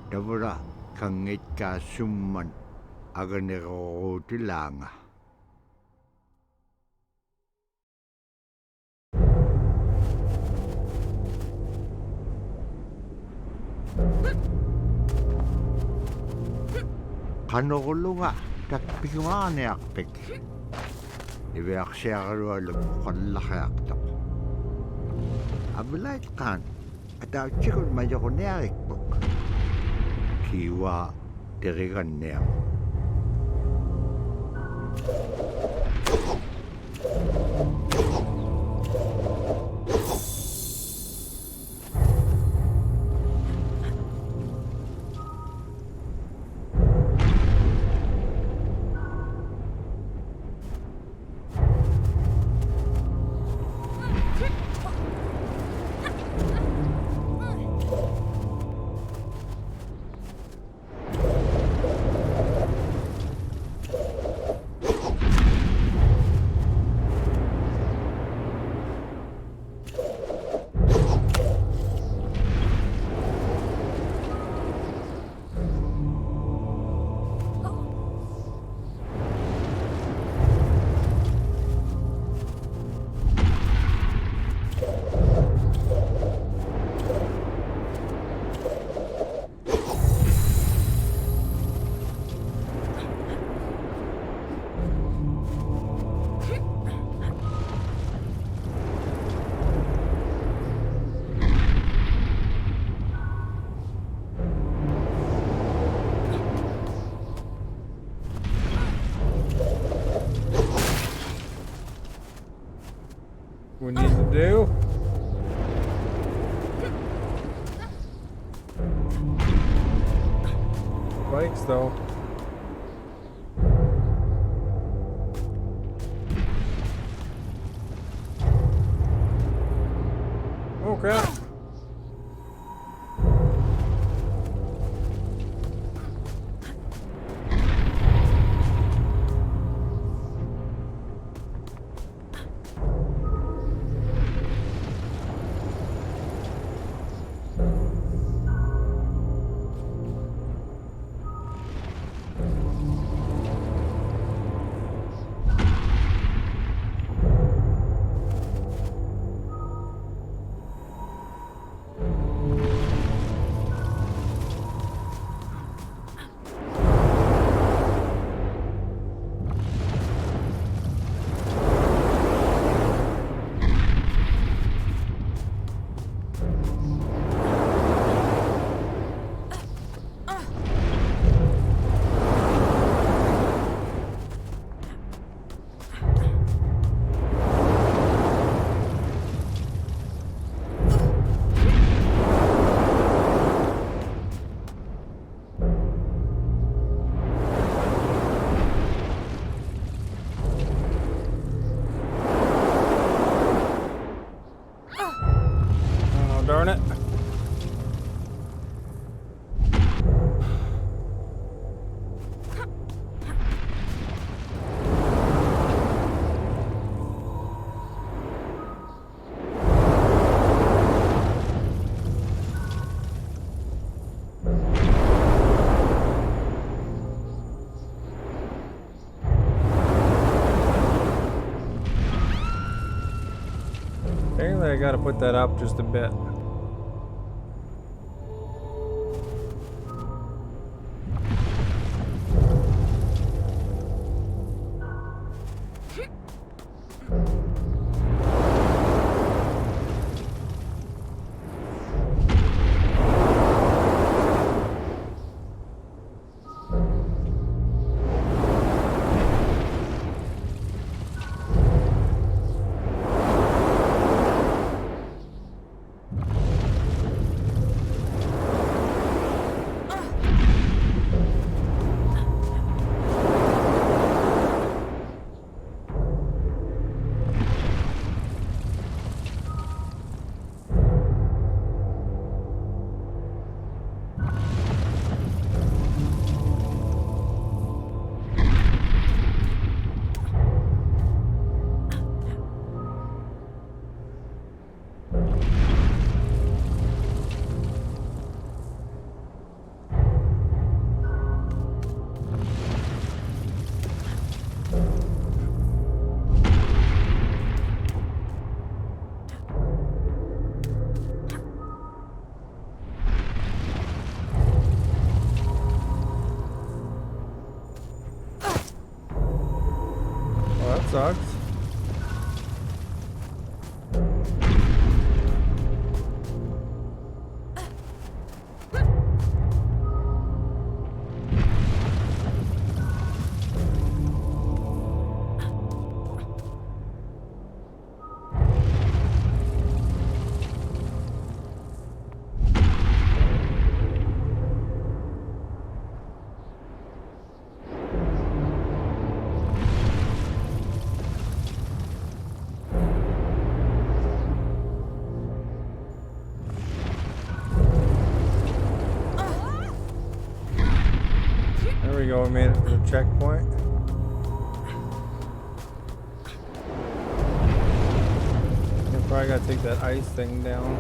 [SPEAKER 2] Tavura kangitkaa summan aganiroruutilaanga. Qanuqulunga takpiguaaniarpik. Iviarsiaruallum qallaqiartoq. Abilait qaan atautsikun majorniarikpuk. Kiwa teriganniam.
[SPEAKER 1] we need to do. Bikes though. Oh crap. Darn it. Apparently I gotta put that up just a bit. Sucks. There we go, we made it to the checkpoint. I probably gotta take that ice thing down.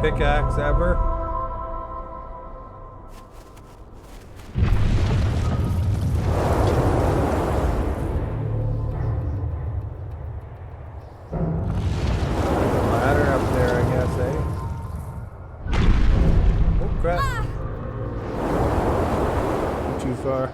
[SPEAKER 1] pickaxe ever. Ladder up there, I guess, eh? Oh crap. Too far.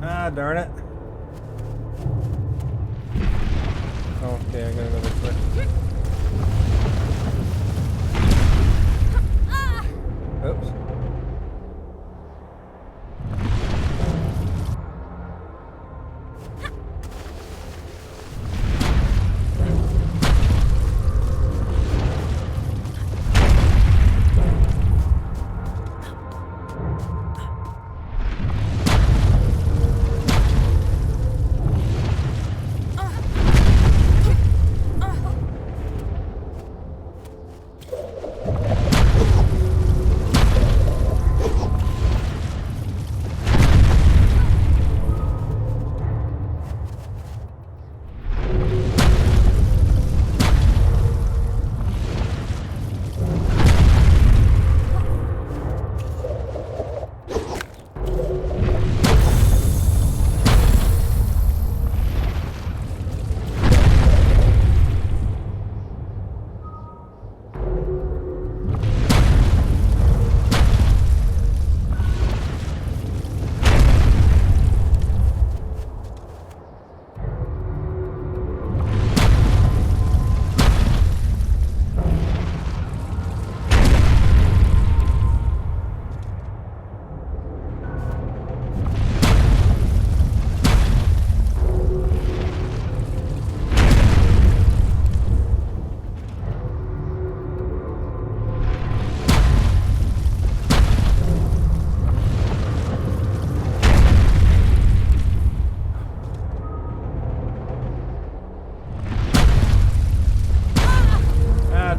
[SPEAKER 1] Ah, darn it. Okay, I gotta go this way. Oops.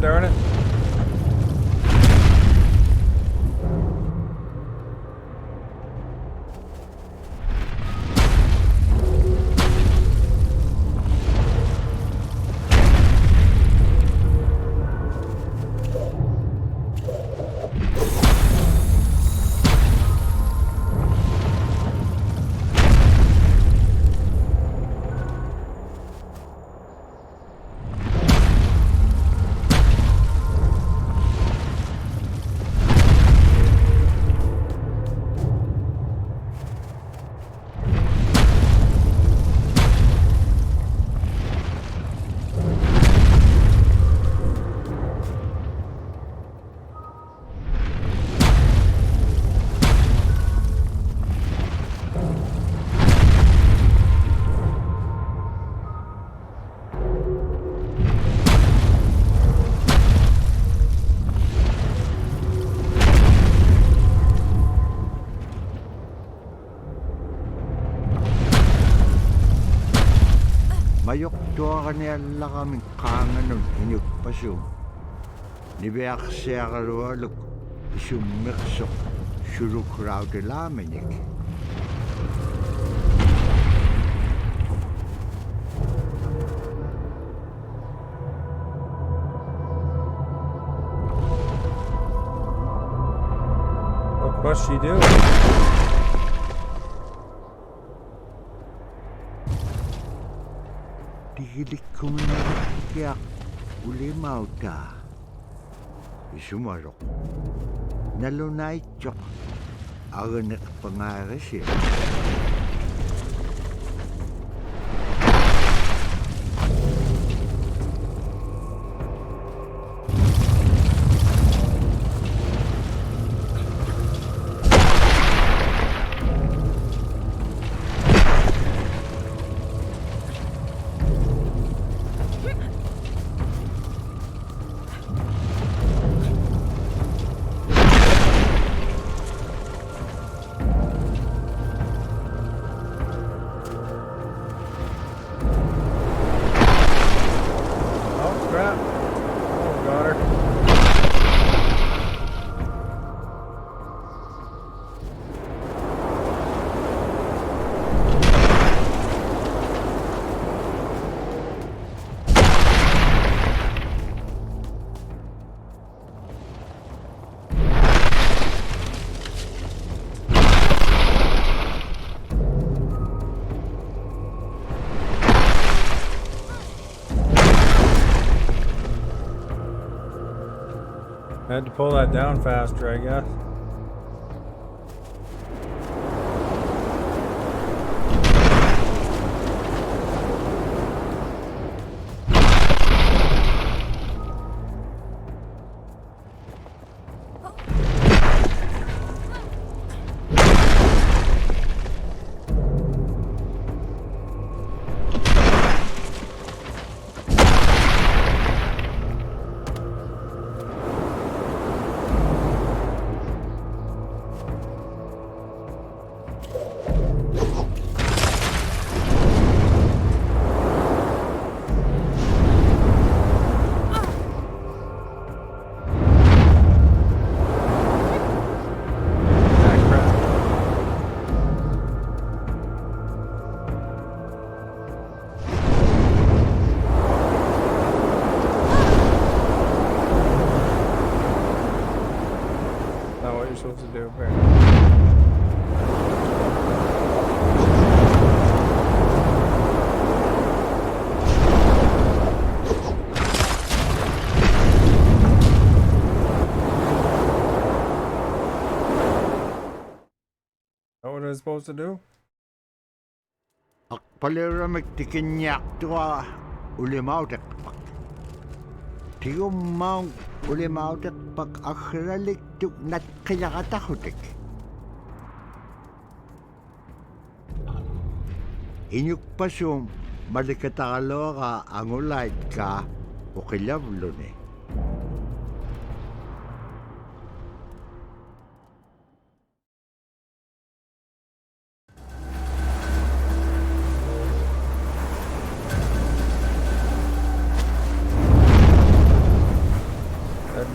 [SPEAKER 1] Darn it.
[SPEAKER 2] Mayok tua kanyan kaming kanganun inyuk pasum. Nibeak siya kalualuk isummiksok shuruk raude lamenik.
[SPEAKER 1] What's she doing?
[SPEAKER 2] Dihilik ko manakikyak ulimaw ta. Isumarok. Nalunay tiyok. Aganak pangarasya.
[SPEAKER 1] had to pull that down faster, I guess. Supposed to do apparently. That what I was supposed to do?
[SPEAKER 2] Akpalera magtikinyak tuwa ulimautek pak. Tiyumang ulimautek pak akralik tuk nat kayakatahutik. Inyuk pasum malikatalo ka angulait ka o kilablo ni.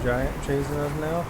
[SPEAKER 1] Giant chasing us now.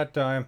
[SPEAKER 1] that time.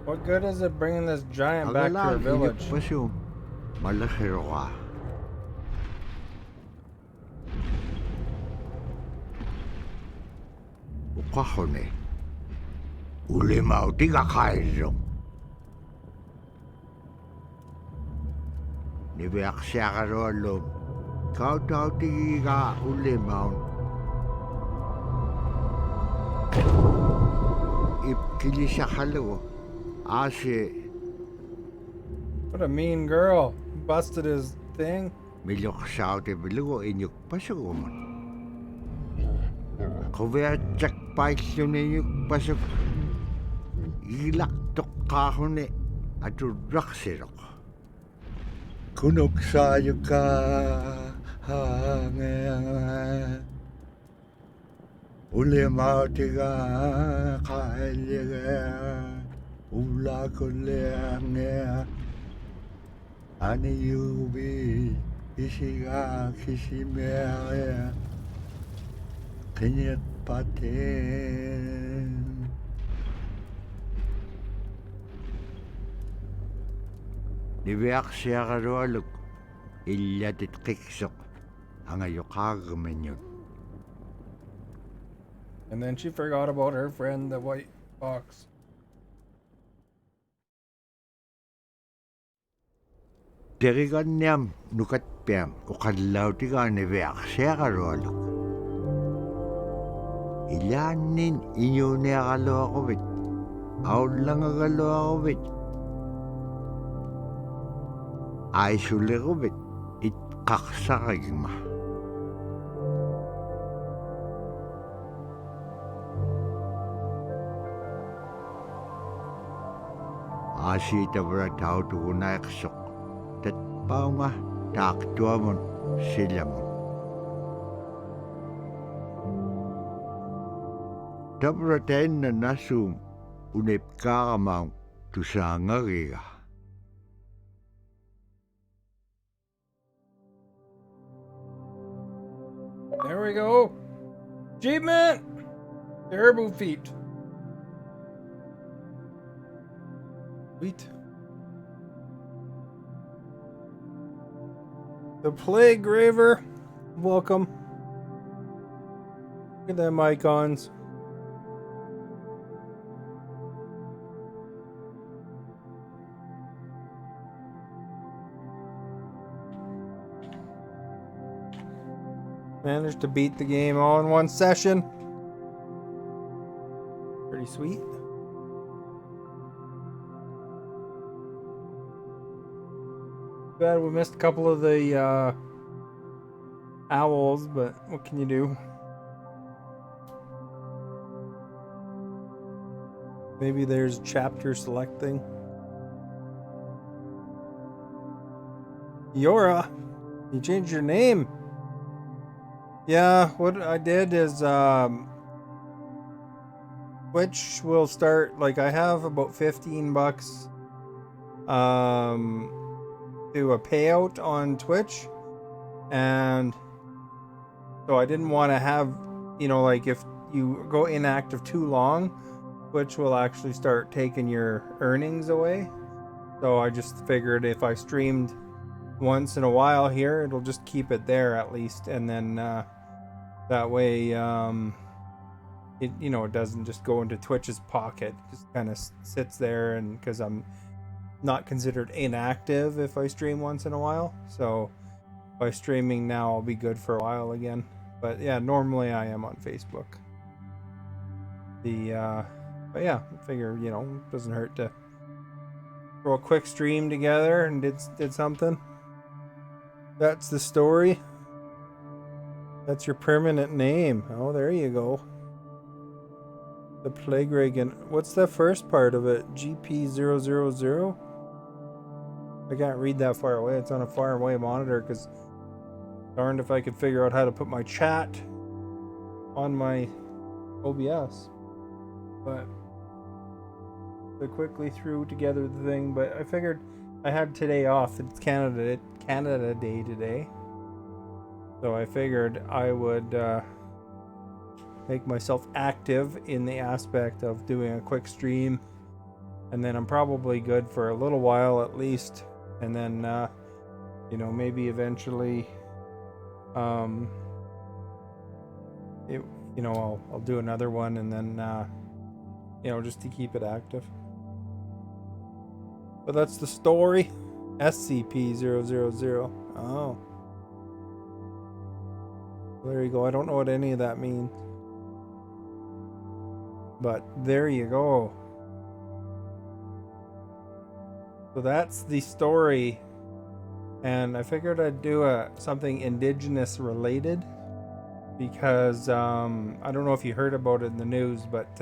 [SPEAKER 1] What good is it bringing this giant back to our village? What a mean girl. Busted his thing.
[SPEAKER 2] Kunok sayuka hange ule mautiga kailige ula kuleange ani yubi isiga kisimea kenyet paten Niveak siagarualuk illatit qiksok angayuqaagmenyon.
[SPEAKER 1] And then she forgot about her friend, the white fox.
[SPEAKER 2] Teriganniam nukatpiam uqallautiga niveak siagarualuk. Illaannin inyuuniaqaluaquvit aullangagaluaquvit Aisulerubit it kaksarigma. Asita bra tau tuunaksok tat paunga taktuamon silamon. Tabra tainna nasum unep karamang tusangariga.
[SPEAKER 1] There we go. Achievement! Caribou feet. Sweet. The Plague Graver. Welcome. Look at them icons. Managed to beat the game all in one session. Pretty sweet. Bad we missed a couple of the owls, but what can you do? Maybe there's chapter selecting. Yora, you changed your name. Yeah, what I did is Twitch will start, like, I have about $15 to a payout on Twitch, and so I didn't want to have, you know, like, if you go inactive too long, Twitch will actually start taking your earnings away. So I just figured if I streamed once in a while here, it'll just keep it there at least, and then that way, it, you know, it doesn't just go into Twitch's pocket. It just kind of sits there, and because I'm not considered inactive if I stream once in a while. So by streaming now, I'll be good for a while again. But yeah, normally I am on Facebook. But yeah, I figure, you know, it doesn't hurt to throw a quick stream together and did something. That's the story. That's your permanent name. Oh, there you go. The Plague Reagan. What's the first part of it? GP000? I can't read that far away. It's on a far away monitor, because darned if I could figure out how to put my chat on my OBS. But I quickly threw together the thing, but I figured I had today off. It's Canada Day today. So I figured I would make myself active in the aspect of doing a quick stream, and then I'm probably good for a little while at least, and then maybe eventually I'll do another one, and then just to keep it active. But that's the story. SCP-000. Oh, there you go. I don't know what any of that means, but there you go. So that's the story, and I figured I'd do something indigenous related, because I don't know if you heard about it in the news, but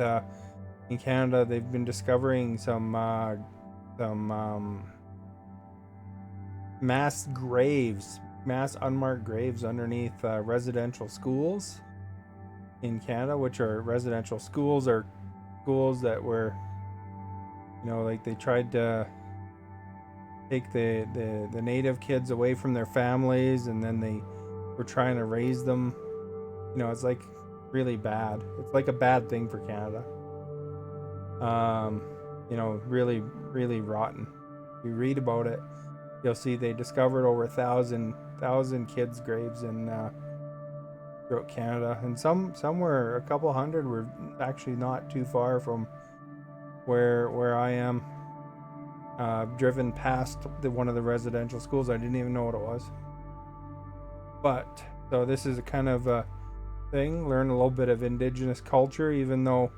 [SPEAKER 1] in Canada they've been discovering some mass unmarked graves underneath residential schools in Canada, which are residential schools that were, like they tried to take the native kids away from their families, and then they were trying to raise them. It's like really bad. It's like a bad thing for Canada. Really, really rotten. If you read about it, you'll see they discovered over 1,000 kids' graves in throughout Canada, and some were, a couple hundred were actually not too far from where I am. Driven past one of the residential schools. I didn't even know what it was. But so this is a kind of a thing. Learn a little bit of indigenous culture, even though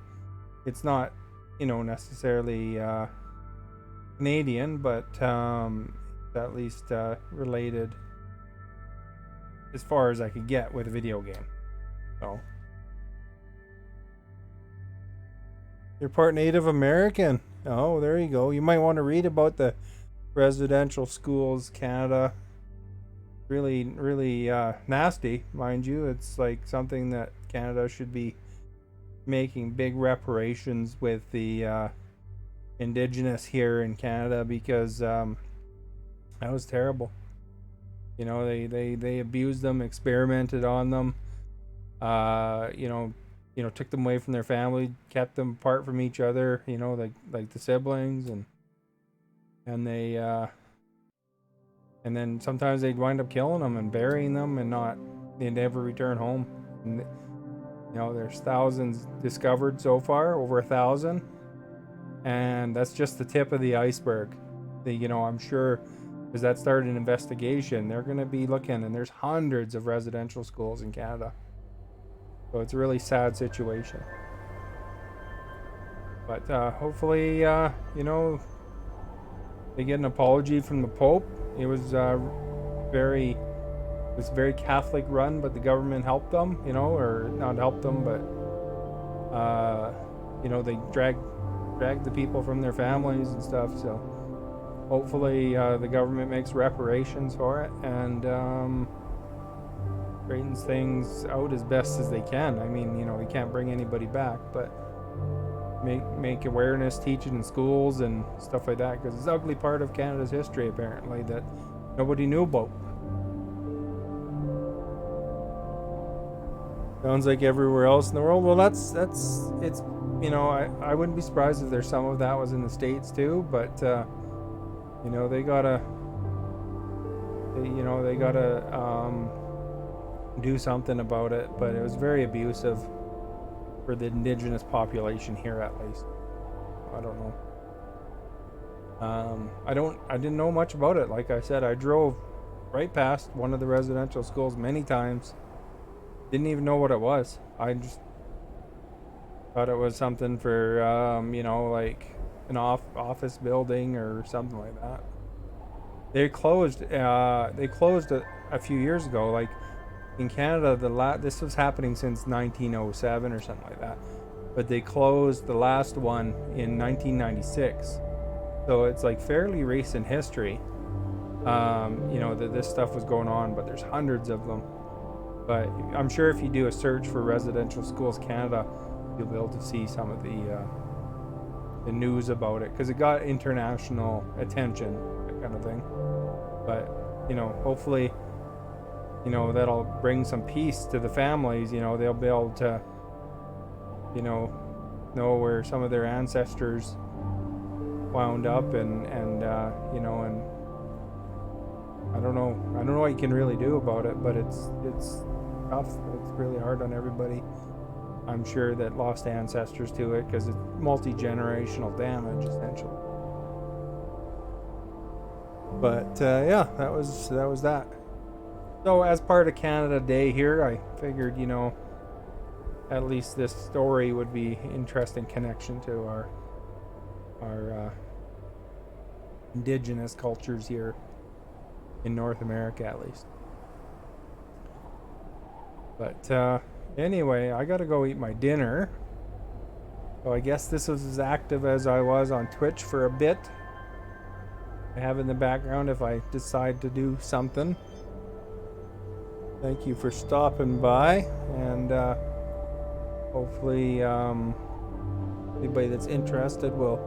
[SPEAKER 1] it's not, necessarily Canadian, but at least related as far as I could get with a video game. So you're part Native American. Oh, there you go. You might want to read about the residential schools, Canada. Really, really nasty, mind you. It's like something that Canada should be making big reparations with the Indigenous here in Canada, because that was terrible. They abused them, experimented on them. Took them away from their family, kept them apart from each other, like the siblings, and they and then sometimes they'd wind up killing them and burying them, and they'd never return home. And there's thousands discovered so far, over 1,000, and that's just the tip of the iceberg. I'm sure, because that started an investigation, they're going to be looking, and there's hundreds of residential schools in Canada. So it's a really sad situation. But hopefully, they get an apology from the Pope. It was very Catholic run, but the government helped them, or not helped them, but they dragged the people from their families and stuff. So hopefully the government makes reparations for it, and straightens things out as best as they can. I mean, they can't bring anybody back, but make awareness, teach it in schools and stuff like that, because it's an ugly part of Canada's history, apparently, that nobody knew about. Sounds like everywhere else in the world. Well, it's I wouldn't be surprised if there's some of that was in the States too, but they gotta do something about it. But it was very abusive for the Indigenous population here, at least. I don't know. I didn't know much about it. Like I said, I drove right past one of the residential schools many times. Didn't even know what it was. I just thought it was something for like an office building or something like that. They closed a few years ago. Like in Canada, this was happening since 1907 or something like that. But they closed the last one in 1996. So it's like fairly recent history. That this stuff was going on, but there's hundreds of them. But I'm sure if you do a search for residential schools Canada, you'll be able to see some of the news about it, because it got international attention, that kind of thing. But hopefully, that'll bring some peace to the families. They'll be able to know where some of their ancestors wound up, and I don't know what you can really do about it, but it's tough. It's really hard on everybody, I'm sure, that lost ancestors to it, because it's multi-generational damage essentially. But yeah, that was that. So as part of Canada Day here, I figured, at least this story would be interesting connection to our indigenous cultures here in North America, at least. But anyway, I gotta go eat my dinner. So I guess this was as active as I was on Twitch for a bit. I have in the background if I decide to do something. Thank you for stopping by, and hopefully anybody that's interested will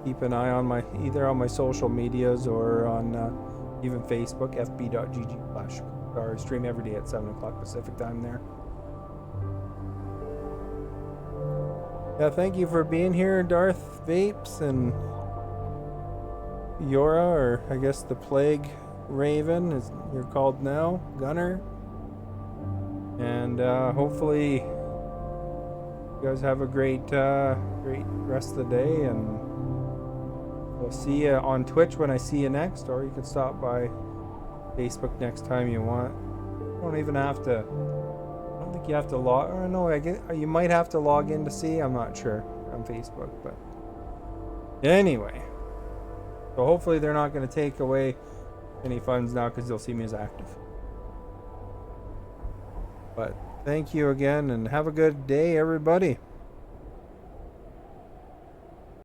[SPEAKER 1] keep an eye on either on my social medias or on even Facebook, fb.gg/. Stream every day at 7 o'clock Pacific time there. Yeah, thank you for being here, Darth Vapes and Yora, or I guess the Plague Raven, as you're called now, Gunner. And hopefully you guys have a great rest of the day, and we'll see you on Twitch when I see you next, or you can stop by Facebook next time you want. You don't even have to. I don't think you have to log. Or no, you might have to log in to see. I'm not sure on Facebook, but anyway. So hopefully they're not going to take away any funds now, because they'll see me as active. But thank you again, and have a good day, everybody.